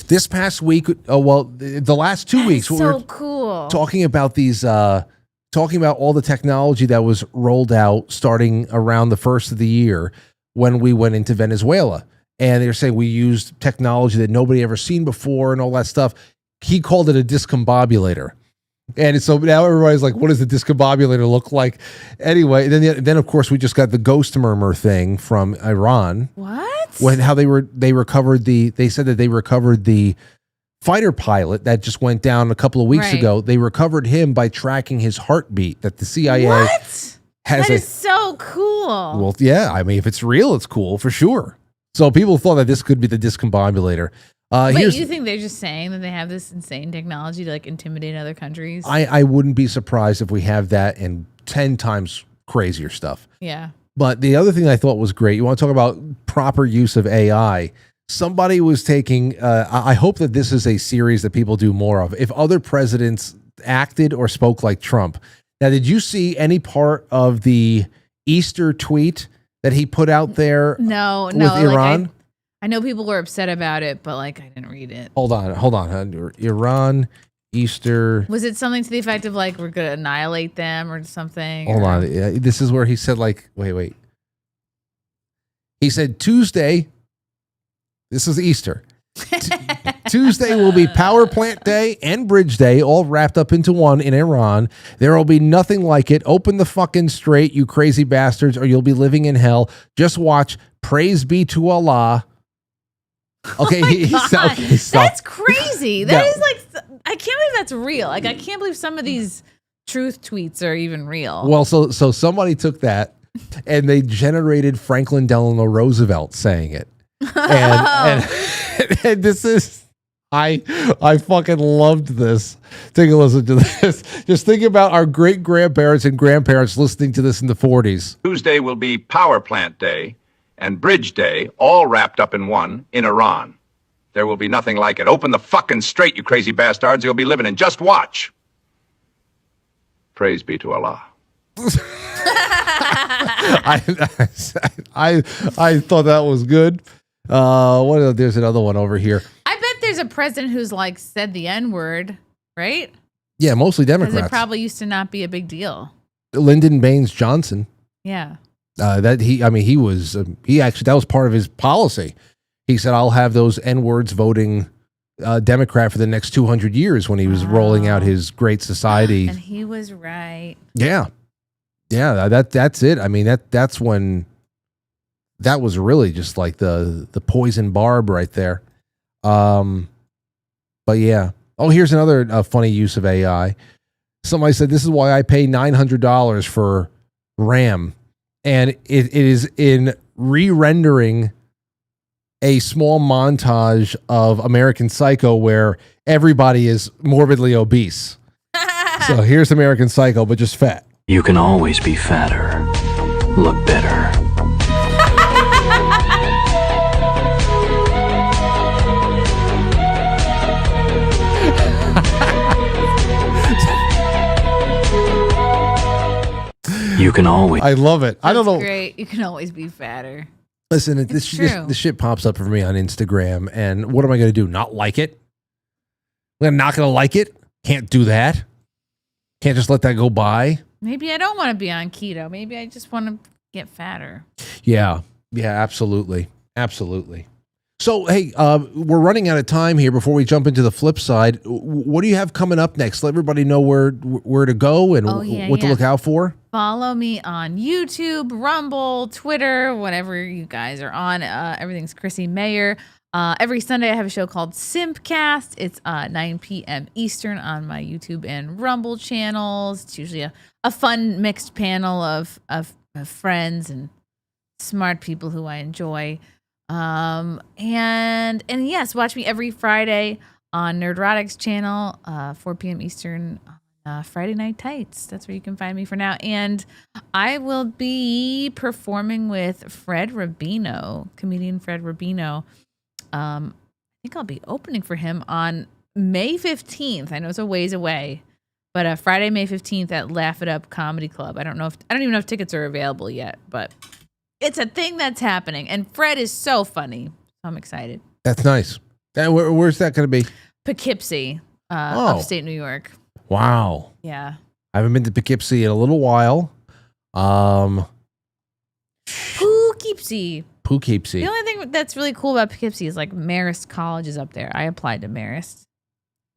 This past week, the last 2 weeks, So we were cool. talking about these, talking about all the technology that was rolled out starting around the first of the year when we went into Venezuela. And they're saying we used technology that nobody ever seen before and all that stuff. He called it a discombobulator. And so now everybody's like, what does the discombobulator look like? Anyway, then of course we just got the ghost murmur thing from Iran. What? When how they recovered they said that they recovered the fighter pilot that just went down a couple of weeks ago. They recovered him by tracking his heartbeat. That the CIA has That is so cool. Well, yeah. I mean, if it's real, it's cool for sure. So people thought that this could be the discombobulator. Wait, you think they're just saying that they have this insane technology to like intimidate other countries? I wouldn't be surprised if we have that and 10 times crazier stuff. Yeah. But the other thing I thought was great, you want to talk about proper use of AI. Somebody was taking, I hope that this is a series that people do more of. If other presidents acted or spoke like Trump. Now, did you see any part of the Easter tweet that he put out there No. with Iran? Like I know people were upset about it, but like I didn't read it. Hold on. Iran, Easter. Was it something to the effect of like we're gonna annihilate them or something? Hold on. Yeah, this is where he said like, wait. He said Tuesday. This is Easter. Tuesday will be Power Plant Day and Bridge Day, all wrapped up into one in Iran. There will be nothing like it. Open the fucking straight, you crazy bastards, or you'll be living in hell. Just watch. Praise be to Allah. Okay, That's crazy. That is like, I can't believe that's real. Like, I can't believe some of these truth tweets are even real. Well, so somebody took that and they generated Franklin Delano Roosevelt saying it. And this is, I fucking loved this. Take a listen to this. Just think about our great grandparents and grandparents listening to this in the 40s. Tuesday will be Power Plant Day and Bridge Day, all wrapped up in one, in Iran. There will be nothing like it. Open the fucking straight, you crazy bastards. You'll be living in. Just watch. Praise be to Allah. I thought that was good. There's another one over here. I bet there's a president who's like said the N-word, right? Yeah, mostly Because Democrats. it probably used to not be a big deal. Lyndon Baines Johnson. Yeah. He was part of his policy. He said, I'll have those N-words voting Democrat for the next 200 years when he was rolling out his Great Society. And he was right. Yeah. That's it. I mean, that's when that was really just like the poison barb right there. But yeah. Oh, here's another funny use of AI. Somebody said, this is why I pay $900 for RAM. And it is in re-rendering a small montage of American Psycho where everybody is morbidly obese. So here's American Psycho, but just fat. You can always be fatter, look better. You can always. I love it. I don't know. Great. You can always be fatter. Listen, this shit pops up for me on Instagram, and what am I going to do? Not like it? I'm not going to like it? Can't do that. Can't just let that go by. Maybe I don't want to be on keto. Maybe I just want to get fatter. Yeah, absolutely. So, hey, we're running out of time here before we jump into the flip side. What do you have coming up next? Let everybody know where to go and what to look out for. Follow me on YouTube, Rumble, Twitter, whatever you guys are on. Everything's Chrissie Mayr. Every Sunday I have a show called Simpcast. It's 9 p.m. Eastern on my YouTube and Rumble channels. It's usually a fun mixed panel of friends and smart people who I enjoy. And yes, watch me every Friday on Nootrotic's channel, 4 p.m. Eastern on Friday Night Tights. That's where you can find me for now. And I will be performing with Fred Rubino, comedian Fred Rubino. I think I'll be opening for him on May 15th. I know it's a ways away, but Friday, May 15th at Laugh It Up Comedy Club. I don't even know if tickets are available yet, but it's a thing that's happening. And Fred is so funny. So I'm excited. That's nice. And where's that going to be? Poughkeepsie, upstate New York. Wow. Yeah. I haven't been to Poughkeepsie in a little while. Poughkeepsie. Poughkeepsie. The only thing that's really cool about Poughkeepsie is like Marist College is up there. I applied to Marist.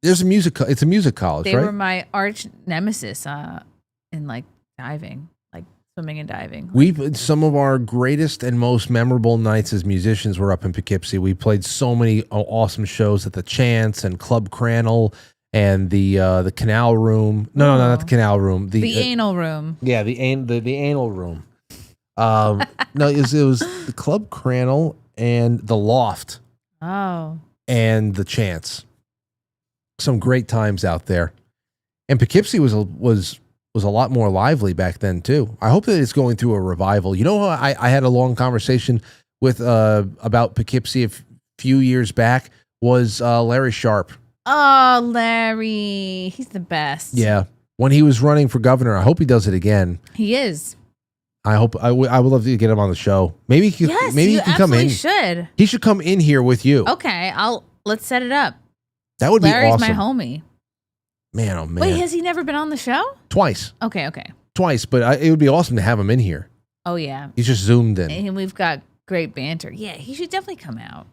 There's a music. It's a music college, They right? were my arch nemesis in like diving, like swimming and diving. Some of our greatest and most memorable nights as musicians were up in Poughkeepsie. We played so many awesome shows at the Chance and Club Crannel and the Canal Room. No, not the Canal Room. The Anal Room. Yeah, the anal room. No, it was the Club Crannel and the Loft. Oh. And the Chance. Some great times out there. And Poughkeepsie was a lot more lively back then too. I hope that it's going through a revival. You know, I had a long conversation with about Poughkeepsie a few years back was Larry Sharp. Oh, Larry. He's the best. Yeah. When he was running for governor, I hope he does it again. He is. I hope I would love to get him on the show. Maybe he can come in. Should. He should come in here with you. Okay, let's set it up. That would Larry's be awesome. my homie. Man, oh man. Wait, has he never been on the show? Twice. Okay. Twice, but it would be awesome to have him in here. Oh yeah. He's just zoomed in. And we've got great banter. Yeah, he should definitely come out.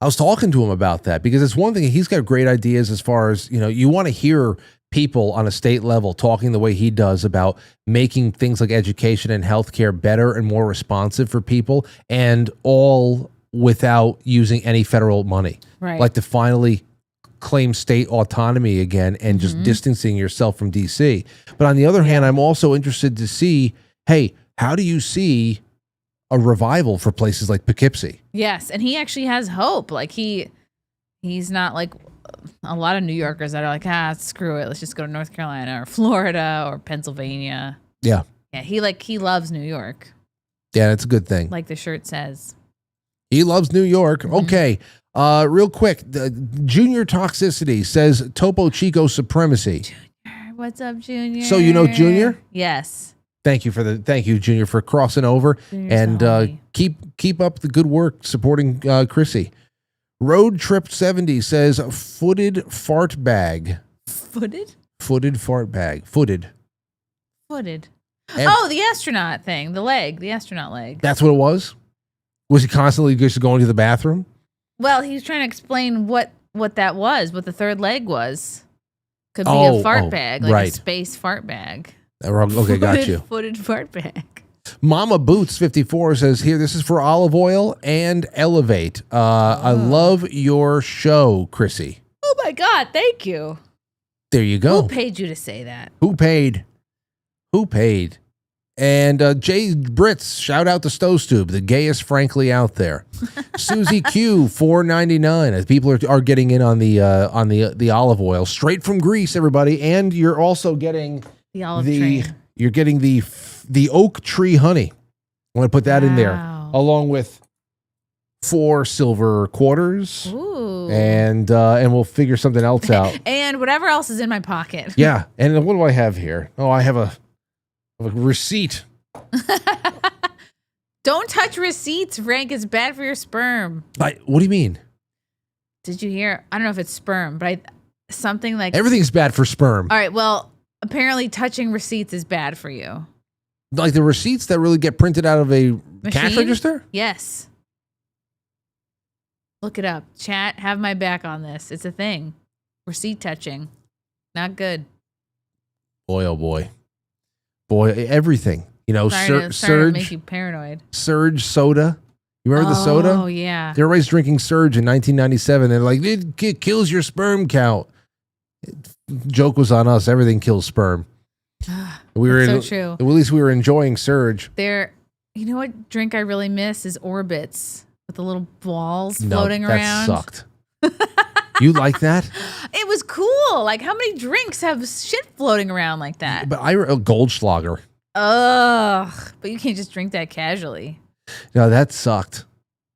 I was talking to him about that because it's one thing. He's got great ideas as far as, you want to hear people on a state level talking the way he does about making things like education and healthcare better and more responsive for people, and all without using any federal money. Right. Like to finally claim state autonomy again and just distancing yourself from DC. But on the other hand, I'm also interested to see, hey, how do you see a revival for places like Poughkeepsie? Yes, and he actually has hope. Like he's not like a lot of New Yorkers that are like, screw it, let's just go to North Carolina or Florida or Pennsylvania. Yeah. Yeah, he loves New York. Yeah, that's a good thing. Like the shirt says. He loves New York. Okay. Real quick, Junior Toxicity says Topo Chico supremacy. Junior, what's up, Junior? So you know Junior? Yes. Thank you, Junior, for crossing over. Junior's and keep up the good work supporting Chrissie. Road Trip 70 says footed fart bag. Footed? Footed fart bag. Footed. Oh, the astronaut thing. The astronaut leg. That's what it was? Was he constantly just going to the bathroom? Well, he was trying to explain what that was, what the third leg was. Could be a fart bag, like a space fart bag. Okay, got you. Footed fart bag. Mama Boots 54 says here, this is for Olive Oil and Elevate. I love your show, Chrissie. Oh my God, thank you. There you go. Who paid you to say that? Who paid? And Jay Brits, shout out to Stove the gayest frankly out there. Susie Q $4.99 as people are getting in on the olive oil straight from Greece, everybody, and you're also getting the olive tree. You're getting the oak tree honey. I'm going to put that in there along with 4 silver quarters. Ooh. And we'll figure something else out. And whatever else is in my pocket. Yeah. And what do I have here? Oh, I have a receipt. Don't touch receipts, Frank. It's bad for your sperm. What do you mean? Did you hear? I don't know if it's sperm, but something like everything's bad for sperm. All right. Well, apparently touching receipts is bad for you. Like the receipts that really get printed out of a cash register? Yes. Look it up. Chat, have my back on this. It's a thing. Receipt touching. Not good. Boy, oh boy. Boy, everything. Starting to make you paranoid. Surge soda. You remember the soda? Oh, yeah. Everybody's drinking Surge in 1997. They're like, it kills your sperm count. Joke was on us. Everything kills sperm. So true. At least we were enjoying Surge. You know what drink I really miss is Orbits with the little balls floating around. That sucked. You like that? It was cool. Like, how many drinks have shit floating around like that? But a Goldschlager. Ugh. But you can't just drink that casually. No, that sucked.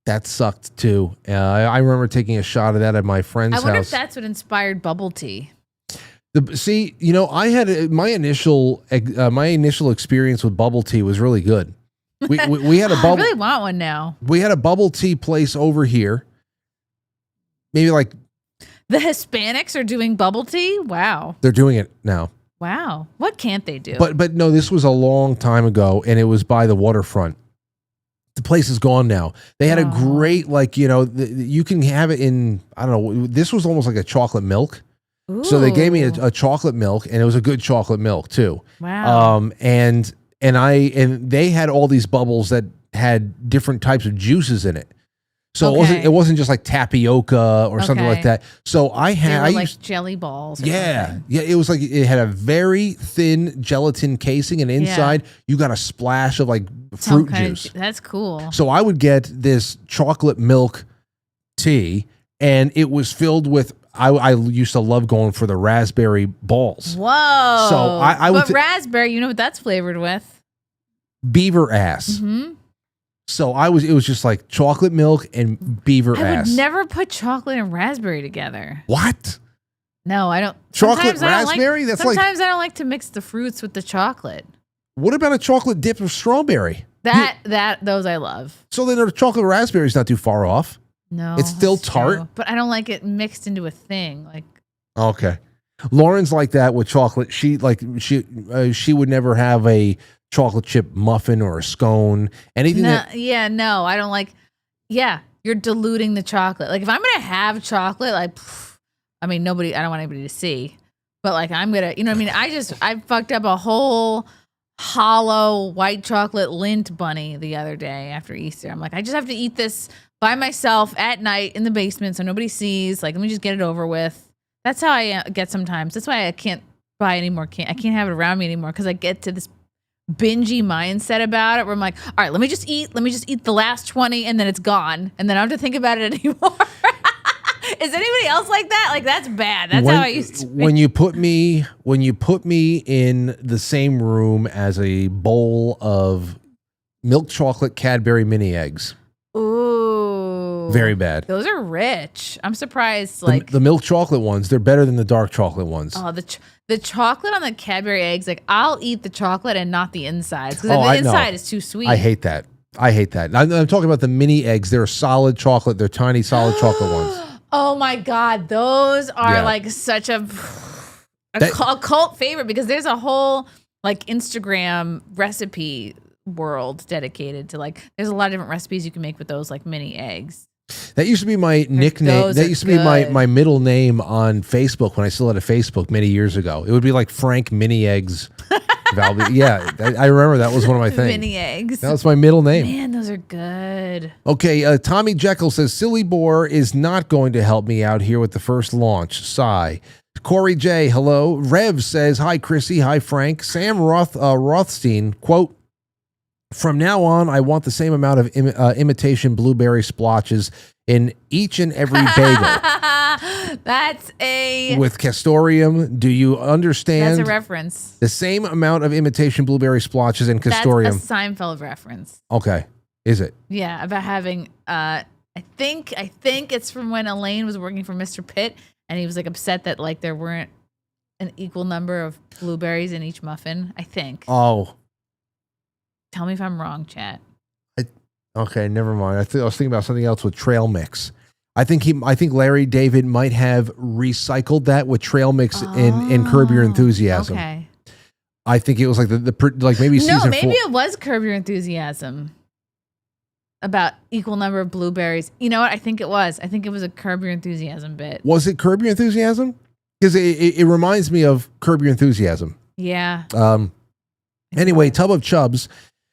That sucked too. I remember taking a shot of that at my friend's house. I wonder if that's what inspired bubble tea. I had my initial experience with bubble tea was really good. We had a bubble. I really want one now. We had a bubble tea place over here. Maybe like the Hispanics are doing bubble tea. Wow, they're doing it now. Wow, what can't they do? But no, this was a long time ago, and it was by the waterfront. The place is gone now. They had a great you can have it in, I don't know. This was almost like a chocolate milk. Ooh. So they gave me a chocolate milk, and it was a good chocolate milk too. Wow. And they had all these bubbles that had different types of juices in it. So it wasn't just like tapioca or something like that. So I used jelly balls. Yeah. It was like it had a very thin gelatin casing, and inside you got a splash of like fruit juice. That's cool. So I would get this chocolate milk tea, and it was filled with. I used to love going for the raspberry balls. Whoa! So I would. But raspberry, you know what that's flavored with? Beaver ass. Mm-hmm. So it was just like chocolate milk and beaver ass. I would never put chocolate and raspberry together. What? No, I don't. Chocolate raspberry? Sometimes I don't like to mix the fruits with the chocolate. What about a chocolate dip of strawberry? Those I love. So then the chocolate raspberry is not too far off. No, it's still tart. True. But I don't like it mixed into a thing. Like, okay, Lauren's like that with chocolate. She would never have a chocolate chip muffin or a scone. Anything no, I don't like. Yeah, you're diluting the chocolate. Like, if I'm gonna have chocolate, like, I don't want anybody to see, but like, I'm gonna, you know what I mean? I fucked up a whole hollow white chocolate Lindt bunny the other day after Easter. I'm like, I just have to eat this by myself at night in the basement so nobody sees. Like, let me just get it over with. That's how I get sometimes. That's why I can't buy any more I can't have it around me anymore, because I get to this bingy mindset about it where I'm like, all right, let me just eat the last 20 and then it's gone, and then I don't have to think about it anymore. Is anybody else like that? Like, that's bad. That's how I used to be. When you put me in the same room as a bowl of milk chocolate Cadbury mini eggs. Ooh. Very bad. Those are rich. I'm surprised. The milk chocolate ones, they're better than the dark chocolate ones. Oh, the chocolate on the Cadbury eggs, like, I'll eat the chocolate and not the insides, because the inside is too sweet. I hate that. I'm talking about the mini eggs. They're solid chocolate. They're tiny solid chocolate ones. Oh my God. Those are like such a cult favorite, because there's a whole like Instagram recipe world dedicated to, like, there's a lot of different recipes you can make with those like mini eggs. That used to be my nickname. That used to be my middle name on Facebook when I still had a Facebook many years ago. It would be like Frank Mini Eggs. Yeah, I remember that was one of my things. Mini eggs. That was my middle name. Man, those are good. Okay, Tommy Jekyll says, Silly Boar is not going to help me out here with the first launch. Sigh. Corey J, hello. Rev says, hi, Chrissy. Hi, Frank. Sam Rothstein, quote, from now on, I want the same amount of imitation blueberry splotches in each and every bagel. That's with castoreum. Do you understand? That's a reference. The same amount of imitation blueberry splotches in castoreum. That's a Seinfeld reference. Okay. Is it? Yeah, about having I think it's from when Elaine was working for Mr. Pitt, and he was like upset that like there weren't an equal number of blueberries in each muffin, I think. Oh. Tell me if I'm wrong, chat. Okay, never mind. I was thinking about something else with trail mix. I think Larry David might have recycled that with trail mix in Curb Your Enthusiasm. Okay. I think it was like like maybe season 4. No, maybe it was Curb Your Enthusiasm about equal number of blueberries. You know what? I think it was. I think it was a Curb Your Enthusiasm bit. Was it Curb Your Enthusiasm? Because it reminds me of Curb Your Enthusiasm. Yeah. Anyway, Tub of Chubs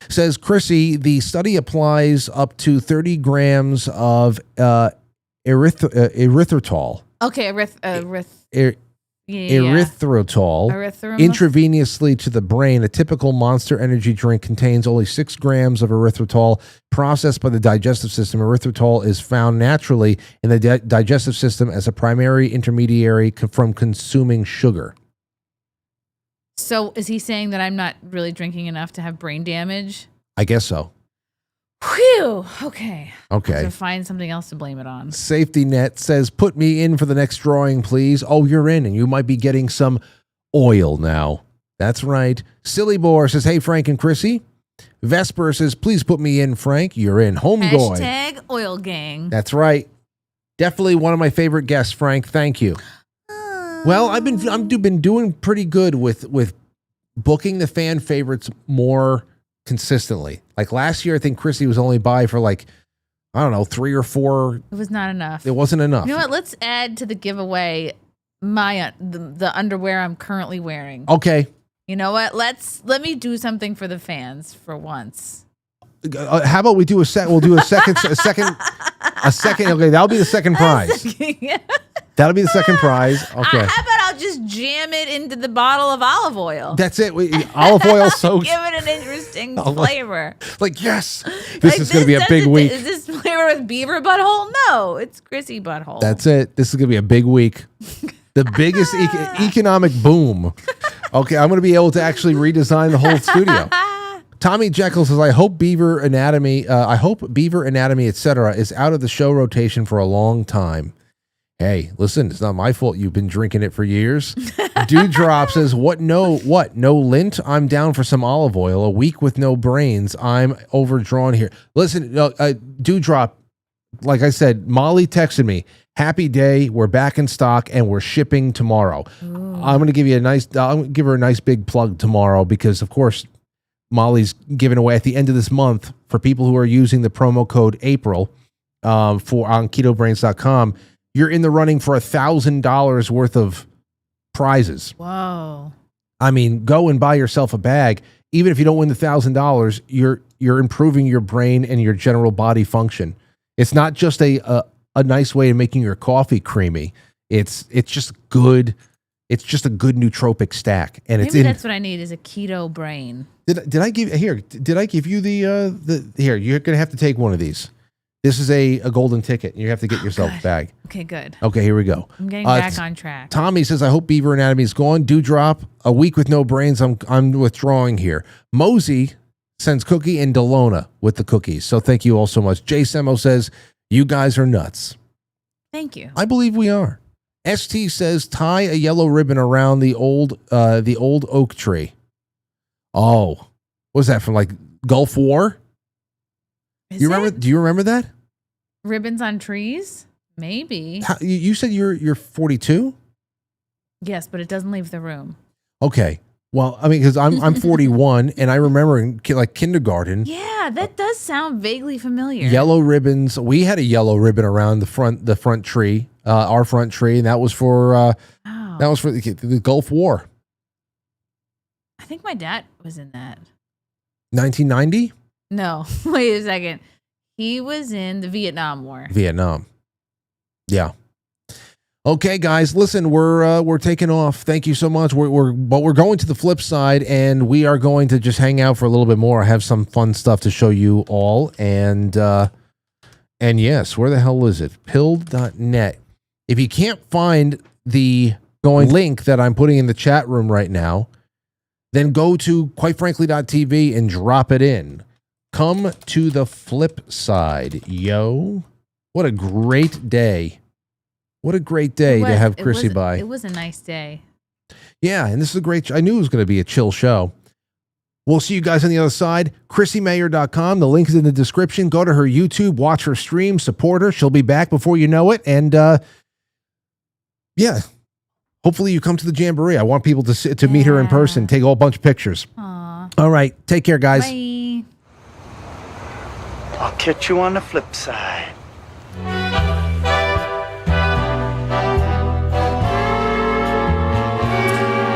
Says, Chrissie, the study applies up to 30 grams of erythritol. Okay, Erythritol Erythritol. intravenously to the brain. A typical Monster Energy drink contains only 6 grams of erythritol processed by the digestive system. Erythritol is found naturally in the digestive system as a primary intermediary from consuming sugar. So is he saying that I'm not really drinking enough to have brain damage? I guess so. Whew. Okay. Okay. I have to find something else to blame it on. Safety Net says, put me in for the next drawing, please. Oh, you're in, and you might be getting some oil now. That's right. Silly Boar says, hey, Frank and Chrissie. Vesper says, please put me in, Frank. You're in. Homegoing. Hashtag oil gang. That's right. Definitely one of my favorite guests, Frank. Thank you. Well, I've been doing pretty good with booking the fan favorites more consistently. Like last year, I think Chrissie was only by for like, I don't know, 3 or 4. It was not enough. It wasn't enough. You know what? Let's add to the giveaway the underwear I'm currently wearing. Okay. You know what? Let me do something for the fans for once. How about we do we'll do a second. Okay, that'll be the second prize. That'll be the second prize. Okay. How about I'll just jam it into the bottle of olive oil? That's it. Olive oil soaked. Give it an interesting flavor. Like, yes. This is going to be a big week. Is this flavor with beaver butthole? No, it's Chrissie butthole. That's it. This is going to be a big week. The biggest economic boom. Okay, I'm going to be able to actually redesign the whole studio. Tommy Jekyll says, I hope Beaver Anatomy, etc. is out of the show rotation for a long time. Hey, listen, it's not my fault you've been drinking it for years. Dewdrop says, no lint? I'm down for some olive oil. A week with no brains. I'm overdrawn here. Listen, Dewdrop, like I said, Molly texted me, happy day, we're back in stock, and we're shipping tomorrow. Ooh. I'm going to give her a nice big plug tomorrow because, of course, Molly's giving away at the end of this month for people who are using the promo code April on ketobrainz.com. You're in the running for $1,000 worth of prizes. Whoa. I mean, go and buy yourself a bag. Even if you don't win the $1,000, you're improving your brain and your general body function. It's not just a nice way of making your coffee creamy. It's just good. It's just a good nootropic stack. And maybe that's what I need is a keto brain. Did I give you the here, you're going to have to take one of these. This is a golden ticket. You have to get yourself a bag. Okay, good. Okay, here we go. I'm getting back on track. Tommy says, I hope Beaver Anatomy is gone. Dewdrop, a week with no brains. I'm withdrawing here. Mosey sends Cookie and Delona with the cookies. So thank you all so much. Jay Semo says, you guys are nuts. Thank you. I believe we are. ST says, tie a yellow ribbon around the old oak tree. Oh, what was that from like Gulf War? Do you remember that? Ribbons on trees? Maybe. You said you're 42? Yes, but it doesn't leave the room. Okay. Well, I mean, because I'm 41, and I remember in like kindergarten. Yeah, that does sound vaguely familiar. Yellow ribbons. We had a yellow ribbon around the front tree, our front tree, and that was for the Gulf War. I think my dad was in that. 1990? No, wait a second. He was in the Vietnam War. Vietnam. Yeah. Okay, guys, listen, we're taking off. Thank you so much. But we're going to the flip side, and we are going to just hang out for a little bit more. I have some fun stuff to show you all, and yes, where the hell is it? Pilled.net. If you can't find the link that I'm putting in the chat room right now, then go to quitefrankly.tv and drop it in. Come to the flip side, yo. What a great day. What a great day to have Chrissie by. It was a nice day. Yeah, and this is a great I knew it was going to be a chill show. We'll see you guys on the other side. ChrissieMayr.com. The link is in the description. Go to her YouTube, watch her stream, support her. She'll be back before you know it. And yeah, hopefully you come to the Jamboree. I want people to meet her in person, take a whole bunch of pictures. Aww. All right, take care, guys. Bye. I'll catch you on the flip side.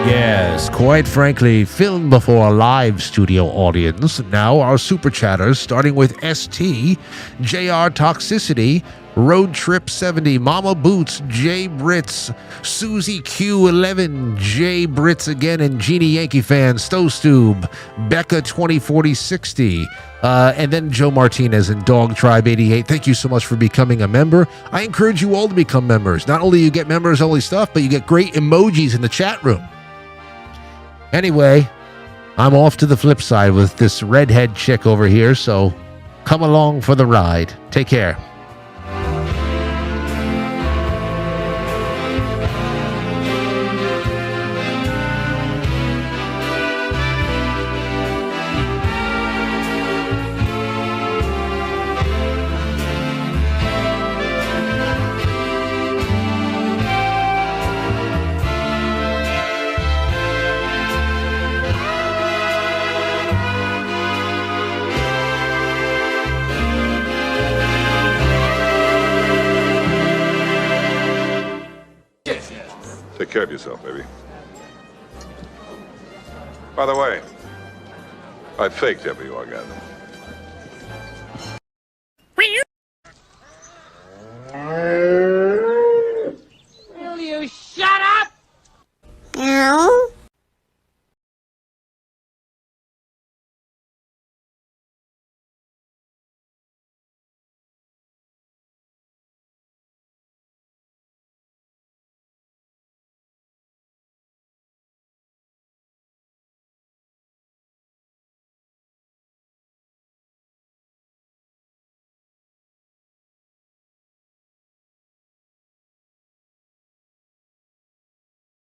Yes, quite frankly, filmed before a live studio audience. Now our super chatters, starting with ST, JR Toxicity, Road Trip 70, Mama Boots, J Brits, Susie Q11, J Brits again, and Jeannie Yankee Fan, Stowstube, Becca 204060, and then Joe Martinez and Dog Tribe 88. Thank you so much for becoming a member. I encourage you all to become members. Not only you get members only stuff, but you get great emojis in the chat room. Anyway, I'm off to the flip side with this redhead chick over here, so come along for the ride. Take care. Take care of yourself, baby. By the way, I faked every orgasm.